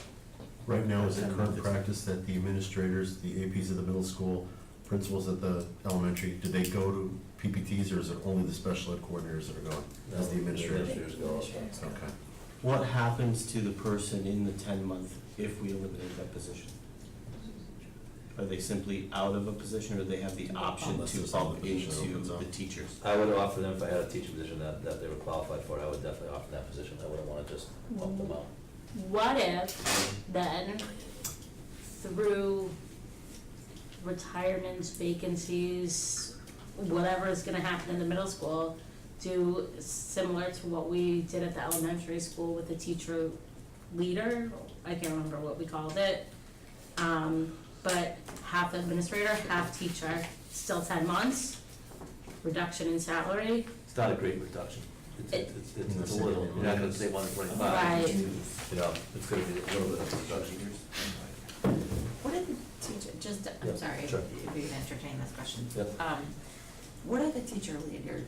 Right now, is it current practice that the administrators, the APs of the middle school, principals at the elementary, do they go to PPTs, or is it only the special ed coordinators that are going as the administrators? Administrators go also. Okay. What happens to the person in the 10-month if we eliminate that position? Are they simply out of a position, or do they have the option Unless to there's some bump position into opens up. the teachers? I would offer them, if I had a teaching position that they were qualified for, I would definitely offer that position. I wouldn't wanna just bump them out. What if then, through retirements, vacancies, whatever is gonna happen in the middle school, do similar to what we did at the elementary school with the teacher leader? I can't remember what we called it. But half administrator, half teacher, still 10 months, reduction in salary. It's not a great reduction. It's a little, you're not gonna say 125. Right. You know, it's gonna be a little bit of a reduction. What are the teacher, just, I'm Yeah, sorry, sure. if you can entertain this question. Yep. What are the teacher leader,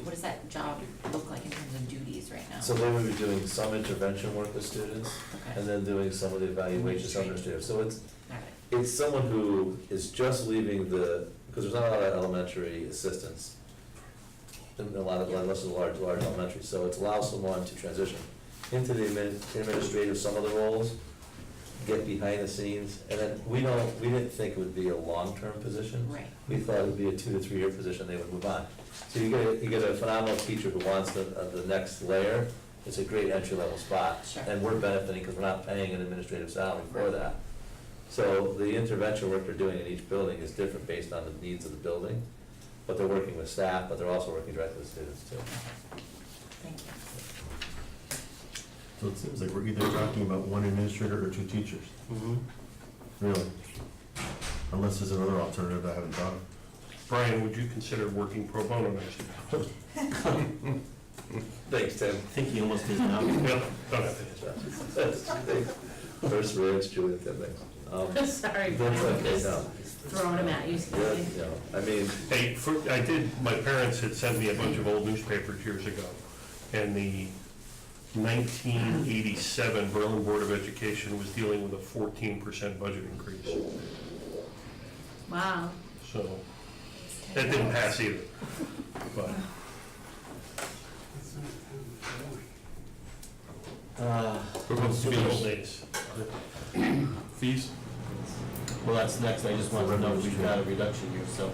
what does that job look like in terms of duties right now? So they would be doing some intervention work with students, Okay. and then doing some of the evaluation, some administrative. So it's, All right. it's someone who is just leaving the, because there's not a lot of elementary assistants. And a lot of, unless it's a large elementary, so it allows someone to transition into the administrative, some of the roles, get behind the scenes, and then we didn't think it would be a long-term position. Right. We thought it would be a 2 to 3 year position, they would move on. So you get a phenomenal teacher who wants the next layer, it's a great entry-level spot. Sure. And we're benefiting because we're not paying an administrative salary for that. So the intervention work they're doing in each building is different based on the needs of the building, but they're working with staff, but they're also working directly with students too. Thank you. So it seems like we're either talking about one administrator or two teachers, Mm-hmm. really. Unless there's another alternative I haven't thought of. Brian, would you consider working pro bono next year? Thanks, Tim. I think he almost did now. Yeah, don't have to. First Rich, Julia, Tim, thanks. Sorry, That's Brian, okay, just no. throwing them at you, Yeah, Steve. you know, I mean, Hey, my parents had sent me a bunch of old newspapers years ago, and the 1987 Berlin Board of Education was dealing with a 14% budget increase. Wow. So, that didn't pass either, but. We're going to the old days. Fees? Well, that's next, I just wanted to know if we've got a reduction here, so.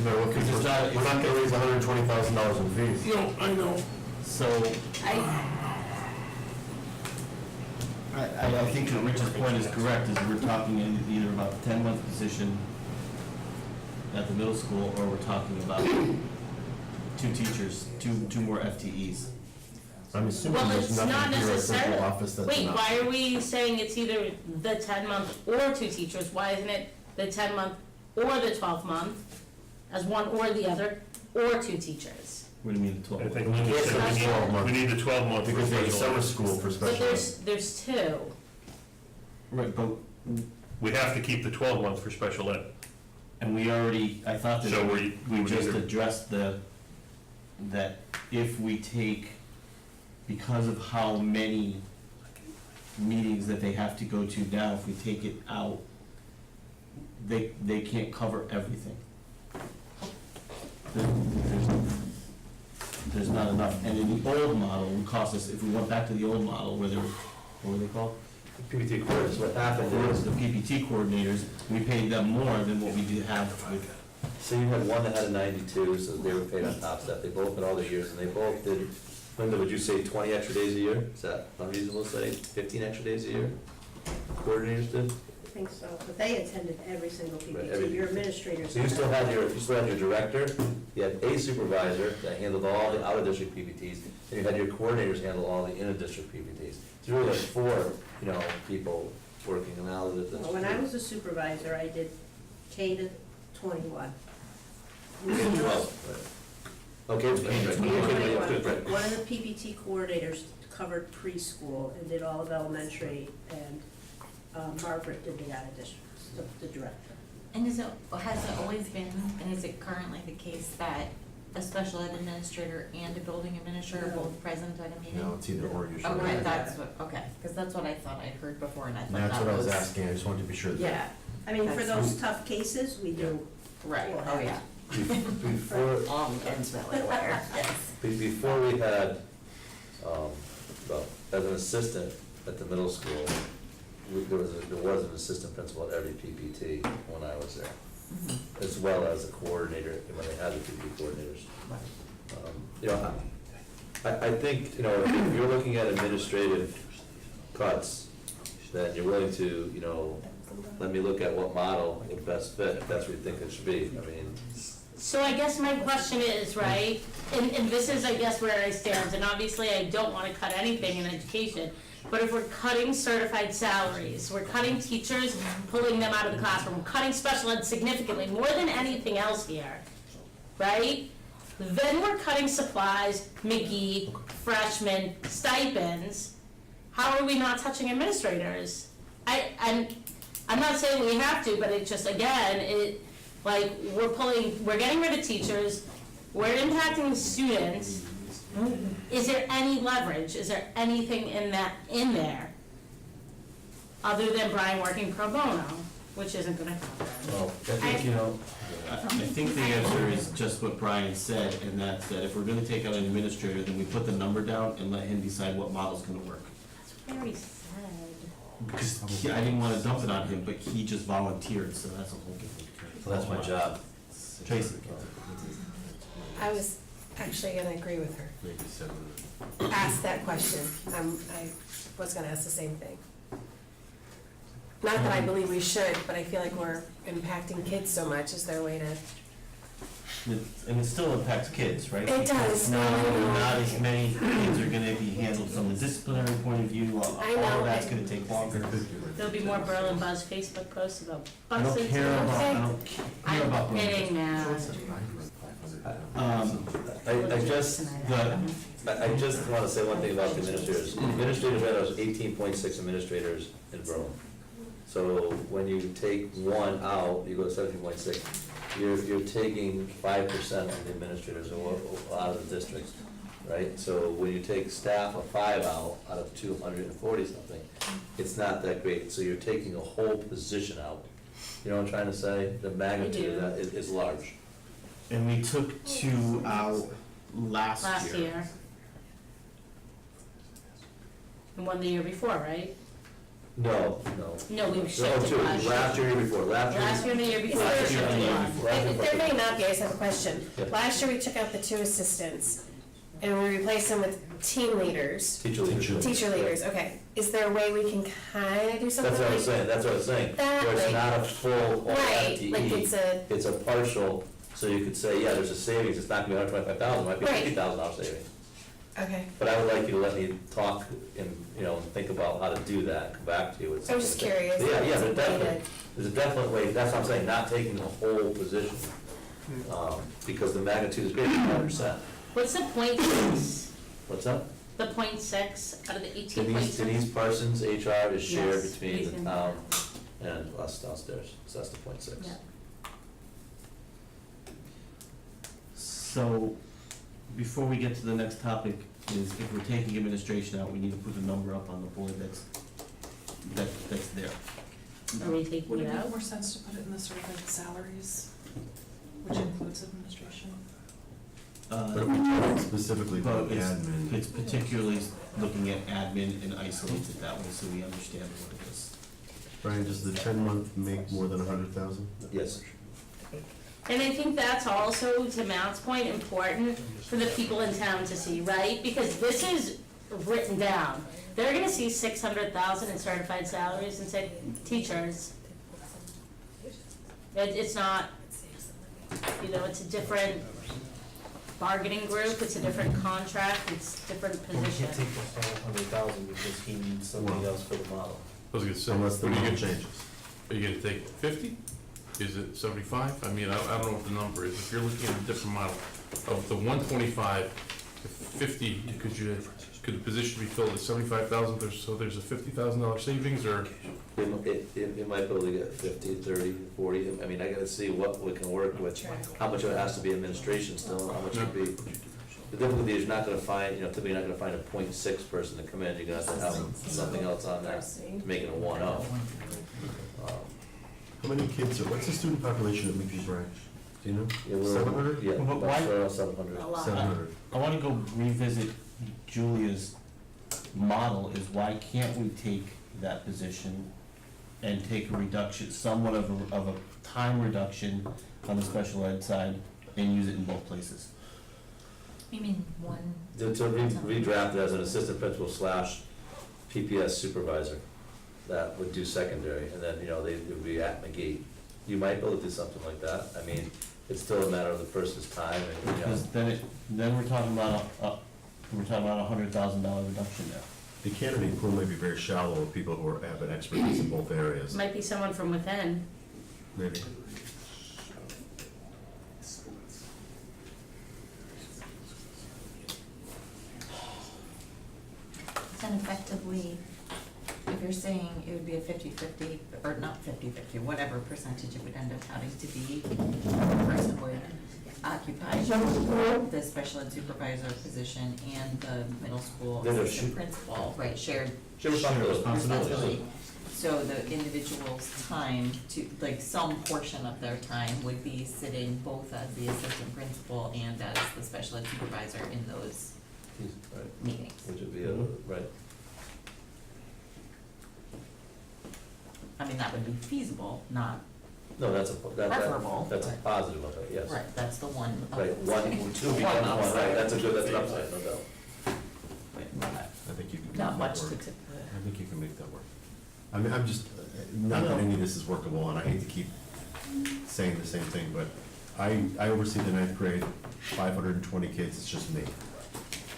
No, we're Because it's not- not gonna raise $120,000 in fees. No, I know. So, I think that Rich's point is correct, is we're talking either about a 10-month position at the middle school, or we're talking about two teachers, two more FTEs. I'm assuming Well, there's it's not nothing here at necessarily. central office that's Wait, enough. why are we saying it's either the 10-month or two teachers? Why isn't it the 10-month or the 12-month as one or the other, or two teachers? What do you mean, the I 12? think Linda said we need the 12-month. Because there's summer school for But special ed. there's two. Right, but We have to keep the 12-month for special ed. And we already, I thought So that we we would just either- addressed that if we take, because of how many meetings that they have to go to now, if we take it out, they can't cover everything. There's not enough, and in the old model, it would cost us, if we went back to the old model where they were, what were they called? PPT course, what happened is, The PPT coordinators, we paid them more than what we did have with, so you had one that had a 92, so they were paid on top of that, they both had all their years, and they both did, Linda, would you say 20 extra days a year? Is that unreasonable to say, 15 extra days a year? Coordinators did? I think so, but they attended every single Right, PPT, your administrators. So you still had your director, you had a supervisor that handled all the out-of-district PPTs, and you had your coordinators handle all the in-district PPTs. So you really had four, people working and out of the district. Well, when I was a supervisor, I did K to 21. Well, okay, right. One of the PPT coordinators covered preschool and did all of elementary, and Margaret did the out-of-district, the director. And has it always been, and is it currently the case that a special ed administrator and a building administrator are both present at a meeting? No, it's either or usually. Okay, that's what, okay, because that's what I thought I'd heard before, and I thought that was. That's what I was asking, I just wanted to be sure that. Yeah, I mean, for That's- those tough cases, we do. Right, We'll oh, have yeah. Before, Intimately aware, yes. before we had, well, as an assistant at the middle school, there was an assistant principal at every PPT when I was there, as well as a coordinator when they had the PPT coordinators. I think, if you're looking at administrative cuts, then you're willing to, let me look at what model would best fit, if that's what you think it should be. I mean, So I guess my question is, right, and this is, I guess, where I stand, and obviously I don't wanna cut anything in education, but if we're cutting certified salaries, we're cutting teachers, pulling them out of the classroom, we're cutting special ed significantly, more than anything else here, right? Then we're cutting supplies, McGee, freshmen, stipends, how are we not touching administrators? I'm not saying we have to, but it just, again, we're getting rid of teachers, we're impacting students. Is there any leverage, is there anything in there? Other than Brian working pro bono, which isn't gonna happen. well, I think, I think the answer is just what Brian said, and that's that if we're gonna take out an administrator, then we put the number down and let him decide what model's gonna work. That's very sad. Because I didn't wanna dump it on him, but he just volunteered, so that's a whole different. so that's my job. Tracy. I was actually gonna agree with her. Ask that question. I was gonna ask the same thing. Not that I believe we should, but I feel like we're impacting kids so much. Is there a way to? And it still impacts kids, right? It does. Because now, not as many kids are gonna be handled from a disciplinary point of view, all I know. of that's gonna take longer. There'll be more Berlin Buzz Facebook posts about I don't buses. care about, I Okay. don't care I'm about. kidding now. I just want to say one thing about the administrators. Administrators, right, there's 18.6 administrators in Berlin. So when you take one out, you go to 17.6. You're taking 5% of the administrators out of the district, right? So when you take staff of 5 out of 240 something, it's not that great. So you're taking a whole position out. You know what I'm trying to say? The magnitude of that is large. And we took 2 out last year. Last year. And one the year before, right? No. No, we Oh, shifted two, last year. last year, year before, Last year and the year before. Last year and the year Shifted before. one. There may not be, I just have a question. Yeah. Last year, we took out the 2 assistants, and we replaced them with team leaders, Teacher leadership. teacher leaders, okay. Is there a way we can kinda do something That's what I was like? saying, that's what I was saying. That, Where it's like- not a full or Right, FTE. like it's a, partial, so you could say, yeah, there's a savings, it's not gonna be $125,000, it might be Right. $50,000 savings. okay. But I would like you to let me talk and, think about how to do that, and come back to you with I was something. just curious. Yeah, there's Something definitely, there's a definite way, that's what I'm saying, not taking the whole position, because the magnitude is greater than 100%. What's the 0.6? What's up? The 0.6 out of the 18.6? Denise Parsons, HR, is shared Yes, between he's the in town and us downstairs, so that's the 0.6. Yeah. So, before we get to the next topic, is if we're taking administration out, we need to put a number up on the board that's there. Are we taking Would it it make out? more sense to put it in the sort of like salaries, which includes administration? But if we talk specifically about But admin, it's particularly looking at admin and isolates it that way, so we understand what it is. Brian, does the 10-month make more than 100,000? Yes. And I think that's also, to Matt's point, important for the people in town to see, right? Because this is written down. They're gonna see 600,000 in certified salaries and say, teachers. It's not, you know, it's a different bargaining group, it's a different contract, it's different We position. can't take the whole 100,000 because he needs something else for the model. I was gonna say, Unless the what are you model gonna- changes. Are you gonna take 50? Is it 75? I mean, I don't know what the number is. If you're looking at a different model, of the 125 to 50, could the position be filled at 75,000, so there's a $50,000 savings, or? It might be able to get 50, 30, 40, I mean, I gotta see what we can work with, how much of it has to be administration still, and how much would be. The difficulty is you're not gonna find, typically you're not gonna find a .6 person to come in, you're gonna have to have something else on that to make it a 1-0. How many kids, what's the student population at Leafy Branch? Do you know? Yeah, we're- 700? Yeah, But why- about around 700. A lot. 700. I wanna go revisit Julia's model, is why can't we take that position and take a reduction, somewhat of a time reduction on the special ed side and use it in both places? You mean one? To redraft it as an assistant principal / PPS supervisor that would do secondary, and then, they would be at McGee. You might be able to do something like that. I mean, it's still a matter of the person's time and, Because then we're talking about a $100,000 reduction there. The candidate pool may be very shallow with people who have an expertise in both areas, Might be someone from within. maybe. And effectively, if you're saying it would be a 50-50, or not 50-50, whatever percentage it would end up having to be, the person would occupy the special ed supervisor position and the middle school Then they're assistant shoot- principal, right, shared Shared responsibility. responsibility. So the individual's time to, like, some portion of their time would be sitting both as the assistant principal and as the special ed supervisor in those right, meetings. which would be, right. I mean, that would be feasible, not, No, that's Preferable, that's a but- positive of it, yes. right, that's the one. Right, one, two One becomes one, upside. right, that's an upside, no doubt. I think you can make Not much that to work. tip I think you can make that work. I mean, I'm just, not that any of this is workable, and I hate to keep saying the same thing, but I oversee the 9th grade, 520 kids, it's just me.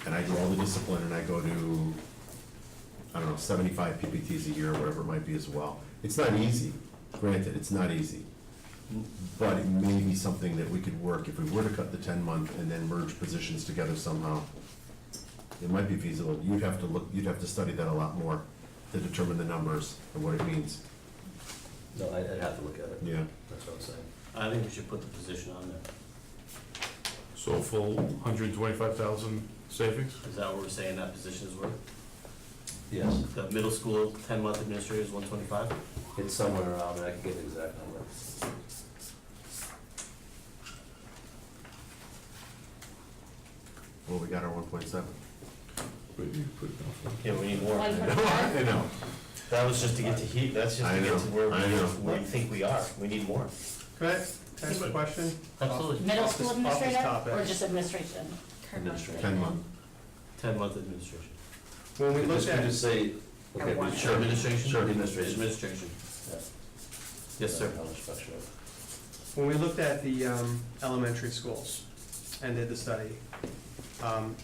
And I do all the discipline, and I go to, I don't know, 75 PPTs a year, or whatever it might be as well. It's not easy, granted, it's not easy. But it may be something that we could work, if we were to cut the 10-month and then merge positions together somehow. It might be feasible. You'd have to study that a lot more to determine the numbers and what it means. No, I'd have to look at it. Yeah. That's what I'm saying. I think we should put the position on there. So full 125,000 savings? Is that what we're saying that position is worth? Yes, The middle school 10-month administrator is 125? it's somewhere around there, I can get the exact number. Well, we got our 1.7. Yeah, we need more. 125? I know. That was just to get to heat, that's just I to get know, to where I know. we think we are. We need more. Can I ask a question? Absolutely. Middle Off this- school off this administrator, topic. or just administration? Administration. 10-month. 10-month administration. When we Could looked just- could at, just say, okay, one. sure, Administration? Sure, administration. Administration. Yeah. Yes, sir. How much structure. when we looked at the elementary schools and did the study,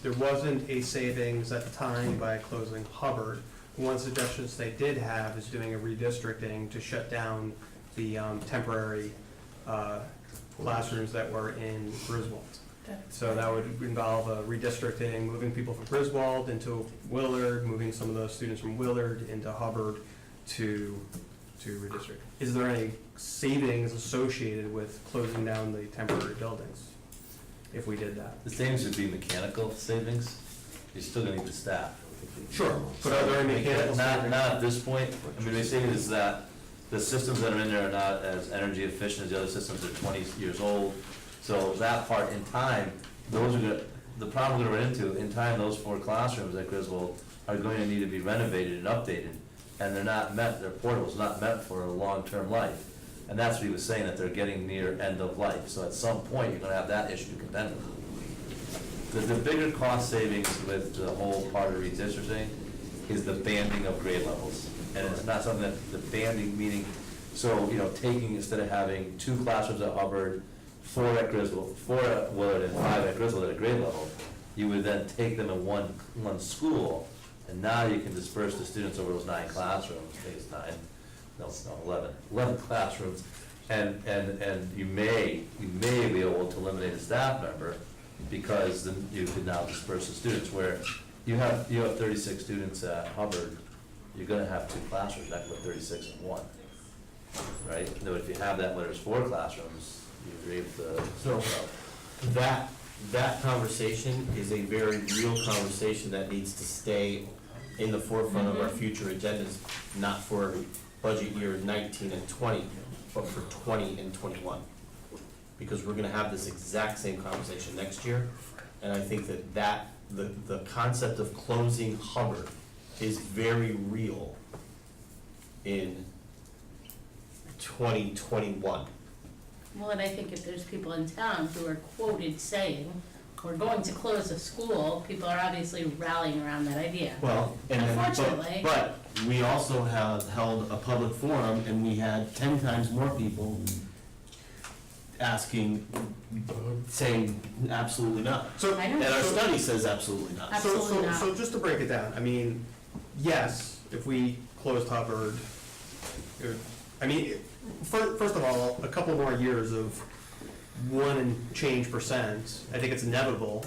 there wasn't a savings at the time by closing Hubbard. One suggestion they did have is doing a redistricting to shut down the temporary classrooms that were in Griswold. So that would involve redistricting, moving people from Griswold into Willard, moving some of those students from Willard into Hubbard to redistrict. Is there any savings associated with closing down the temporary buildings? if we did that. The savings would be mechanical savings, you're still gonna need the staff. Sure, but are there any mechanical Not at this point, I mean, the savings is that the systems that are in there are not as energy efficient as the other systems, they're 20 years old. So that part, in time, those are gonna, the problem we're gonna run into, in time, those 4 classrooms at Griswold are going to need to be renovated and updated, and they're not meant, they're portables, not meant for a long-term life. And that's what he was saying, that they're getting near end of life, so at some point, you're gonna have that issue to contend with. The bigger cost savings with the whole part of redistricting is the banding of grade levels. And it's not something that, the banding meaning, so, taking, instead of having 2 classrooms at Hubbard, 4 at Griswold, 4 at Willard, and 5 at Griswold at a grade level, you would then take them in one school, and now you can disperse the students over those 9 classrooms, I think it's 9, no, 11 classrooms, and you may be able to eliminate a staff member, because then you could now disperse the students, where you have 36 students at Hubbard, you're gonna have 2 classrooms, not with 36 in one, right? Though if you have that, where there's 4 classrooms, you're able to. So, that conversation is a very real conversation that needs to stay in the forefront of our future agendas, not for budget year 19 and 20, but for 20 and 21. Because we're gonna have this exact same conversation next year, and I think the concept of closing Hubbard is very real in 2021. Well, and I think if there's people in town who are quoted saying, we're going to close a school, people are obviously rallying around that idea. Well, and then, Unfortunately. but we also have held a public forum, and we had 10 times more people saying absolutely not. So, I know. And our study says absolutely not. Absolutely not. So just to break it down, I mean, yes, if we closed Hubbard, first of all, a couple more years of 1 and change percent, I think it's inevitable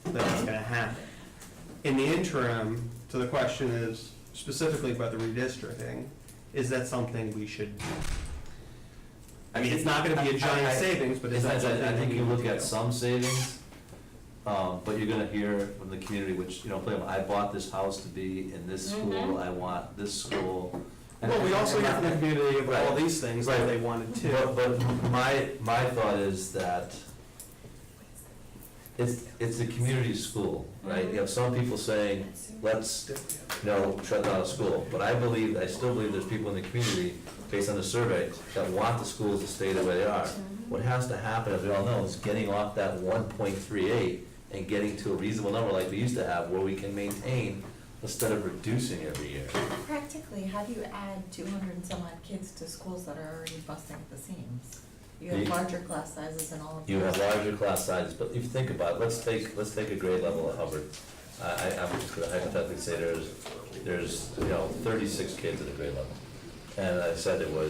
that it's gonna happen. In the interim, so the question is specifically about the redistricting, is that something we should do? I mean, it's not gonna be a giant savings, but is that something I think we you need look to at do? some savings, but you're gonna hear from the community, which, I bought this house to be in this school, I want this school. Well, we also hear from the community of all Right. these things that Right. they wanted to. But my thought is that it's a community school, right? You have some people saying, let's, shut down a school. But I still believe there's people in the community, based on the survey, that want the schools to stay the way they are. What has to happen, as we all know, is getting off that 1.38 and getting to a reasonable number like we used to have, where we can maintain instead of reducing every year. Practically, how do you add 200 and some odd kids to schools that are already busting at the seams? You have You- larger class sizes and all of You have those. larger class sizes, but if you think about it, let's take a grade level at Hubbard. I'm just gonna hypothetically say there's 36 kids at a grade level. And I said there were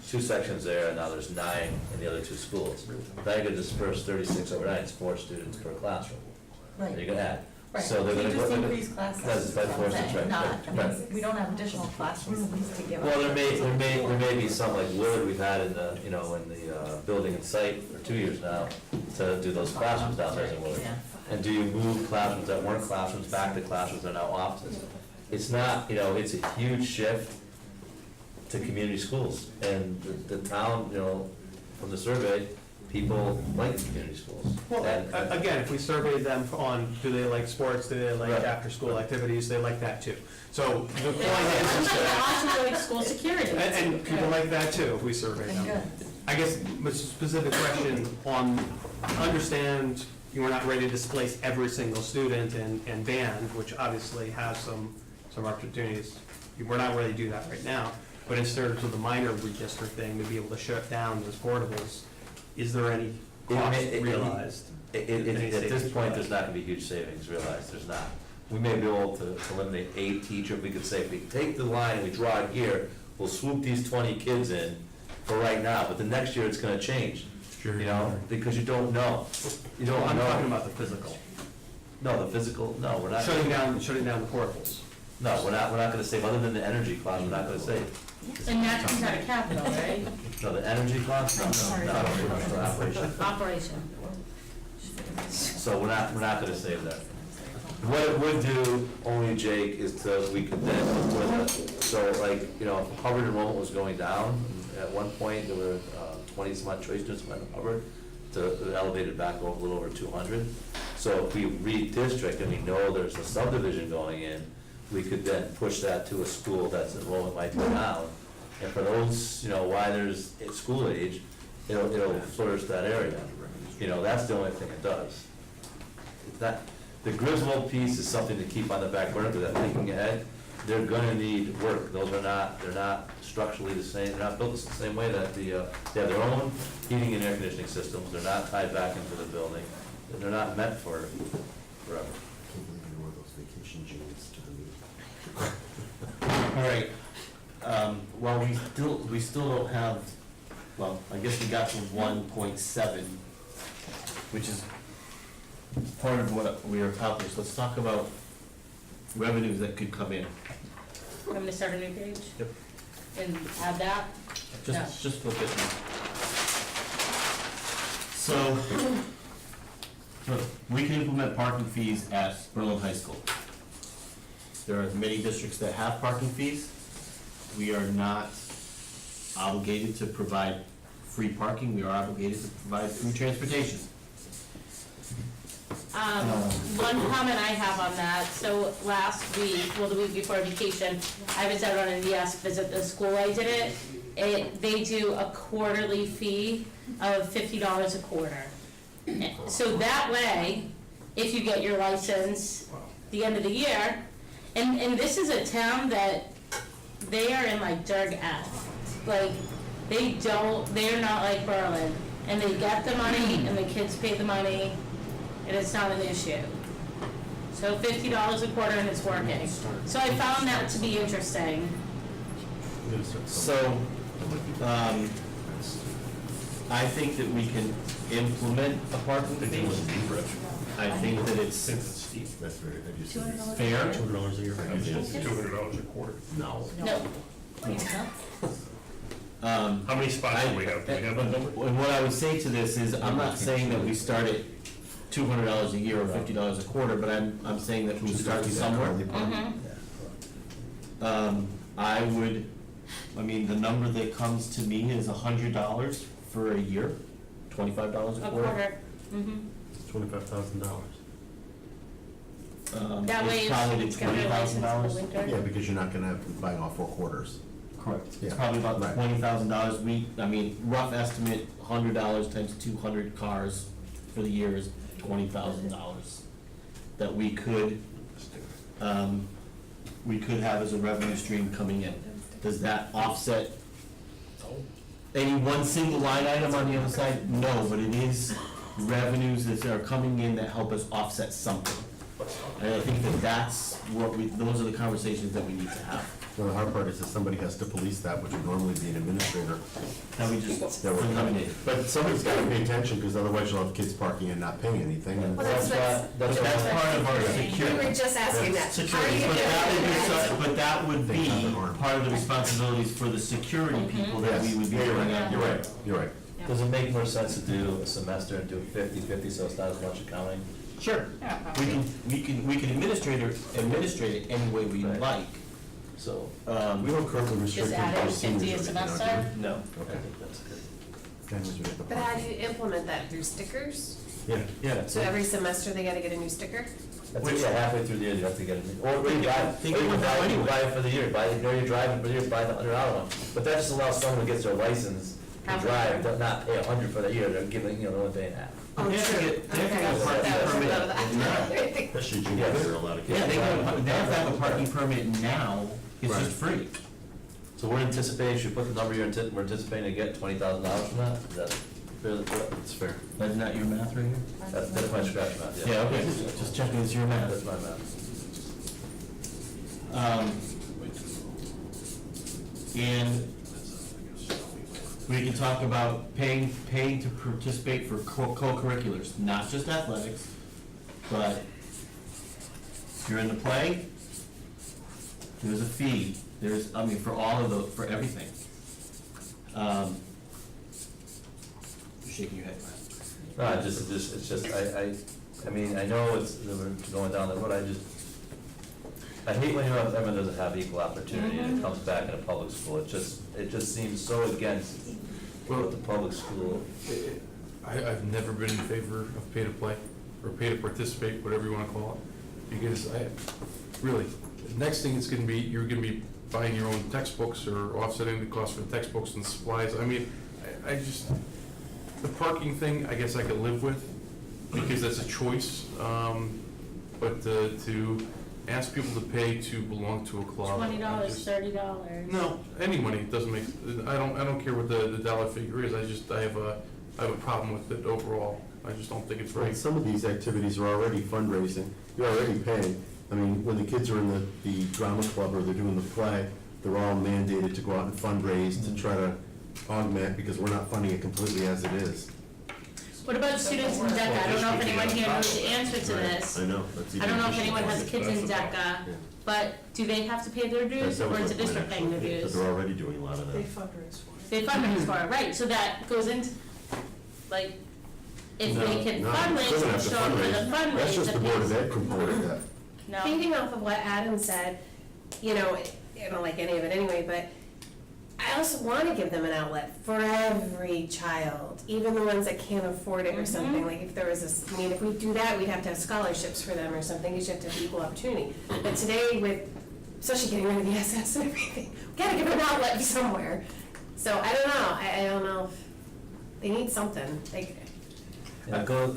2 sections there, and now there's 9 in the other 2 schools. Now you're gonna disperse 36 over 9, it's 4 students per classroom. Right. You're gonna add. Right, So they're you gonna just go. increase class That's sizes, by that's what I'm force, that's saying, right, not, right. we don't have additional classrooms at least to give. Well, us. there may be some like Willard we've had in the, in the building and site for 2 years now, to do those classrooms down there in Willard. Yeah. And do you move classrooms that weren't classrooms back to classrooms that are now offices? It's not, it's a huge shift to community schools. And the town, from the survey, people like community schools. Well, And- again, if we surveyed them on, do they like sports, do they like Right. after-school activities, they like that too. So the point They also is that, like school security. and people like that too, if we survey And them. good. I guess, a specific question on, understand you are not ready to displace every single student and band, which obviously has some opportunities. We're not ready to do that right now, but in terms of the minor redistricting, to be able to shut down those portables, is there any cost realized? At this point, there's not gonna be huge savings realized, there's not. We may be able to eliminate a teacher, we could say, if we take the line and we draw it here, we'll swoop these 20 kids in for right now, but the next year it's gonna change, because you don't know. You don't I'm know. talking about the physical. No, the physical, no, we're not. Shutting down the portables. No, we're not gonna save, other than the energy cost, we're not gonna save. And that comes out of capital, right? No, the energy cost, no, no, for operation. Operation. So we're not gonna save that. What it would do, only Jake, is we could then, so like, you know, if Hubbard enrollment was going down, at one point, there were 20-some-odd choice students went to Hubbard, to elevated back over a little over 200. So if we redistrict and we know there's a subdivision going in, we could then push that to a school that's enrollment might be down. And for those, you know, why there's, at school age, it'll flourish that area. You know, that's the only thing it does. That, the Griswold piece is something to keep on the back burner, because I'm thinking ahead, they're gonna need work. Those are not, they're not structurally the same, they're not built the same way that they have their own heating and air conditioning systems, they're not tied back into the building, and they're not meant for forever. I can't believe you wore those vacation jeans to the meeting. All right, well, we still don't have, well, I guess we got to 1.7, which is part of what we accomplished. Let's talk about revenues that could come in. I'm gonna start a new page? Yep. And add that? Just flip it. So, we can implement parking fees at Berlin High School. There are many districts that have parking fees. We are not obligated to provide free parking, we are obligated to provide free transportation. One comment I have on that, so last week, well, the week before vacation, I was out on an ES visit, the school I did it, they do a quarterly fee of $50 a quarter. So that way, if you get your license the end of the year, and this is a town that, they are in like Derg F. Like, they're not like Berlin, and they get the money, and the kids pay the money, and it's not an issue. So $50 a quarter and it's working. So I found that to be interesting. So, I think that we can implement a parking fee. I think that it's That's very, that used to be. fair. $200 a year. $200 a quarter. No. No. How many spots do we have? Do we have a number? And what I would say to this is, I'm not saying that we start at $200 a year or $50 a quarter, but I'm saying that we start somewhere. I mean, the number that comes to me is $100 for a year, $25 a A quarter. quarter. $25,000. That way, It's if probably students get their license in the $20,000. winter. Yeah, because you're not gonna have, buying all 4 quarters. Correct. It's Yeah. probably about Right. $20,000. Rough estimate, $100 times 200 cars for the year is $20,000 that we could have as a revenue stream coming in. Does that offset any one single line item on the other side? No, but it is revenues that are coming in that help us offset something. And I think that that's what those are the conversations that we need to have. Well, the hard part is that somebody has to police that, which would normally be an administrator. That we just That we're eliminated. But somebody's gotta pay attention, because otherwise you'll have kids parking and not paying anything. And Well, that's That's part of our We security. were just asking that. How are Security, you but doing that? that would be part of the responsibilities for the security people that we would be Yeah, you're doing right, that. you're right, you're right. Does it make more sense to do a semester and do 50-50, so it's not as much accounting? Sure, we can administrate it any way we Right. like. So, We don't currently restrict. Just add our in seniors 50 a or anything, don't semester? you? No. I think that's good. Families would get the But how do you implement that? Through stickers? Yeah. Yeah. So every semester they gotta get a new sticker? That's it, yeah, halfway through the year, you have to get it, or you buy, They get one now you anyway. buy it for the year, you're driving for the year, buy the $100 one. But that just allows someone who gets their license to Half a drive, year. to not pay $100 for the year, they're giving, they're only paying half. Oh, They have to true. get- they have to Okay. get a parking That was permit. above that. Especially junior, there are a lot of kids. Yeah, they have to have a parking permit now, it's just free. So we're anticipating, should we put the number we're anticipating to get $20,000 from that? Is that fairly correct? It's fair. That's not your math right here? That's my scratch math, yeah. Yeah, okay, just checking it's your math. That's my math. And we can talk about paying to participate for co-curriculars, not just athletics, but if you're in the play, there's a fee. There's, I mean, for all of the, for everything. You're shaking your head, Brian. No, it's just, I mean, I know it's, we're going down the road, I hate when everyone doesn't have equal opportunity and it comes back in a public school. It just seems so against what the public school. I've never been in favor of pay to play, or pay to participate, whatever you wanna call it, because really, the next thing it's gonna be, you're gonna be buying your own textbooks or offsetting the cost for the textbooks and supplies. I mean, I just, the parking thing, I guess I could live with, because that's a choice, but to ask people to pay to belong to a club. $20, I just- $30. No, any money doesn't make, I don't care what the dollar figure is, I have a problem with it overall. I just don't think it's Right, right. some of these activities are already fundraising, you're already paying. I mean, when the kids are in the drama club or they're doing the play, they're all mandated to go out and fundraise to try to augment, because we're not funding it completely as it is. What about students in DECA? I don't know if anyone here knows the answer to this. I know, that's even. I don't know if anyone has kids in DECA, Yeah. but do they have to pay their dues, That or was is my the district point, paying their actually, dues? but they're already doing a lot of They that. fundraise for it. They fundraise for it, right, so that goes into, like, if they can No, fundraise, they don't and have to show up for the fundraise. fundraise. That's just that the Board of pays- Ed component of that. No, Feeding off of what Adam said, you know, I don't like any of it anyway, but I also want to give them an outlet for every child, even the ones that can't afford it or something. Like if there was this, I mean, if we do that, we'd have to have scholarships for them or something, because you have to have equal opportunity. But today with, especially getting rid of the SS and everything, we gotta give them an outlet somewhere. So I don't know, I don't know, they need something, like, Yeah, go.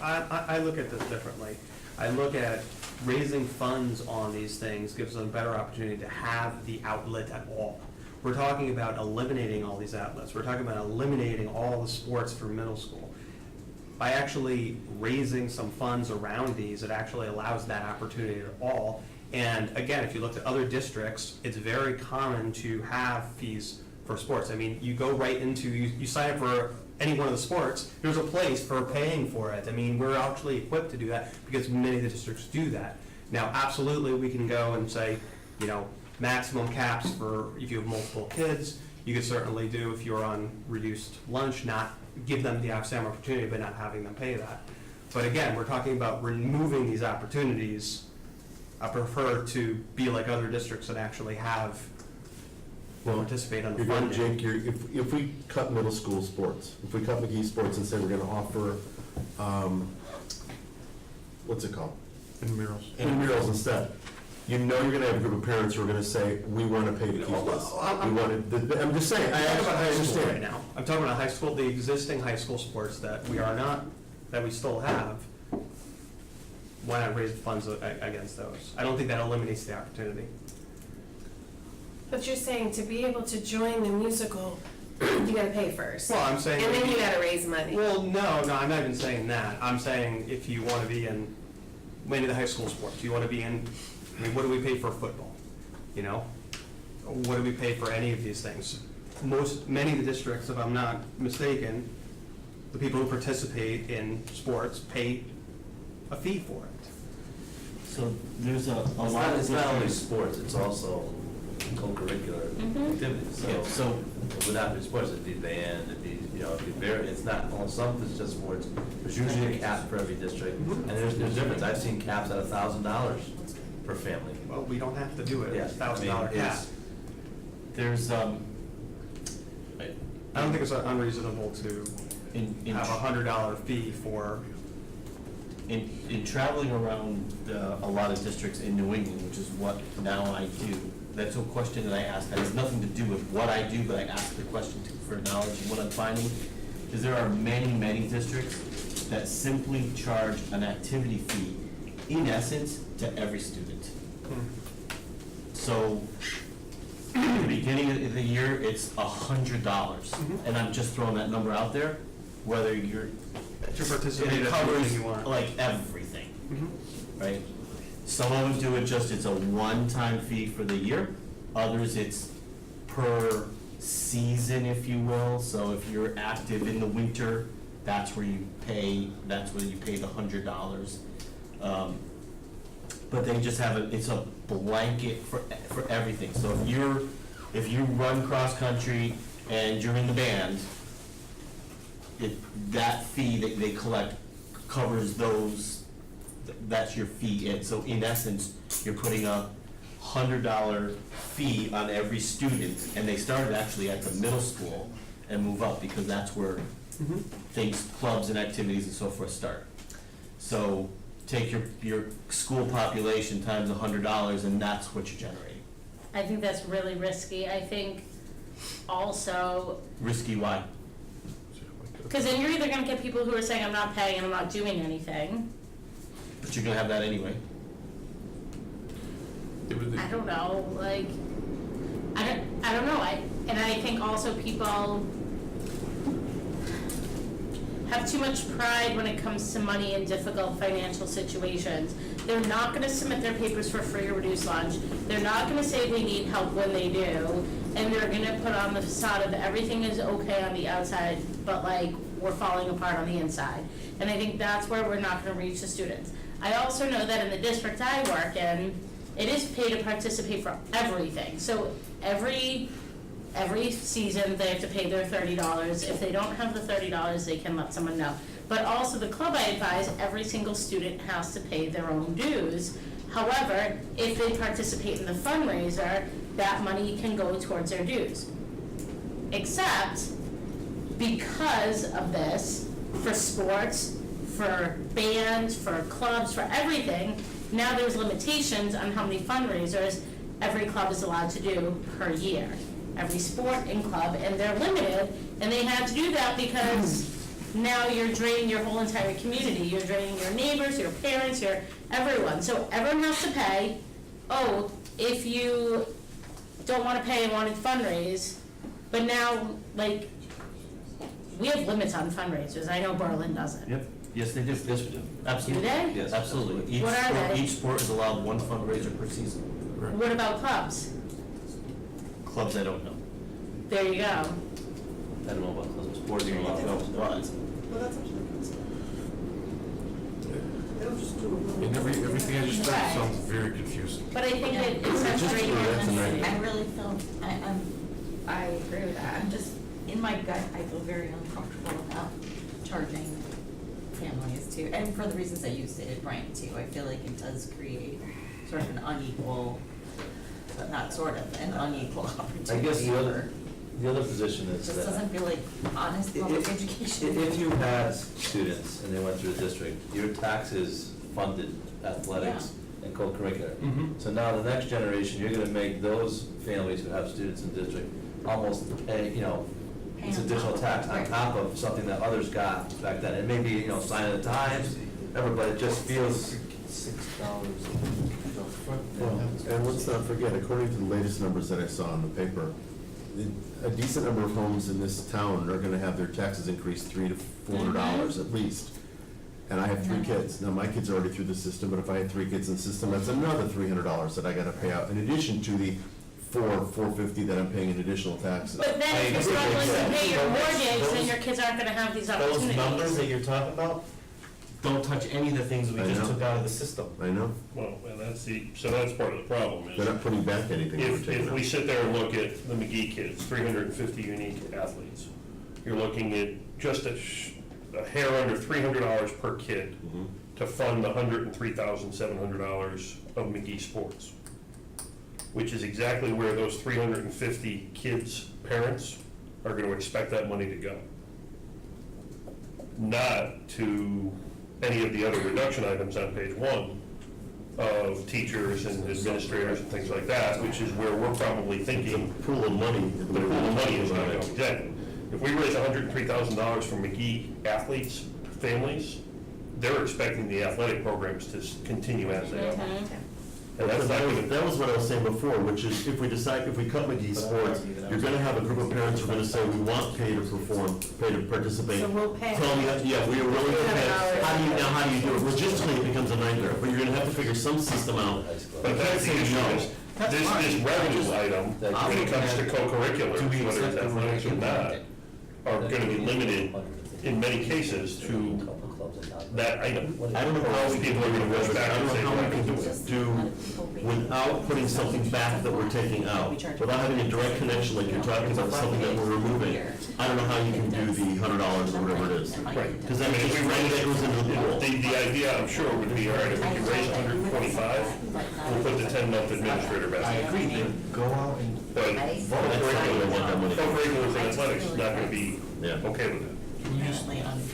I look at this differently. I look at raising funds on these things gives them a better opportunity to have the outlet at all. We're talking about eliminating all these outlets. We're talking about eliminating all the sports for middle school. By actually raising some funds around these, it actually allows that opportunity at all. And again, if you look at other districts, it's very common to have fees for sports. I mean, you go right into, you sign up for any one of the sports, there's a place for paying for it. I mean, we're actually equipped to do that because many of the districts do that. Now, absolutely, we can go and say, you know, maximum caps for if you have multiple kids. You could certainly do if you're on reduced lunch, not give them the same opportunity, but not having them pay that. But again, we're talking about removing these opportunities. I prefer to be like other districts that actually have, participate on the You're gonna, funding. Jake, if we cut middle school sports, if we cut McGee Sports and say we're gonna offer, what's it called? Intramurals. Intramurals instead, you know you're gonna have a group of parents who are gonna say, we wanna pay to keep this. We wanted, I'm just saying, I'm talking about I high school right understand. now. I'm talking about high school, the existing high school sports that we are not, that we still have. Why not raise the funds against those? I don't think that eliminates the opportunity. but you're saying to be able to join the musical, you gotta pay first. Well, I'm saying. And then you gotta raise money. Well, no, I'm not even saying that. I'm saying if you want to be in many of the high school sports, you want to be in, I mean, what do we pay for football? You know? What do we pay for any of these things? Many of the districts, if I'm not mistaken, the people who participate in sports pay a fee for it. So there's a It's lot not, of it's not only different. sports, it's also co-curricular activities, Yeah, so so, it would not be sports, it'd be band, it'd be, you know, it'd be very, it's not, well, some it's just sports. There's usually a cap for every district, and there's difference, I've seen caps at $1,000 per family. Well, we don't have to do it, Yeah, it's I mean, $1,000 cap. it's- there's, I don't think it's unreasonable to in have a $100 fee for, in traveling around a lot of districts in New England, which is what now I do, that's a question that I ask, that has nothing to do with what I do, but I ask the question for knowledge. And what I'm finding is there are many districts that simply charge an activity fee, in essence, to every student. So, at the beginning of the year, it's $100, and I'm just throwing that number out there, whether you're. To participate It in covers anything you want. like everything, right? Some of them do it just, it's a one-time fee for the year. Others, it's per season, if you will. So if you're active in the winter, that's where you pay the $100. but they just have it's a blanket for everything. So if you run cross-country and you're in the band, that fee that they collect covers those, that's your fee in. So in essence, you're putting a $100 fee on every student, and they started actually at the middle school and move up, because that's where things, clubs and activities and so forth start. So take your school population times $100, and that's what you're generating. I think that's really risky. I think also, Risky, why? because then you're either gonna get people who are saying, I'm not paying and I'm not doing anything. But you're gonna have that anyway. I don't know, like, I don't know, and I think also people have too much pride when it comes to money in difficult financial situations. They're not gonna submit their papers for free or reduced lunch, they're not gonna say they need help when they do, and they're gonna put on the facade of everything is okay on the outside, but like, we're falling apart on the inside. And I think that's where we're not gonna reach the students. I also know that in the district I work in, it is pay to participate for everything. So every season, they have to pay their $30. If they don't have the $30, they can let someone know. But also the club, I advise, every single student has to pay their own dues. However, if they participate in the fundraiser, that money can go towards their dues. Except, because of this, for sports, for bands, for clubs, for everything, now there's limitations on how many fundraisers every club is allowed to do per year. Every sporting club, and they're limited, and they have to do that because now you're draining your whole entire community. You're draining your neighbors, your parents, your everyone. So everyone has to pay. Oh, if you don't want to pay and want to fundraise, but now, like, we have limits on fundraisers. I know Berlin doesn't. Yep. Yes, they do. Yes, we do. Absolutely. Do they? Yes, absolutely. What are they? Each sport is allowed one fundraiser per season. What about clubs? Clubs, I don't know. There you go. I don't know about clubs, sports, There you go. I don't know. Well, that's up to the principal. They don't just do a rule. And everything I just Right. said sounds very confusing. But I think it says Just right do that here. tonight. I really feel, I agree with that. I'm just, in my gut, I feel very uncomfortable about charging families too, and for the reasons that you stated, Brian, too. I feel like it does create sort of an unequal, but not sort of, an unequal opportunity. I guess for- the other position It is just that doesn't feel like honest public if education. you had students and they went through the district, your taxes funded athletics and co-curricular. So now the next generation, you're gonna make those families who have students in the district almost pay, it's Pay on additional top. tax on Right. top of something that others got back then. It may be, sign of the times, whatever, but it just feels. Well, and let's not forget, according to the latest numbers that I saw in the paper, a decent number of homes in this town are gonna have their taxes increased $300 to $400 at least. And I have 3 kids. Now, my kids are already through the system, but if I had 3 kids in the system, that's another $300 that I gotta pay out, in addition to the $450 that I'm paying in additional taxes. But then if you're struggling to pay your mortgage, then your kids aren't gonna have these Those opportunities. numbers that you're talking about don't touch any of the things we I just know. took out of the system. I know, Well, and so that's part of the problem they're is, not putting back anything we're taking if we out. sit there and look at the McGee kids, 350 unique athletes, you're looking at just a hair under $300 per kid to fund the $103,700 of McGee sports, which is exactly where those 350 kids' parents are going to expect that money to go. Not to any of the other reduction items on page 1 of teachers and administrators and things like that, which is where we're probably thinking Pool of money. the pool of money is going to go. Exactly. If we raise $103,000 from McGee athletes, families, they're expecting the athletic programs to continue as they are. And that's not going to. That was what I was saying before, which is if we cut McGee sports, you're gonna have a group of parents who are gonna say, we want pay to perform, pay to participate. So we'll pay. Tell me, yeah, we are willing to pay. How do you do it? Logistically, it becomes a nightmare, but you're gonna have to figure some system out. But that's the issue is, this revenue item, when it comes to co-curriculars, whether it's athletics or not, are gonna be limited in many cases to that item. I don't know how we can People are gonna rush back I don't and say, know how "We're we not can gonna do it." do, without putting something back that we're taking out, without having a direct connection like you're talking about, something that we're removing. I don't know how you can do the $100 or whatever it is. Right. Because that means money that goes into the pool. The idea, I'm sure, would be, all right, if we can raise 125, we'll put the 10-month administrator back. I agree, then go out and But curriculum, want that money. co-curriculars and athletics is not gonna be Yeah. okay with it.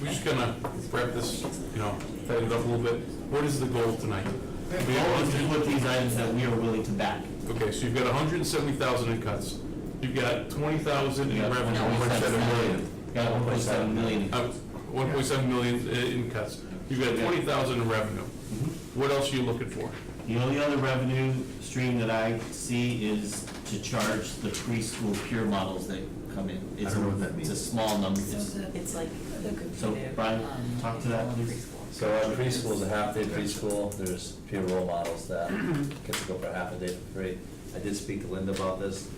We're just gonna wrap this, tighten it up a little bit. What is the goal tonight? We always put these items that we are willing to back. Okay, so you've got 170,000 in cuts. You've got 20,000 in revenue. 1.7 million. Got 1.7 million. 1.7 million in cuts. You've got 20,000 in revenue. What else are you looking for? The only other revenue stream that I see is to charge the preschool peer models that come in. I don't know what that It's means. a small number. It's like So, Brian, talk to that, please. So our preschool is a half-day preschool, there's peer role models that get to go for half a day for free. I did speak to Linda about this,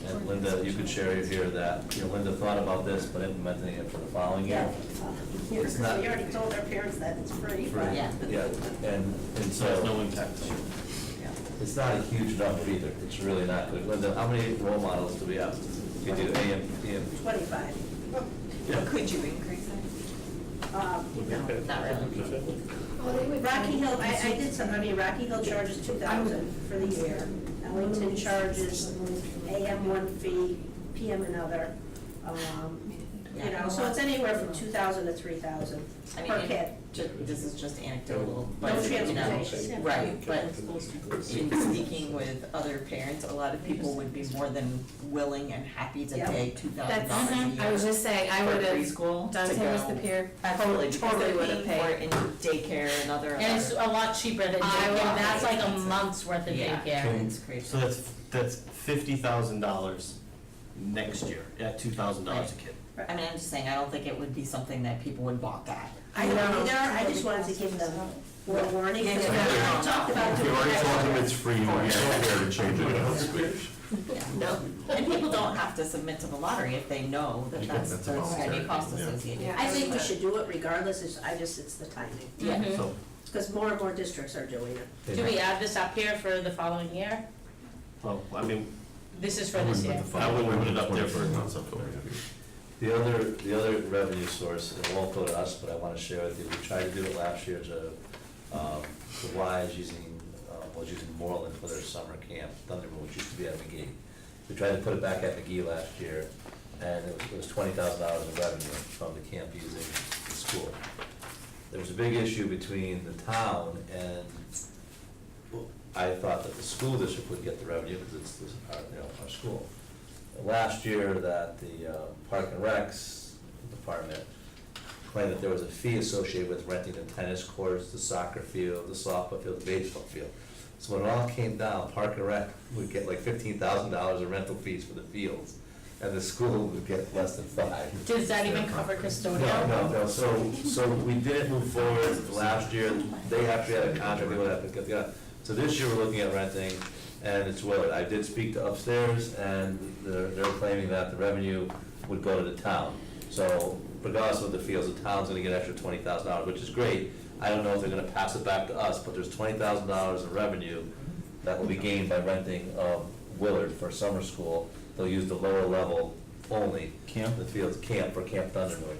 and Linda, you could share here that, Linda thought about this, but implementing it for the following year. It's not- We already told our parents that it's free, but. Yeah. Yeah, and So there's so, no impact. it's not a huge number either, it's really not good. Linda, how many role models do we have? You do AM, PM? 25. Could you increase it? Um, No, not really. Rocky Hill, I did some, Rocky Hill charges 2,000 for the year. Ellington charges AM one fee, PM another. So it's anywhere from 2,000 to 3,000 I per mean, kid. this is just anecdotal. No but, you know, transportation. Right, but in speaking with other parents, a lot of people would be more than willing and happy to Yeah. pay $2,000 a year. I was just saying, I for would have preschool done to same as go. the peer. Absolutely, because Totally they're would have paying for paid. it in daycare and other. And it's a lot cheaper than daycare, that's like a month's worth of Yeah, daycare. it's crazy. So that's $50,000 next year, at $2,000 a kid. I mean, I'm just saying, I don't think it would be something that people would balk at. I don't either, I just wanted to give them more warning, because we Yeah. already talked about If doing you already told them that. it's free, we don't care to change it. No, and people don't have to submit to the lottery if they know that that's That's the voluntary, any cost yeah. associated. I think we should do it regardless, it's the timing, Yeah. So, because more and more districts are doing it. Do we add this up here for the following year? well, I mean, This is for this year. I wouldn't put it up there for The other revenue source, it won't go to us, but I want to share with you, we tried to do it last year to, the Y was using Moreland for their summer camp, Thunderbird, which used to be at McGee. We tried to put it back at McGee last year, and it was $20,000 in revenue from the camp using the school. There was a big issue between the town and, I thought that the school district would get the revenue, because it's our school. Last year, that the Park and Recs department claimed that there was a fee associated with renting the tennis courts, the soccer field, the softball field, the baseball field. So when it all came down, Park and Rec would get like $15,000 in rental fees for the fields, and the school would get less than $5,000. Does that even cover custodial? No, so we didn't move forward last year, they actually had a contract, they would have to get together. So this year, we're looking at renting, and it's Willard. I did speak to upstairs, and they're claiming that the revenue would go to the town. So regardless of the fields, the town's gonna get extra $20,000, which is great. I don't know if they're gonna pass it back to us, but there's $20,000 in revenue that will be gained by renting Willard for summer school. They'll use the lower level only. Camp? The fields, camp for Camp Thunderbird.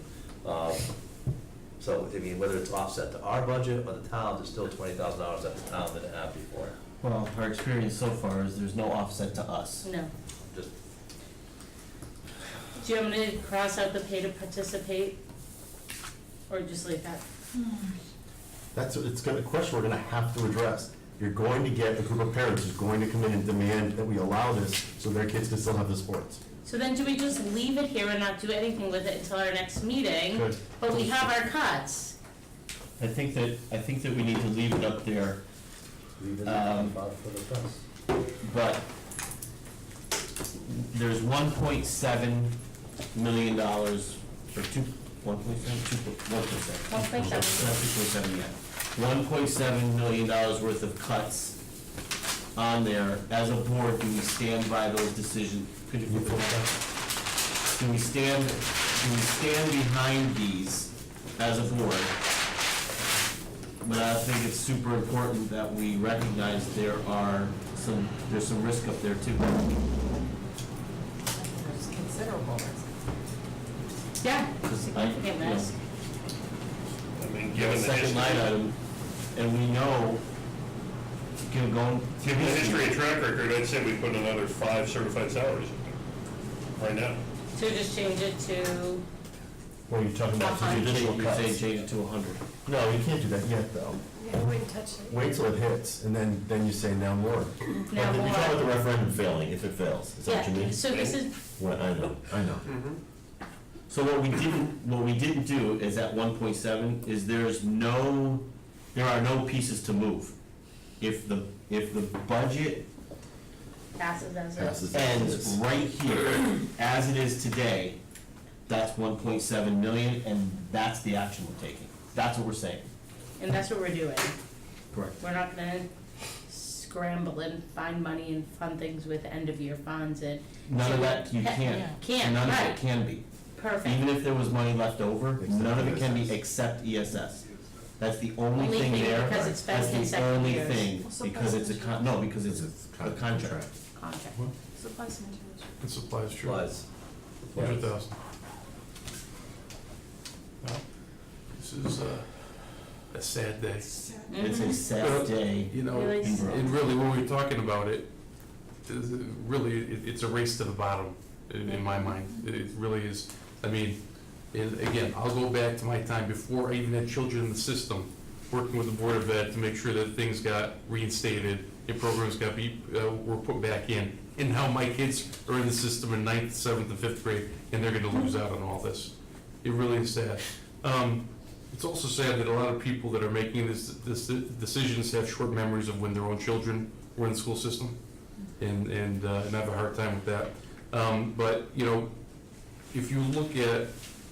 So, I mean, whether it's offset to our budget or the town, there's still $20,000 that the town didn't have before. well, our experience so far is there's no offset to us. No. Just, Do you want me to cross out the pay to participate? Or just leave that? It's a question we're gonna have to address. You're going to get a group of parents who's going to come in and demand that we allow this so their kids can still have the sports. So then do we just leave it here and not do anything with it until our next meeting? Good. But we have our cuts. I think that we need to leave it up there, leave it for the press. but there's $1.7 million, or 1.7, 1.7. yet. $1.7 million worth of cuts on there. As a board, do we stand by those decisions? Could you flip it back? Do we stand behind these as a board but I think it's super important that we recognize there's some risk up there too. There's considerable risk. Yeah, Because significant risk. I mean, the given the second line history, item, and we know, going. given the history and track record, I'd say we put another 5 certified salaries in there, right now. So just change it to, Well, you're talking about the additional You're saying cuts. change it to 100. No, you can't do that yet, though. Yeah, I wouldn't touch it. Wait till it hits, and then you say now more. now You're talking about the more. referendum failing, if it fails, is that what you Yeah, mean? so this is, Well, I know. So what we didn't do is at 1.7 is there are no pieces to move. If the budget passes as Passes. a, ends right here, as it is today, that's 1.7 million, and that's the action we're taking. That's what we're saying. and that's what we're doing. Correct. We're not gonna scramble and find money and fund things with end-of-year funds and. None of that, you can't. Can't, None of it right, can be. perfect. Even if there was money left over, Except none of it can be ESS. except ESS. That's the only Only thing thing there. because it's been That's the consecutive only years. thing, Also because it's a because it's a contract. Contract. Supplies and materials. It supplies, true. Supplies. 100,000. Well, this is a sad day. It's Mm-hmm. a sad day. You know, Really sad. and really, when we're talking about it, really, it's a race to the bottom, in my mind. It really is. I mean, and again, I'll go back to my time before I even had children in the system, working with the Board of Ed to make sure that things got reinstated and programs were put back in, and how my kids are in the system in 9th, 7th, and 5th grade, and they're gonna lose out on all this. It really is sad. It's also sad that a lot of people that are making this decisions have short memories of when their own children were in the school system, and have a hard time with that. But, you know, if you look at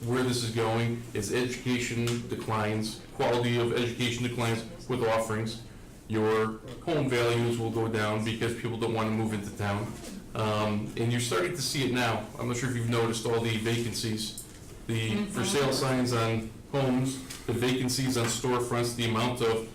where this is going, as education declines, quality of education declines with offerings, your home values will go down because people don't want to move into town. And you're starting to see it now. I'm not sure if you've noticed all the vacancies, the for sale signs on homes, the vacancies on storefronts, the amount of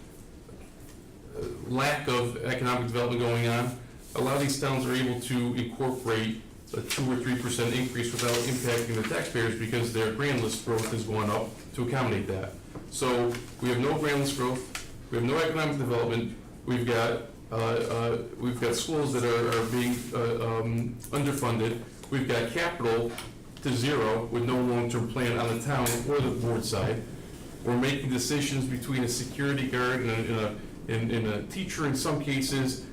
lack of economic development going on. A lot of these towns are able to incorporate a 2 or 3% increase without impacting the taxpayers because their grand list growth is going up to accommodate that. So we have no grand list growth, we have no economic development, we've got schools that are being underfunded, we've got capital to zero with no long-term plan on the town or the board side. We're making decisions between a security guard and a teacher in some cases,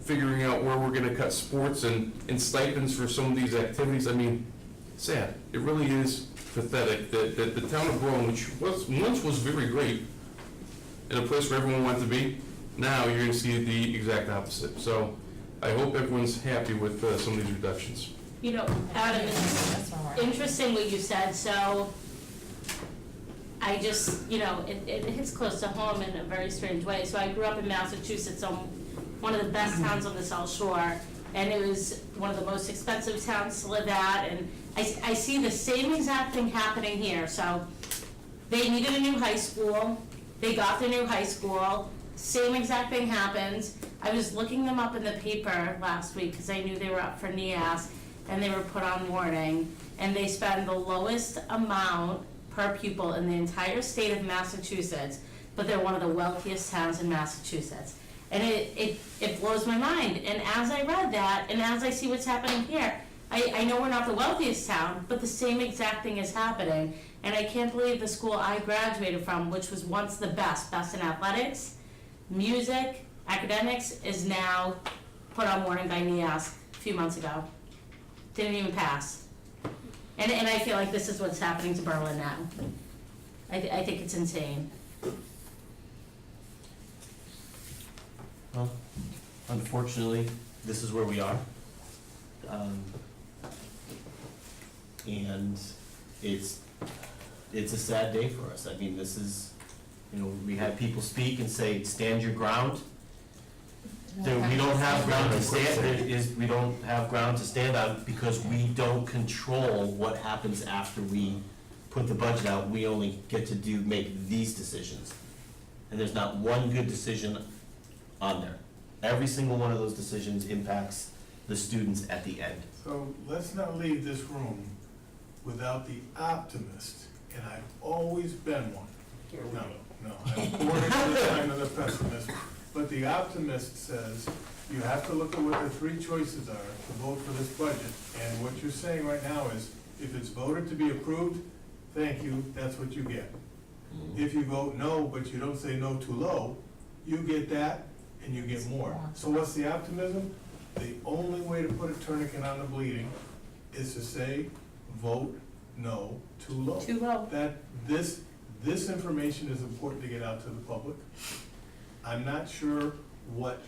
figuring out where we're gonna cut sports and stipends for some of these activities. I mean, sad. It really is pathetic that the town of Berlin, which once was very great, in a place where everyone wanted to be, now you're gonna see the exact opposite. So I hope everyone's happy with some of these reductions. You know, Adam, it's That's where we're at. interesting what you said, so I just, you know, it hits close to home in a very strange way. So I grew up in Massachusetts, on one of the best towns on the South Shore, and it was one of the most expensive towns to live at, and I see the same exact thing happening here. So they needed a new high school, they got their new high school, same exact thing happened. I was looking them up in the paper last week, because I knew they were up for NEAS, and they were put on warning, and they spend the lowest amount per pupil in the entire state of Massachusetts, but they're one of the wealthiest towns in Massachusetts. And it blows my mind, and as I read that, and as I see what's happening here, I know we're not the wealthiest town, but the same exact thing is happening, and I can't believe the school I graduated from, which was once the best in athletics, music, academics, is now put on warning by NEAS a few months ago. Didn't even pass. And I feel like this is what's happening to Berlin now. I think it's insane. Well, unfortunately, this is where we are. And it's a sad day for us. I mean, this is, you know, we had people speak and say, stand your ground. We don't have ground to stand, we don't have ground to stand on because we don't control what happens after we put the budget out. We only get to make these decisions. and there's not one good decision on there. Every single one of those decisions impacts the students at the end. So let's not leave this room without the optimist, and I've always been one. No, I'm born into the time of the pessimist, but the optimist says, you have to look at what the three choices are to vote for this budget, and what you're saying right now is, if it's voted to be approved, thank you, that's what you get. If you vote no, but you don't say no too low, you get that, and you get more. So what's the optimism? The only way to put a tourniquet on the bleeding is to say, vote no too low. Too low. That, this information is important to get out to the public. I'm not sure what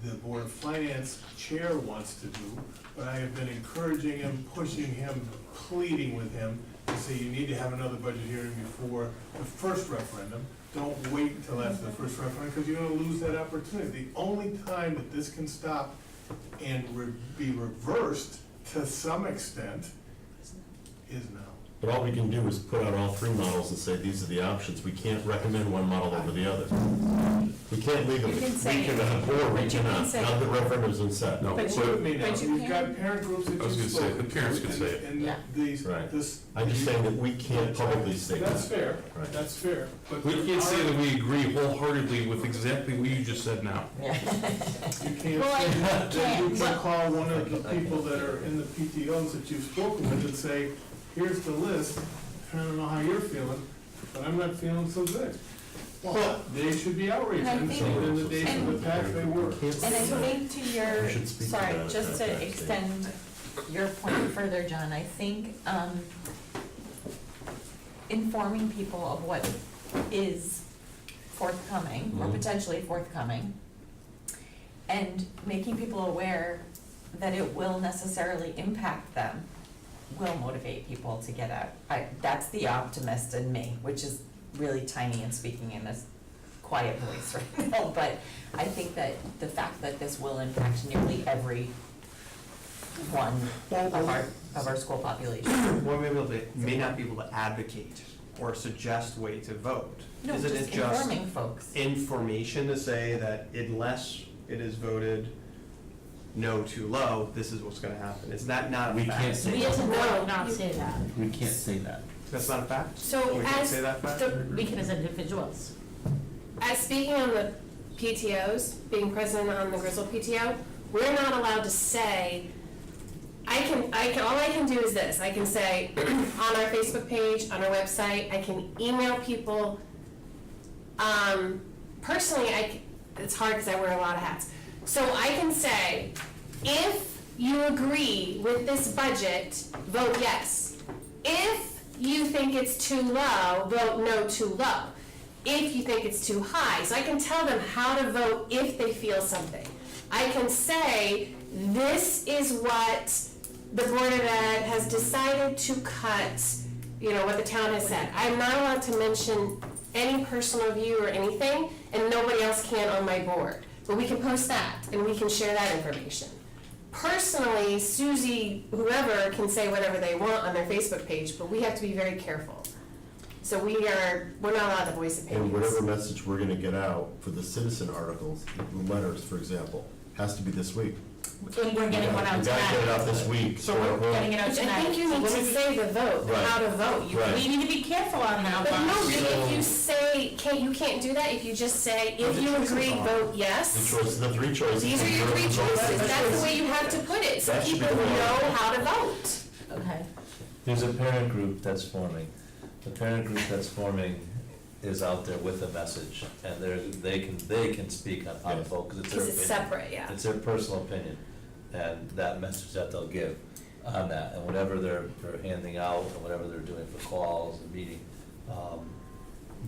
the Board of Finance chair wants to do, but I have been encouraging him, pushing him, pleading with him to say, you need to have another budget hearing before the first referendum. Don't wait until after the first referendum, because you're gonna lose that opportunity. The only time that this can stop and be reversed to some extent is now. But all we can do is put out all three models and say, these are the options. We can't recommend one model over the other. We can't legally. You can say- We cannot, or we but you can cannot, say- now the referendum's been set. No, But What do you mean now? but you You've got can- parent groups that I was you've gonna say, spoken the parents to, can say it. and Yeah. these, Right. this. I'm just saying that we can't publicly state That's that. fair, Right. that's fair, but. We there can't say are- that we agree wholeheartedly with exactly what you just said now. You can't Well, I say that, then you can't, can but- call one of the people that are in the PTOs that you've spoken with and say, here's the list, I don't know how you're feeling, but I'm not feeling so good. Well, they should be outraged, And I and think- in the days of the past, they were. And I think to your, We should speak to sorry, that just at to that stage. extend your point further, John, I think, informing people of what is forthcoming, or Mhm. potentially forthcoming, and making people aware that it will necessarily impact them, will motivate people to get out. That's the optimist in me, which is really tiny and speaking in this quiet voice right now, but I think that the fact that this will impact nearly every one of our school population. Well, may not be able to advocate or suggest way to vote. No, Isn't just it just informing folks. information to say that unless it is voted no too low, this is what's gonna happen? Is that not a We fact? can't say We as a board No, would not you- say that. We can't say that. That's not a fact? So We can't as say that fact? the, We can as individuals. as speaking on the PTOs, being president on the Grizzle PTO, we're not allowed to say, all I can do is this, I can say on our Facebook page, on our website, I can email people. Personally, it's hard because I wear a lot of hats. So I can say, if you agree with this budget, vote yes. If you think it's too low, vote no too low. If you think it's too high, so I can tell them how to vote if they feel something. I can say, this is what the Board of Ed has decided to cut, what the town has said. I'm not allowed to mention any personal view or anything, and nobody else can on my board. But we can post that, and we can share that information. Personally, Susie, whoever, can say whatever they want on their Facebook page, but we have to be very careful. So we're not allowed to voice opinions. And whatever message we're gonna get out for the citizen articles, the letters, for example, has to be this week. And we're getting one out We gotta get it out tonight. this week. So or- we're Getting it out Which I tonight. think you need to say the vote, Right. how to vote. Right. We need to be careful on that But no, one. if you say, you can't do that, if you just say, if you agree, vote The yes. choices, the three choices. These are your three choices, that's the way you have to put it, so That should be people the law. know how to vote. Okay. There's a parent group that's forming. The parent group that's forming is out there with a message, and they can speak on how to vote, because it's their Because it's opinion. separate, yeah. It's their personal opinion, and that message that they'll give on that, and whatever they're handing out, and whatever they're doing for calls and meeting,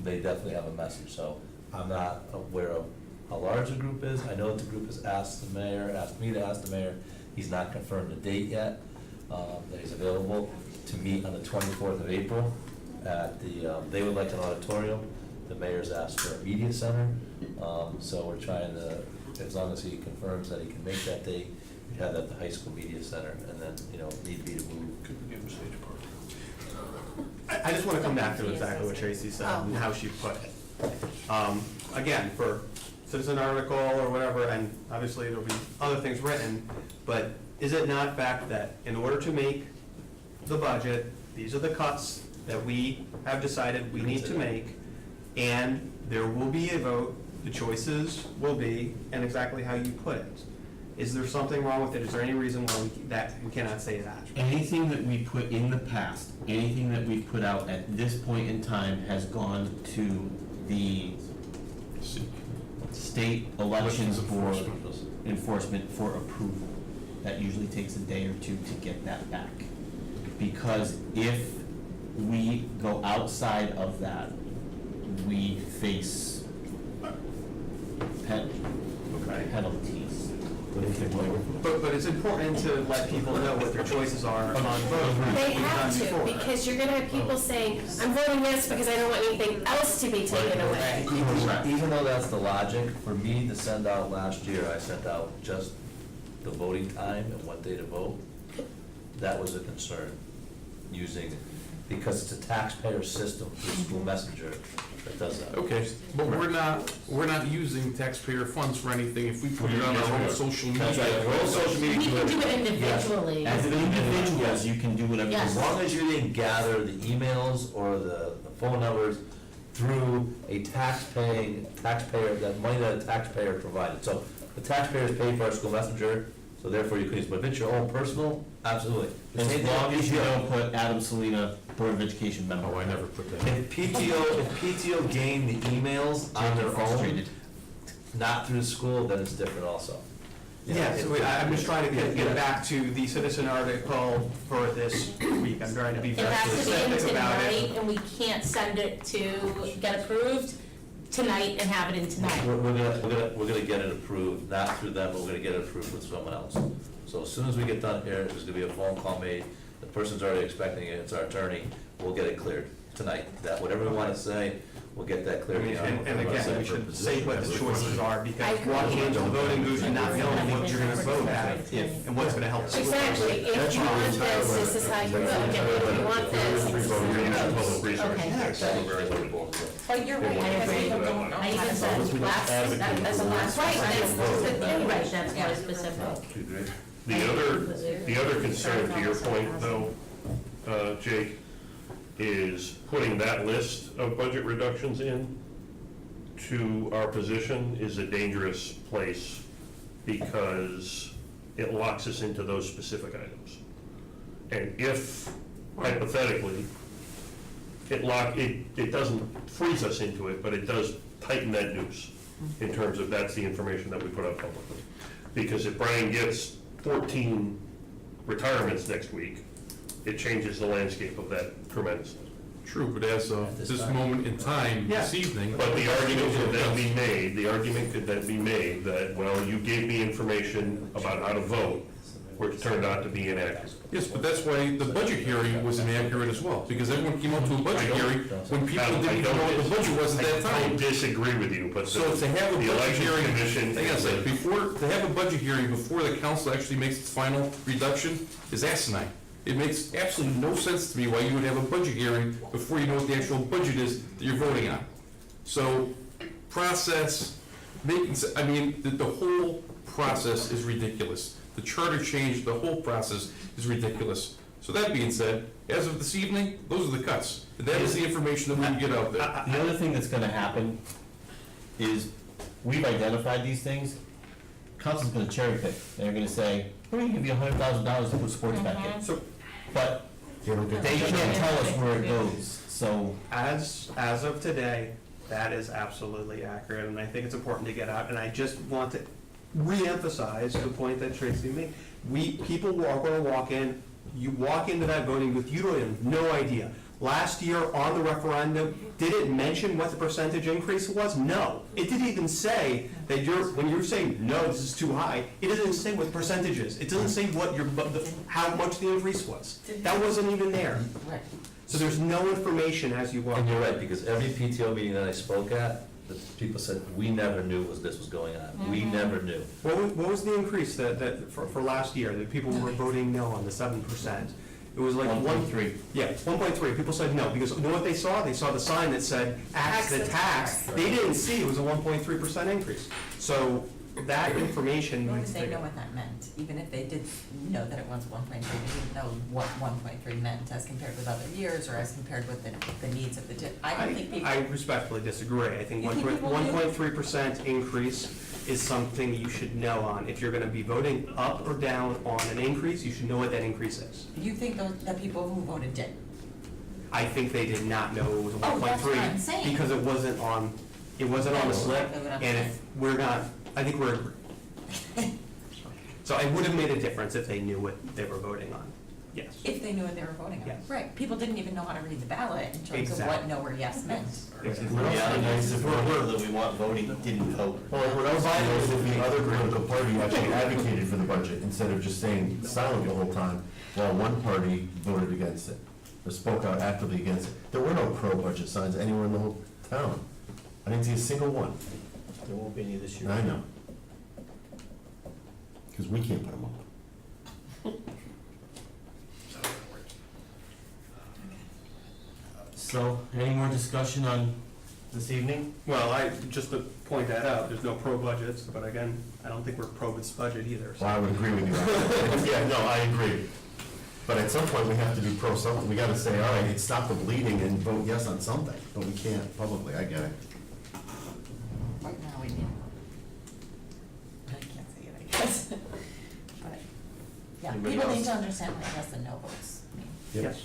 they definitely have a message, so I'm not aware of how large the group is. I know that the group has asked me to ask the mayor, he's not confirmed a date yet, that he's available to meet on the 24th of April at they would like an auditorium, the mayor's asked for a media center, so we're trying to, as long as he confirms that he can make that date, we have that at the high school media center, and then, need be to move. Could we give him stage parking? I just wanna come back to exactly what Tracy said and how she put it. again, for citizen article or whatever, and obviously there'll be other things written, but is it not fact that in order to make the budget, these are the cuts that we have decided we need to make, and there will be a vote, the choices will be, and exactly how you put it. Is there something wrong with it? Is there any reason why that we cannot say that? Anything that we put in the past, anything that we've put out at this point in time has gone to the state elections board enforcement for approval. That usually takes a day or two to get that back. Because if we go outside of that, we face penalties. But it's important to let people know what their choices are on vote. They have to, because you're gonna have people saying, I'm voting yes because I don't want anything else to be taken away. Even though that's the logic, for me to send out last year, I sent out just the voting time and what day to vote. That was a concern, because it's a taxpayer system through school messenger that does that. Okay, but we're not using taxpayer funds for anything if we put it on our own social media. That's right, our own social media. We can do it individually. As individuals, you can do whatever you Yes. As want. long as you didn't gather the emails or the phone numbers through a taxpayer, that money that a taxpayer provided. So the taxpayers pay for our school messenger, so therefore you can use, but if it's your own personal, absolutely. The same As thing long with as you PTO. don't put Adam Selena, Board of Education member. Oh, I never put that. If PTO gained the emails on their own, Frustrated. not through the school, then it's different also. Yeah, so I'm just trying to get back to the citizen article for this week. I'm trying to be It very has to be in specific about tonight, it. and we can't send it to get approved tonight and have it in tonight. We're gonna get it approved, not through them, but we're gonna get it approved with someone else. So as soon as we get done here, there's gonna be a phone call made, the person's already expecting it, it's our attorney, we'll get it cleared tonight. That, whatever we wanna say, we'll get that I cleared. mean, and again, we should say what the choices are, I because agree. walking into the voting booth and not knowing what you're gonna vote at, and what's gonna help. Exactly, if you want this is how you vote, if you want this, this is how You're you gonna have vote. public research, Okay. that's very limited. But you're right, I because agree. people don't know I how even to said vote. last, As a last Right, resort. that's the thing. right, that's more specific. The other concern, to your point, though, Jake, is putting that list of budget reductions in to our position is a dangerous place because it locks us into those specific items. And if hypothetically, it doesn't freeze us into it, but it does tighten that noose in terms of that's the information that we put out publicly. Because if Brian gets 14 retirements next week, it changes the landscape of that tremendously. True, but as of this moment in time, this evening. But the argument could then be made, that, well, you gave me information about how to vote, which turned out to be inaccurate. Yes, but that's why the budget hearing was inaccurate as well, because everyone came up to a budget hearing when people didn't even know what the budget was at that I time. don't disagree with you, but So to have a the budget election hearing, commission. hang on a second, to have a budget hearing before the council actually makes its final reduction is asinine. It makes absolutely no sense to me why you would have a budget hearing before you know what the actual budget is that you're voting on. So, process, the whole process is ridiculous. The charter change, the whole process is ridiculous. So that being said, as of this evening, those are the cuts. That is the information that we can get out there. The other thing that's gonna happen is, we've identified these things, council's gonna cherry pick. They're gonna say, we're gonna give you $100,000 to put sports back in. So, But They don't get they that. can't tell us where it goes, so. as of today, that is absolutely accurate, and I think it's important to get out, and I just want to re-emphasize the point that Tracy made. People are gonna walk in, you walk into that voting booth, you don't have no idea. Last year on the referendum, did it mention what the percentage increase was? No. It didn't even say that when you're saying, no, this is too high, it doesn't say what the percentage is. It doesn't say how much the increase was. That wasn't even there. Right. So there's no information as you walk. And you're right, because every PTO meeting that I spoke at, the people said, we never knew this was going on. We never knew. What was the increase for last year, that people were voting no on the 7%? It was like 1.3. Yeah, 1.3. People said no, because you know what they saw? They saw the sign that said, axe the tax. They didn't see it was a 1.3% increase. So that information Nor needs did to. they know what that meant, even if they did know that it was 1.3, they didn't know what 1.3 meant as compared with other years or as compared with the needs of the, I don't think people. I respectfully disagree. I think You think people do? 1.3% increase is something you should know on. If you're gonna be voting up or down on an increase, you should know what that increase is. You think that people who voted did? I think they did not know it was a Oh, 1.3. that's what I'm saying. Because it wasn't on the slip, Exactly what I'm and if we're not, I think we're. So it would have made a difference if they knew what they were voting on, yes. If they knew what they were voting on. Yes. Right, people didn't even know how to read the ballot in terms of Exactly. what no or yes meant. The reality is, if we're that we want voting, didn't vote. Well, what else is if the other political party actually advocated for the budget instead of just staying silent the whole time, while one party voted against it, or spoke out actively against it. There were no pro-budget signs anywhere in the whole town. I didn't see a single one. There won't be any this year. I know. Because we can't put them up. So, any more discussion on this evening? Well, just to point that out, there's no pro budgets, but again, I don't think we're pro this budget either. So. Well, I would agree with you. Yeah, no, I agree. But at some point, we have to do pro something. We gotta say, all right, stop the bleeding and vote yes on something. But we can't publicly, I get it. Right now, we need. I can't say it, I guess. But, yeah, Anybody people need else? to understand what yes and no votes mean. Yes.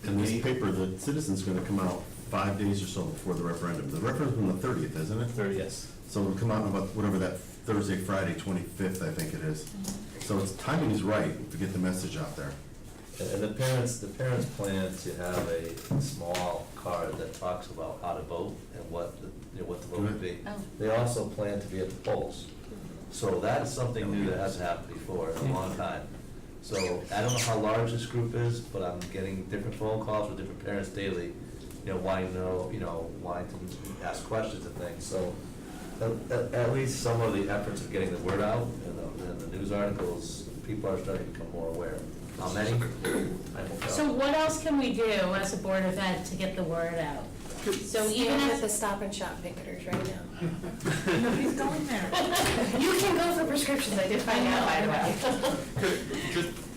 And this paper, the Citizen's gonna come out 5 days or so before the referendum. The referendum's on the 30th, isn't it? 30, yes. So it'll come out about whatever that Thursday, Friday, 25th, I think it is. So its timing is right to get the message out there. And the parents plan to have a small card that talks about how to vote and what the vote would be. Oh. They also plan to be at the polls. So that's something new that hasn't happened before in a long time. So I don't know how large this group is, but I'm getting different phone calls from different parents daily, wanting to ask questions and things. So at least some of the efforts of getting the word out and the news articles, people are starting to become more aware. How many? I won't tell. So what else can we do as a Board of Ed to get the word out? So even Stand at if, the Stop and Shop victors right now. Nobody's going there. You can go for prescriptions, I did find out, by the way.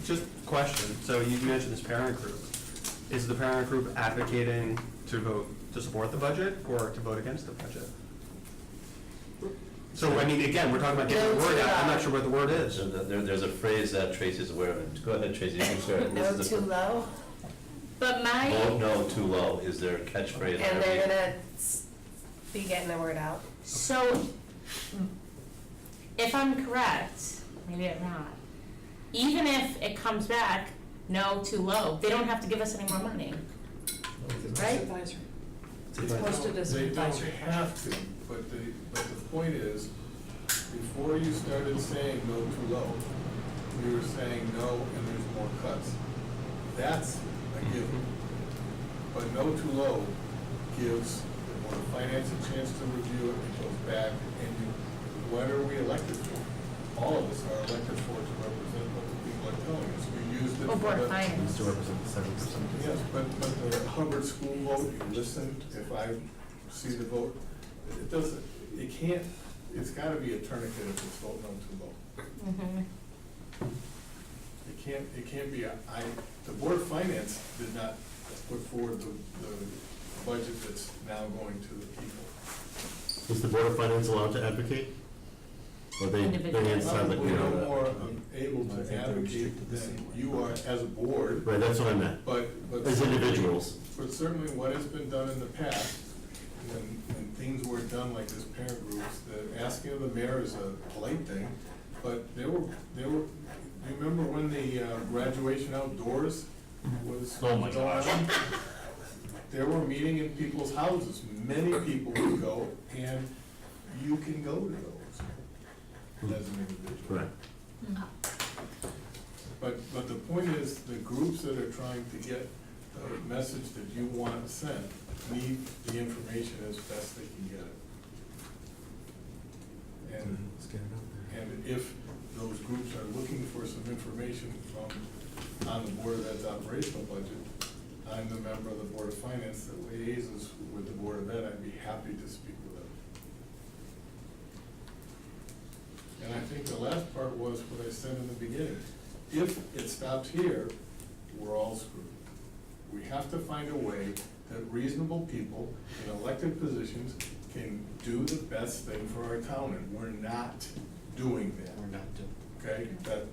Just question, so you mentioned this parent group. Is the parent group advocating to support the budget or to vote against the budget? So, I mean, again, we're talking about getting the word out, I'm not sure what the word is. So there's a phrase that Tracy's aware of. Go ahead, Tracy, you can share it. No too low, but my. Vote no too low is their catchphrase. and they're gonna be getting the word out. So, if I'm correct, maybe I'm not, even if it comes back, no, too low, they don't have to give us any more money, right? Advisory. It's posted as an They don't advisory. have to, but the point is, before you started saying no too low, you were saying no and there's more cuts. That's a given. But no too low gives the Board of Finance a chance to review it, it goes back, and what are we elected for? All of us are elected for to represent what the people are telling us. We used it Oh, for Board of the- Finance. To represent the 7%. Yes, but the Hubbard school vote, you listen, if I see the vote, it doesn't, it can't, it's gotta be a tourniquet if it's vote no too low. Mhm. It can't be, the Board of Finance did not put forward the budget that's now going to the people. Is the Board of Finance allowed to advocate? Or they Individually. inside like, We're no more able I think to they're advocate restricted to than single. you are as a board, Right, that's what I meant. but. As individuals. But certainly what has been done in the past, when things were done like this parent groups, the asking of the mayor is a polite thing, but there were, remember when the graduation outdoors was Oh my going gosh. on? There were meeting in people's houses, many people would go, and you can go to those as an individual. Right. But the point is, the groups that are trying to get the message that you want sent need the information as best they can get it. And, Let's get it out there. and if those groups are looking for some information from on the Board of Ed's operational budget. I'm the member of the Board of Finance that liaises with the Board of Ed. I'd be happy to speak with them. And I think the last part was what I said in the beginning. If it stops here, we're all screwed. We have to find a way that reasonable people in elected positions can do the best thing for our town, and we're not doing that. We're not doing. Okay,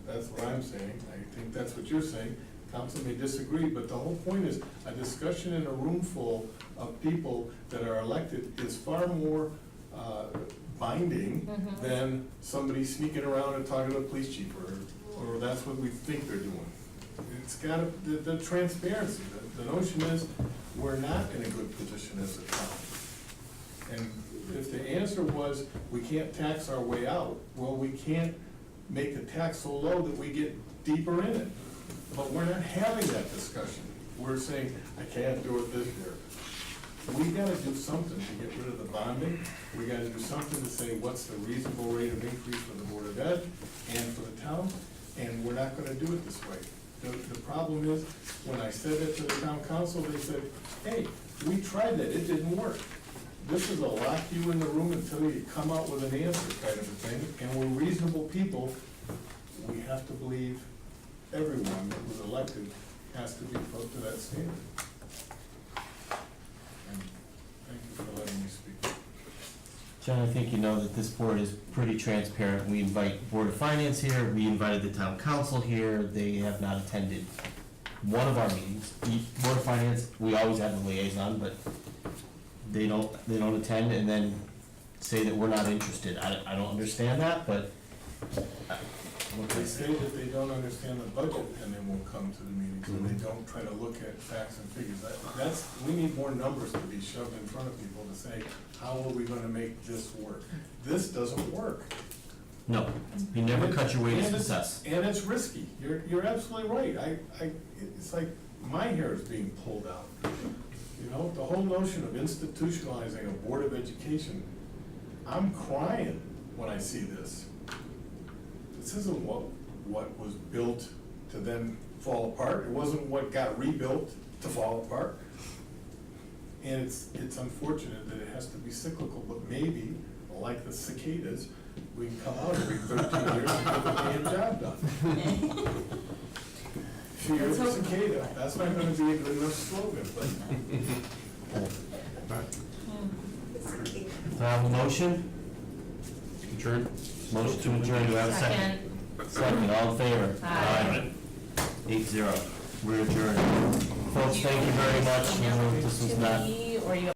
that's what I'm saying. I think that's what you're saying. Council may disagree, but the whole point is, a discussion in a room full of people that are elected is far more binding than somebody sneaking around and talking to the police chief, or that's what we think they're doing. It's gotta, the transparency, the notion is, we're not in a good position as a town. And if the answer was, we can't tax our way out, well, we can't make the tax so low that we get deeper in it. But we're not having that discussion. We're saying, I can't do it this year. We gotta do something to get rid of the bonding. We gotta do something to say, what's the reasonable rate of increase for the Board of Ed and for the town? And we're not gonna do it this way. The problem is, when I said it to the town council, they said, hey, we tried that, it didn't work. This is a lock you in the room until you come out with an answer kind of a thing, and we're reasonable people. We have to believe everyone that was elected has to be put to that standard. And thank you for letting me speak. John, I think you know that this board is pretty transparent. We invite Board of Finance here, we invited the town council here, they have not attended one of our meetings. Board of Finance, we always have a liaison, but they don't attend and then say that we're not interested. I don't understand that, but. They say that they don't understand the budget and they won't come to the meetings, and they don't try to look at facts and figures. We need more numbers to be shoved in front of people to say, how are we gonna make this work? This doesn't work. No, you never cut your way to And it's- success. And it's risky. You're absolutely right. It's like my hair is being pulled out. You know, the whole notion of institutionalizing a Board of Education, I'm crying when I see this. This isn't what was built to then fall apart. It wasn't what got rebuilt to fall apart. And it's unfortunate that it has to be cyclical, but maybe, like the cicadas, we can come out every 13 years and get the damn job done. Fear the cicada, that's not gonna be a good enough slogan, but. Do I have a motion? Adjourn. Motion to adjourn, do I have a second? Second, all in favor? Aye. 8-0, we're adjourned. Folks, thank you very much. You know, this was not. To me, or you